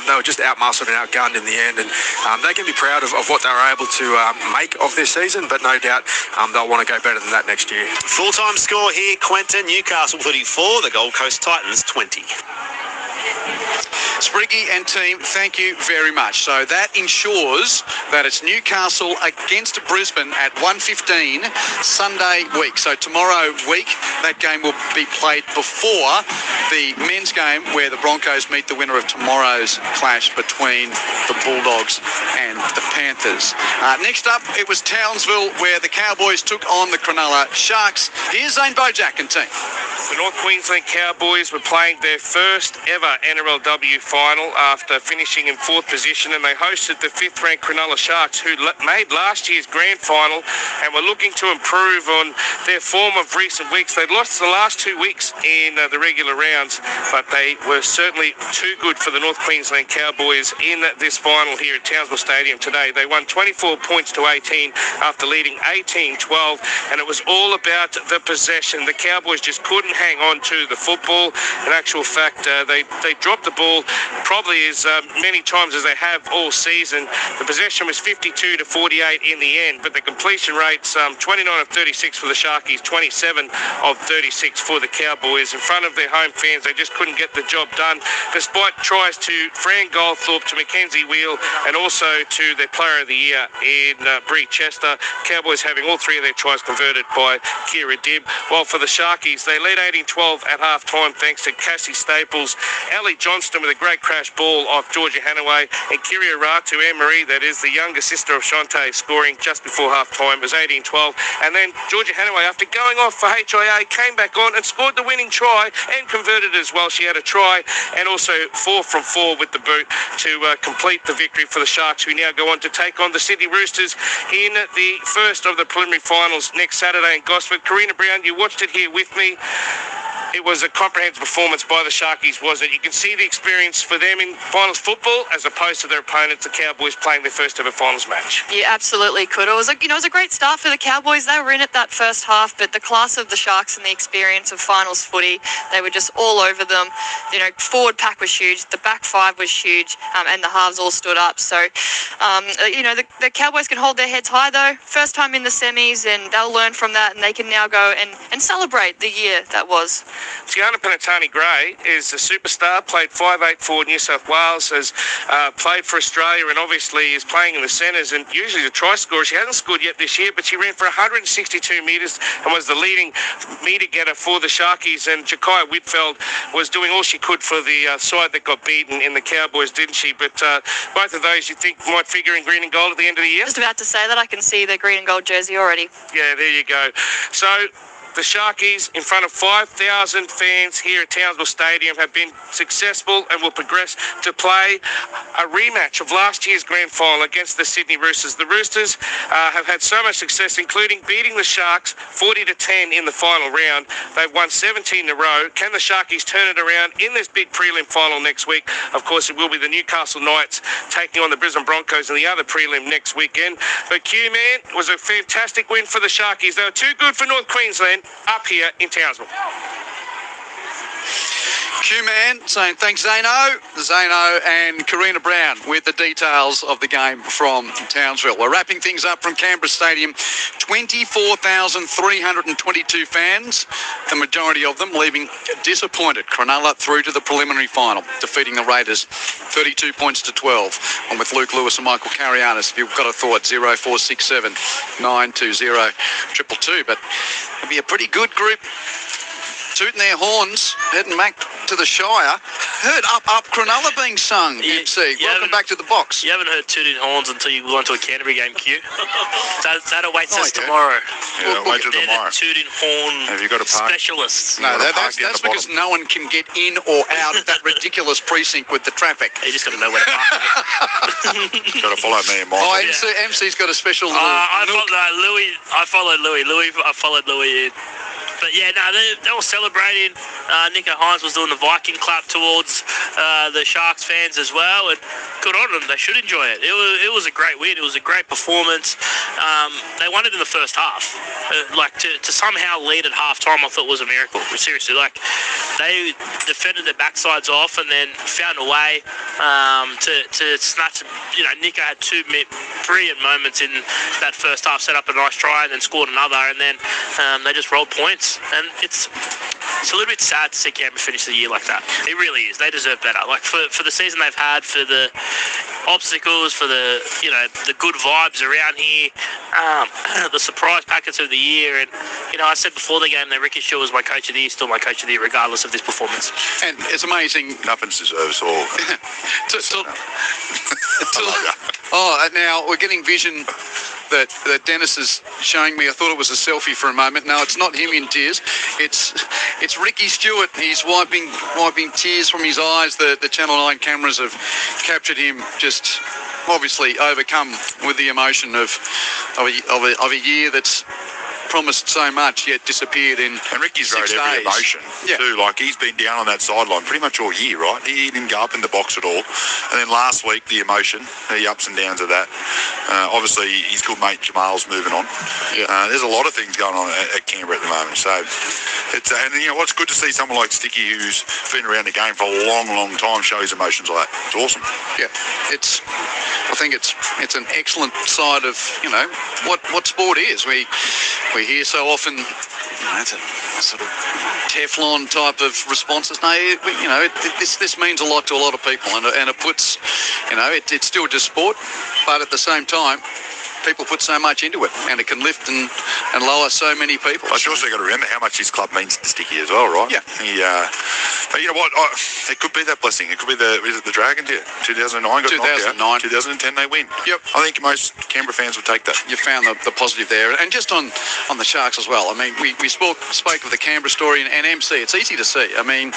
they were just outmuscled and outgunned in the end, and they can be proud of what they were able to make of their season, but no doubt they'll want to go better than that next year. Full-time score here, Quentin. Newcastle 34, the Gold Coast Titans 20. Spriggy and team, thank you very much. So that ensures that it's Newcastle against Brisbane at 1:15 Sunday week. So tomorrow week, that game will be played before the men's game where the Broncos meet the winner of tomorrow's clash between the Bulldogs and the Panthers. Next up, it was Townsville where the Cowboys took on the Cronulla Sharks. Here's Zane Bojack and team. The North Queensland Cowboys were playing their first ever NRLW final after finishing in 4th position, and they hosted the 5th-ranked Cronulla Sharks, who made last year's grand final and were looking to improve on their form of recent weeks. They'd lost the last 2 weeks in the regular rounds, but they were certainly too good for the North Queensland Cowboys in this final here at Townsville Stadium today. They won 24 points to 18 after leading 18-12, and it was all about the possession. The Cowboys just couldn't hang on to the football. In actual fact, they dropped the ball probably as many times as they have all season. The possession was 52-48 in the end, but the completion rates 29 of 36 for the Sharkies, 27 of 36 for the Cowboys. In front of their home fans, they just couldn't get the job done, despite tries to Fran Goldthorpe, to Mackenzie Wheel, and also to their Player of the Year in Bree Chester. Cowboys having all 3 of their tries converted by Kira Dibb. While for the Sharkies, they led 18-12 at half-time thanks to Cassie Staples, Ellie Johnston with a great crash ball off Georgia Hanaway, and Kiria Ratu Anne-Marie, that is the younger sister of Shantae, scoring just before half-time. It was 18-12, and then Georgia Hanaway, after going off for HIA, came back on and scored the winning try and converted as well. She had a try and also 4 from 4 with the boot to complete the victory for the Sharks, who now go on to take on the Sydney Roosters in the first of the preliminary finals next Saturday in Gosford. Karina Brown, you watched it here with me. It was a comprehensive performance by the Sharkies, wasn't it? You can see the experience for them in finals football as opposed to their opponents, the Cowboys, playing their first ever finals match. You absolutely could. It was a great start for the Cowboys. They were in it that first half, but the class of the Sharks and the experience of finals footy, they were just all over them. Forward pack was huge, the back 5 was huge, and the halves all stood up. So, the Cowboys can hold their heads high though. First time in the semis, and they'll learn from that, and they can now go and celebrate the year that was. Tiana Penatani-Gray is a superstar, played 5'8" for New South Wales, has played for Australia and obviously is playing in the centres and usually the try scorer. She hasn't scored yet this year, but she ran for 162 metres and was the leading metre getter for the Sharkies. And Jakaya Whitfeld was doing all she could for the side that got beaten in the Cowboys, didn't she? But both of those you think might figure in green and gold at the end of the year? Just about to say that. I can see the green and gold jersey already. Yeah, there you go. So the Sharkies, in front of 5,000 fans here at Townsville Stadium, have been successful and will progress to play a rematch of last year's grand final against the Sydney Roosters. The Roosters have had so much success, including beating the Sharks 40-10 in the final round. They've won 17 in a row. Can the Sharkies turn it around in this big prelim final next week? Of course, it will be the Newcastle Knights taking on the Brisbane Broncos in the other prelim next weekend. But Q-Man, was a fantastic win for the Sharkies. They were too good for North Queensland up here in Townsville. Q-Man saying thanks, Zano and Karina Brown with the details of the game from Townsville. We're wrapping things up from Canberra Stadium. 24,322 fans, the majority of them leaving disappointed. Cronulla through to the preliminary final, defeating the Raiders 32 points to 12. I'm with Luke Lewis and Michael Carianis. If you've got a thought, 0467 920 222. But it'll be a pretty good group tooting their horns, heading back to the Shire. Heard Up Cronulla being sung, MC. Welcome back to the box. You haven't heard tooting horns until you go into a Canterbury game, Q. that awaits us tomorrow. Yeah, wait till tomorrow. Tooting horn Have you got a park? specialists. No, that's because no one can get in or out of that ridiculous precinct with the traffic. You just got to know where to park. Got to follow me and Mike. Oh, MC's got a special little I followed Louis. I followed Louis in. But yeah, no, they were celebrating. Nico Hynes was doing the Viking clap towards the Sharks fans as well, and good on them. They should enjoy it. It was a great win. It was a great performance. They won it in the first half. To somehow lead at halftime, I thought was a miracle. Seriously, they defended their backsides off and then found a way to snatch. Nico had two brilliant moments in that first half, set up a nice try and then scored another, and then they just rolled points. And it's a little bit sad to see Canberra finish the year like that. It really is. They deserve better. For the season they've had, for the obstacles, for the good vibes around here, the surprise packets of the year. And I said before the game that Ricky Shaw was my coach of the year, still my coach of the year, regardless of this performance. And it's amazing. Nothing deserves all. Now we're getting vision that Dennis is showing me. I thought it was a selfie for a moment. No, it's not him in tears. It's Ricky Stewart. He's wiping tears from his eyes. The Channel 9 cameras have captured him just obviously overcome with the emotion of a year that's promised so much yet disappeared in and Ricky's 6 rode every days. emotion too. He's been down on that sideline pretty much all year, right? He didn't go up in the box at all. And then last week, the emotion, the ups and downs of that. Obviously, his good mate Jamal's moving on. There's a lot of things going on at Canberra at the moment. So it's and what's good to see someone like Sticky, who's been around the game for a long, long time, show his emotions like that. It's awesome. Yeah, I think it's an excellent side of what sport is. We hear so often, it's a sort of Teflon type of responses. No, this means a lot to a lot of people, and it puts, it's still just sport, but at the same time, people put so much into it, and it can lift and lower so many people. But you also got to remember how much his club means to Sticky as well, right? Yeah. But you know what? It could be that blessing. It could be the Dragons here. 2009 got 2009. knocked out. 2010 they win. Yep. I think most Canberra fans would take that. You found the positive there, and just on the Sharks as well. I mean, we spoke of the Canberra story and MC. It's easy to see. I mean,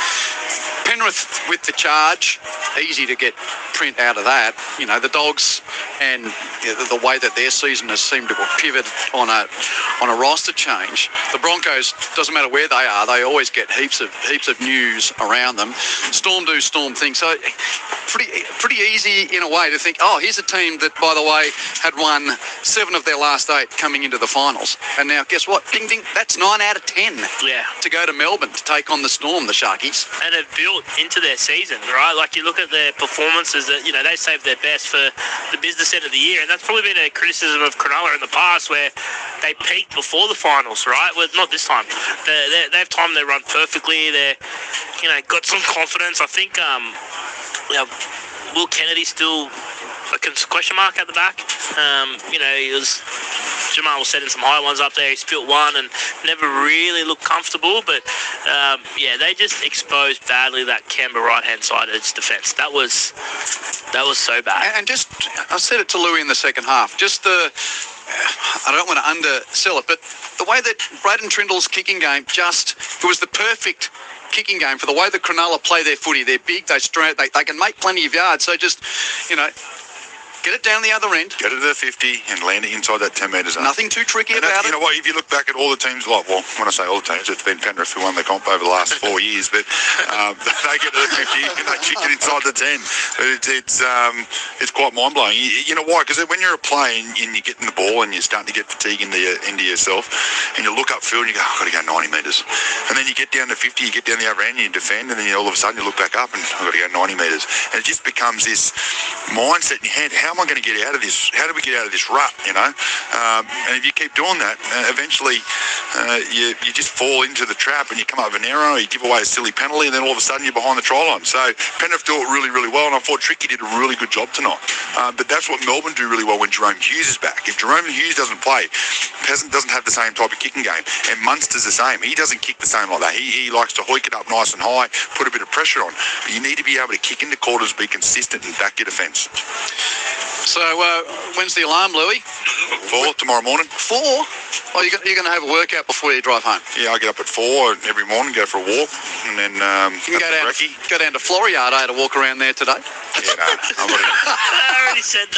Penrith with the charge, easy to get print out of that. The Dogs and the way that their season has seemed to pivot on a roster change. The Broncos, doesn't matter where they are, they always get heaps of news around them. Storm do storm things. So pretty easy in a way to think, here's a team that, by the way, had won 7 of their last 8 coming into the finals. And now, guess what? Ding, ding, that's 9 out of 10 to go to Melbourne to take on the Storm, the Sharkies. And it built into their season, right? You look at their performances that, they saved their best for the business end of the year. And that's probably been a criticism criticism of Cronulla in the past where they peaked before the finals, right? Well, not this time. They have time. They run perfectly. They're, got some confidence. I think, Will Kennedy still a question mark at the back. He was. Jamal was setting some high ones up there. He spilt one and never really looked comfortable. But they just exposed badly that Canberra right-hand side of its defence. That was so bad. And just, I said it to Louis in the second half. Just I don't want to undersell it, but the way that Braden Trindle's kicking game it was the perfect kicking game for the way that Cronulla play their footy. They're big, they can make plenty of yards. So just, get it down the other end. Get it to the 50 and land it inside that 10 metre zone. Nothing too tricky about it. You know what, if you look back at all the teams, when I say all the teams, it's been Penrith who won the comp over the last 4 years, but they get to the 50 and they chick it inside the 10. It's quite mind-blowing. You know why? Because when you're a player and you're getting the ball and you're starting to get fatigue into yourself and you look upfield and you go, I've got to go 90 metres. And then you get down to 50, you get down the other end and you defend, and then all of a sudden you look back up and I've got to go 90 metres. And it just becomes this mindset in your head, how am I going to get out of this? How do we get out of this rut, and if you keep doing that, eventually you just fall into the trap and you come up with an error, you give away a silly penalty, and then all of a sudden you're behind the try line. So Penrith do it really, really well, and I thought Tricky did a really good job tonight. But that's what Melbourne do really well when Jerome Hughes is back. If Jerome Hughes doesn't play, doesn't have the same type of kicking game, and Munster's the same. He doesn't kick the same like that. He likes to hoik it up nice and high, put a bit of pressure on. But you need to be able to kick into quarters, be consistent, and back your defence. So when's the alarm, Louis? 4 tomorrow morning. 4? Oh, you're going to have a workout before you drive home? Yeah, I get up at 4 every morning, go for a walk, and then you can go down to Floriade to walk around there today. Yeah, no, I already said to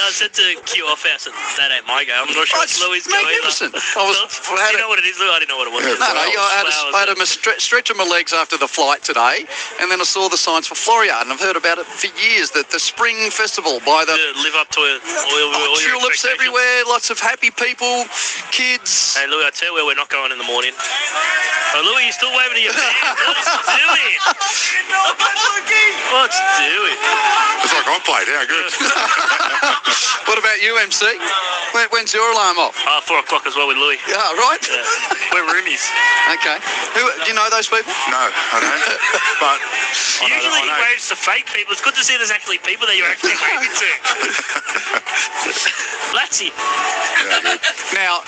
Kickoff house that ain't my go. I'm not sure it's Louis' go either. Magnificent. You know what it is, Louis? I didn't know what it was. I had a stretch of my legs after the flight today, and then I saw the signs for Floriade, and I've heard about it for years, that the Spring Festival by the... live up to it. All tulips everywhere, lots of happy people, kids. Hey, Louis, I tell you where we're not going in the morning. Oh, Louis, you're still waving to your man. What's doing? What's doing? It's like I played. How good. What about you, MC? When's your alarm off? 4 o'clock as well with Louis. Yeah, right. Yeah. We're roomies. Okay. Do you know those people? No, I don't. But usually he waves to fake people. It's good to see there's actually people that you're actually waving to. Latsy. Now,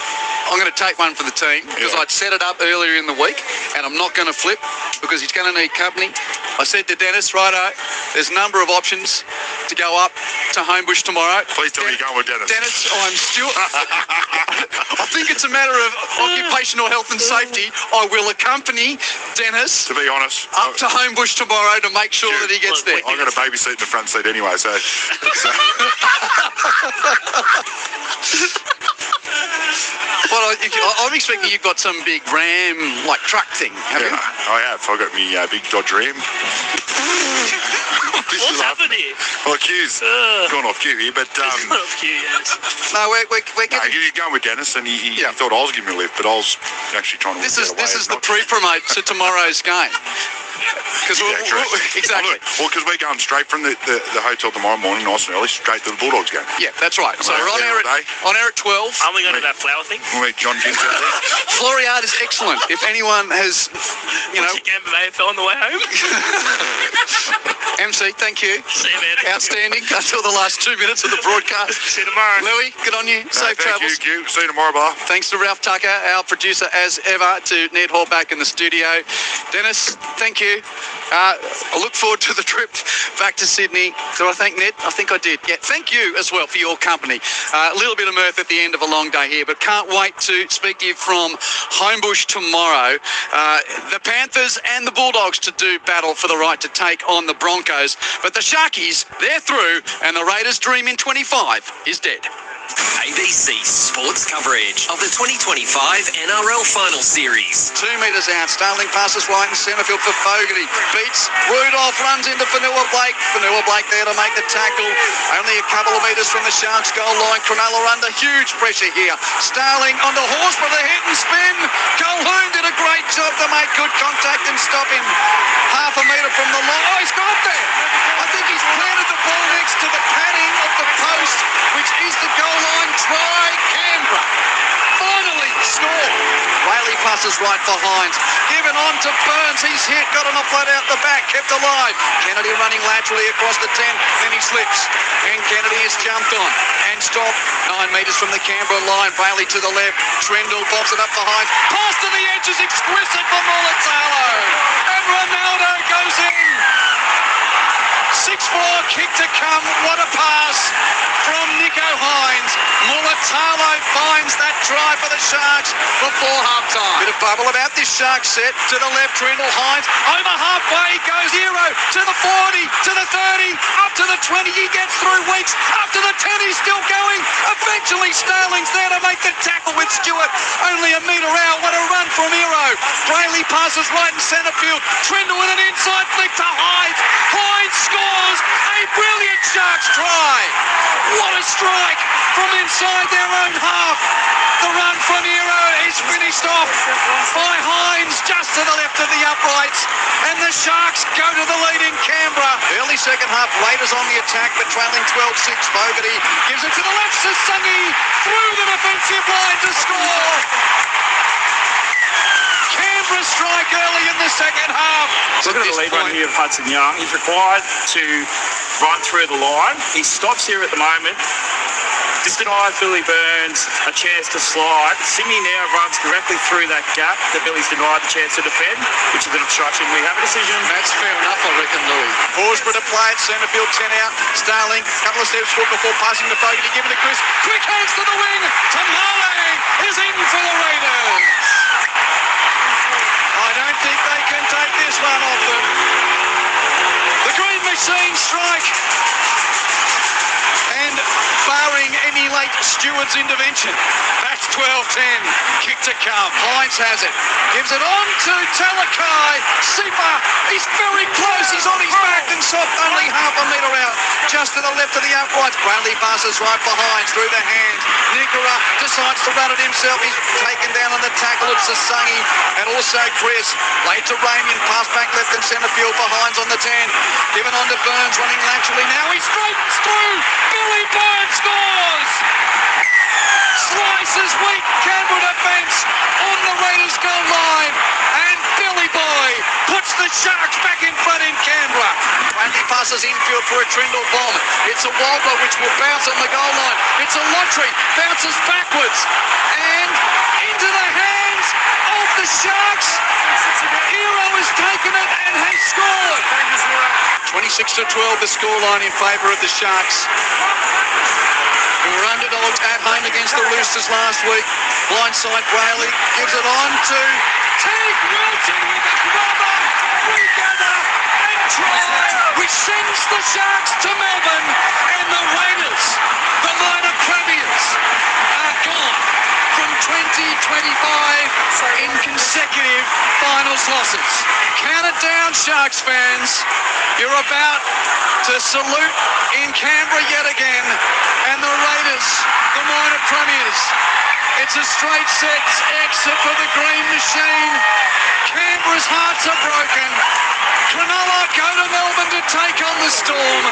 I'm going to take one for the team because I'd set it up earlier in the week, and I'm not going to flip because he's going to need company. I said to Dennis, righto, there's a number of options to go up to Homebush tomorrow. Please tell me you're going with Dennis. Dennis, I'm Stewart. I think it's a matter of occupational health and safety. I will accompany Dennis, to be honest, up to Homebush tomorrow to make sure that he gets there. I've got a baby seat in the front seat anyway, so... Well, I'm expecting you've got some big Ram, truck thing, haven't you? I have. I've got my big Dodge Ram. What's happened here? Well, Q's gone off cue here, but... off cue, yes. No, we're getting... No, he's going with Dennis, and he thought I was giving him a lift, but I was actually trying to... This is the pre-promote to tomorrow's game. Exactly. Well, because we're going straight from the hotel tomorrow morning, nice and early, straight to the Bulldogs game. Yeah, that's right. So we're on air at 12. Aren't we going to that flower thing? We'll meet John Gins out there. Floriade is excellent. If anyone has, What's your Canberra AFL on the way home? MC, thank you. See you, man. Outstanding. Until the last 2 minutes of the broadcast. See you tomorrow. Louis, good on you. Safe travels. Thank you. See you tomorrow, Bar. Thanks to Ralph Tucker, our producer, as ever, to Ned Hall back in the studio. Dennis, thank you. I look forward to the trip back to Sydney. Did I thank Ned? I think I did. Yeah, thank you as well for your company. A little bit of mirth at the end of a long day here, but can't wait to speak to you from Homebush tomorrow. The Panthers and the Bulldogs to do battle for the right to take on the Broncos. But the Sharkies, they're through, and the Raiders' dream in 25 is dead. ABC Sports coverage of the 2025 NRL Final Series. 2 metres out, Starling passes right in centre field for Fogarty. Beats Rudolph, runs into Fanua Blake. Fanua Blake there to make the tackle. Only a couple of metres from the Sharks' goal line. Cronulla under huge pressure here. Starling on the horse for the hit and spin. Calhoun did a great job to make good contact and stop him. Half a metre from the line. Oh, he's got there. I think he's planted the ball next to the padding of the post, which is the goal goal line try, Canberra. Finally score. Whaley passes right for Hynes. Given on to Burns. He's hit. Got an offload out the back. Kept alive. Kennedy running laterally across the 10. Then he slips. And Kennedy is jumped on. And stopped 9 metres from the Canberra line. Bailey to the left. Trendle bobs it up for Hynes. Pass to the edge is exquisite for Mulatalo. And Ronaldo goes in. 6-4 kick to come. What a pass from Nico Hynes. Mulatalo finds that try for the Sharks before half-time. Bit of bubble about this Sharks set. To the left, Trendle Hynes. Over halfway goes Hero. To the 40, to the 30, up to the 20. He gets through Weeks. Up to the 10, he's still going. Eventually, Starling's there to make the tackle with Stewart. Only a metre out. What a run from Hero. Brayley passes right in centre field. Trendle with an inside flick to Hynes. Hynes scores a brilliant Sharks try. What a strike from inside their own half. The run from Hero is finished off by Hynes just to the left of the uprights. And the Sharks go to the lead in Canberra. Early second half, Raiders on the attack, but trailing 12-6. Fogarty gives it to the left. Sasungi through the defensive line to score. Canberra strike early in the second half. Look at the lead run here of Hudson Young. He's required to run through the line. He stops here at the moment. This denies Billy Burns a chance to slide. Simi now runs directly through that gap that Billy's denied the chance to defend, which is an obstruction. We have a decision. That's fair enough, I reckon, Louis. Horsburgh to play it, centre field, 10 out. Starling, couple of steps forward before passing to Fogarty, give it to Chris. Quick hands to the wing. Tamale is in for the Raiders. I don't think they can take this one off them. The Green Machine strike. And barring any late Stewart's intervention, that's 12-10. Kick to come. Hynes has it. Gives it on to Talakai. Sipa. He's very close. He's on his back and soft. Only half a metre out. Just to the left of the uprights. Bradley passes right for Hynes through the hand. Nikora decides to run it himself. He's taken down on the tackle of Sasungi. And also Chris. Late to Ramian. Pass back left and centre field for Hynes on the 10. Given on to Burns running laterally now. He straightens through. Billy Burns scores! Slices weak Canberra defence on the Raiders goal line. And Billy Boy puts the Sharks back in front in Canberra. Randy passes infield for a Trendle bomb. It's a wobbler which will bounce on the goal line. It's a lottery. Bounces backwards. And into the hands of the Sharks. Hero has taken it and has scored. 26-12 the scoreline in favour of the Sharks, who were underdogs at home against the Roosters last week. Blindside Brayley gives it on to Teague Wilton with a grubber, regather and try, which sends the Sharks to Melbourne, and the Raiders, the minor premiers, are gone from 2025 in consecutive finals losses. Count it down, Sharks fans. You're about to salute in Canberra yet again. And the Raiders, the minor premiers. It's a straight set exit for the Green Machine. Canberra's hearts are broken. Cronulla go to Melbourne to take on the Storm.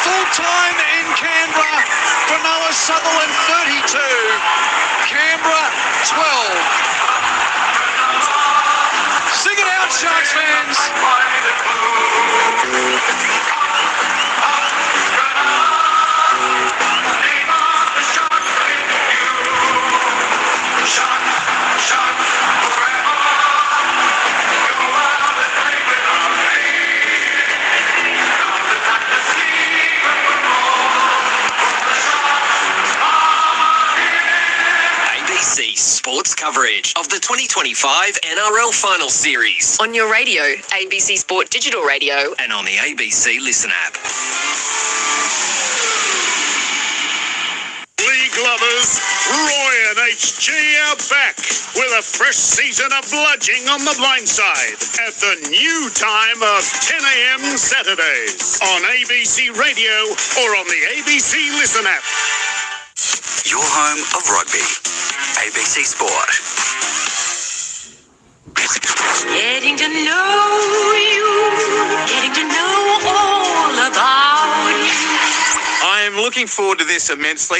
Full time in Canberra. Cronulla Sutherland 32. Canberra 12. Sing it out, Sharks fans. Sports coverage of the 2025 NRL Final Series. On your radio, ABC Sport Digital Radio. And on the ABC Listen app. League lovers, Roy and HG are back with a fresh season of bludging on the blind side at the new time of 10 a.m. Saturdays on ABC Radio or on the ABC Listen app. Your home of rugby. ABC Sport. Getting to know you, getting to know all about you. I am looking forward to this immensely.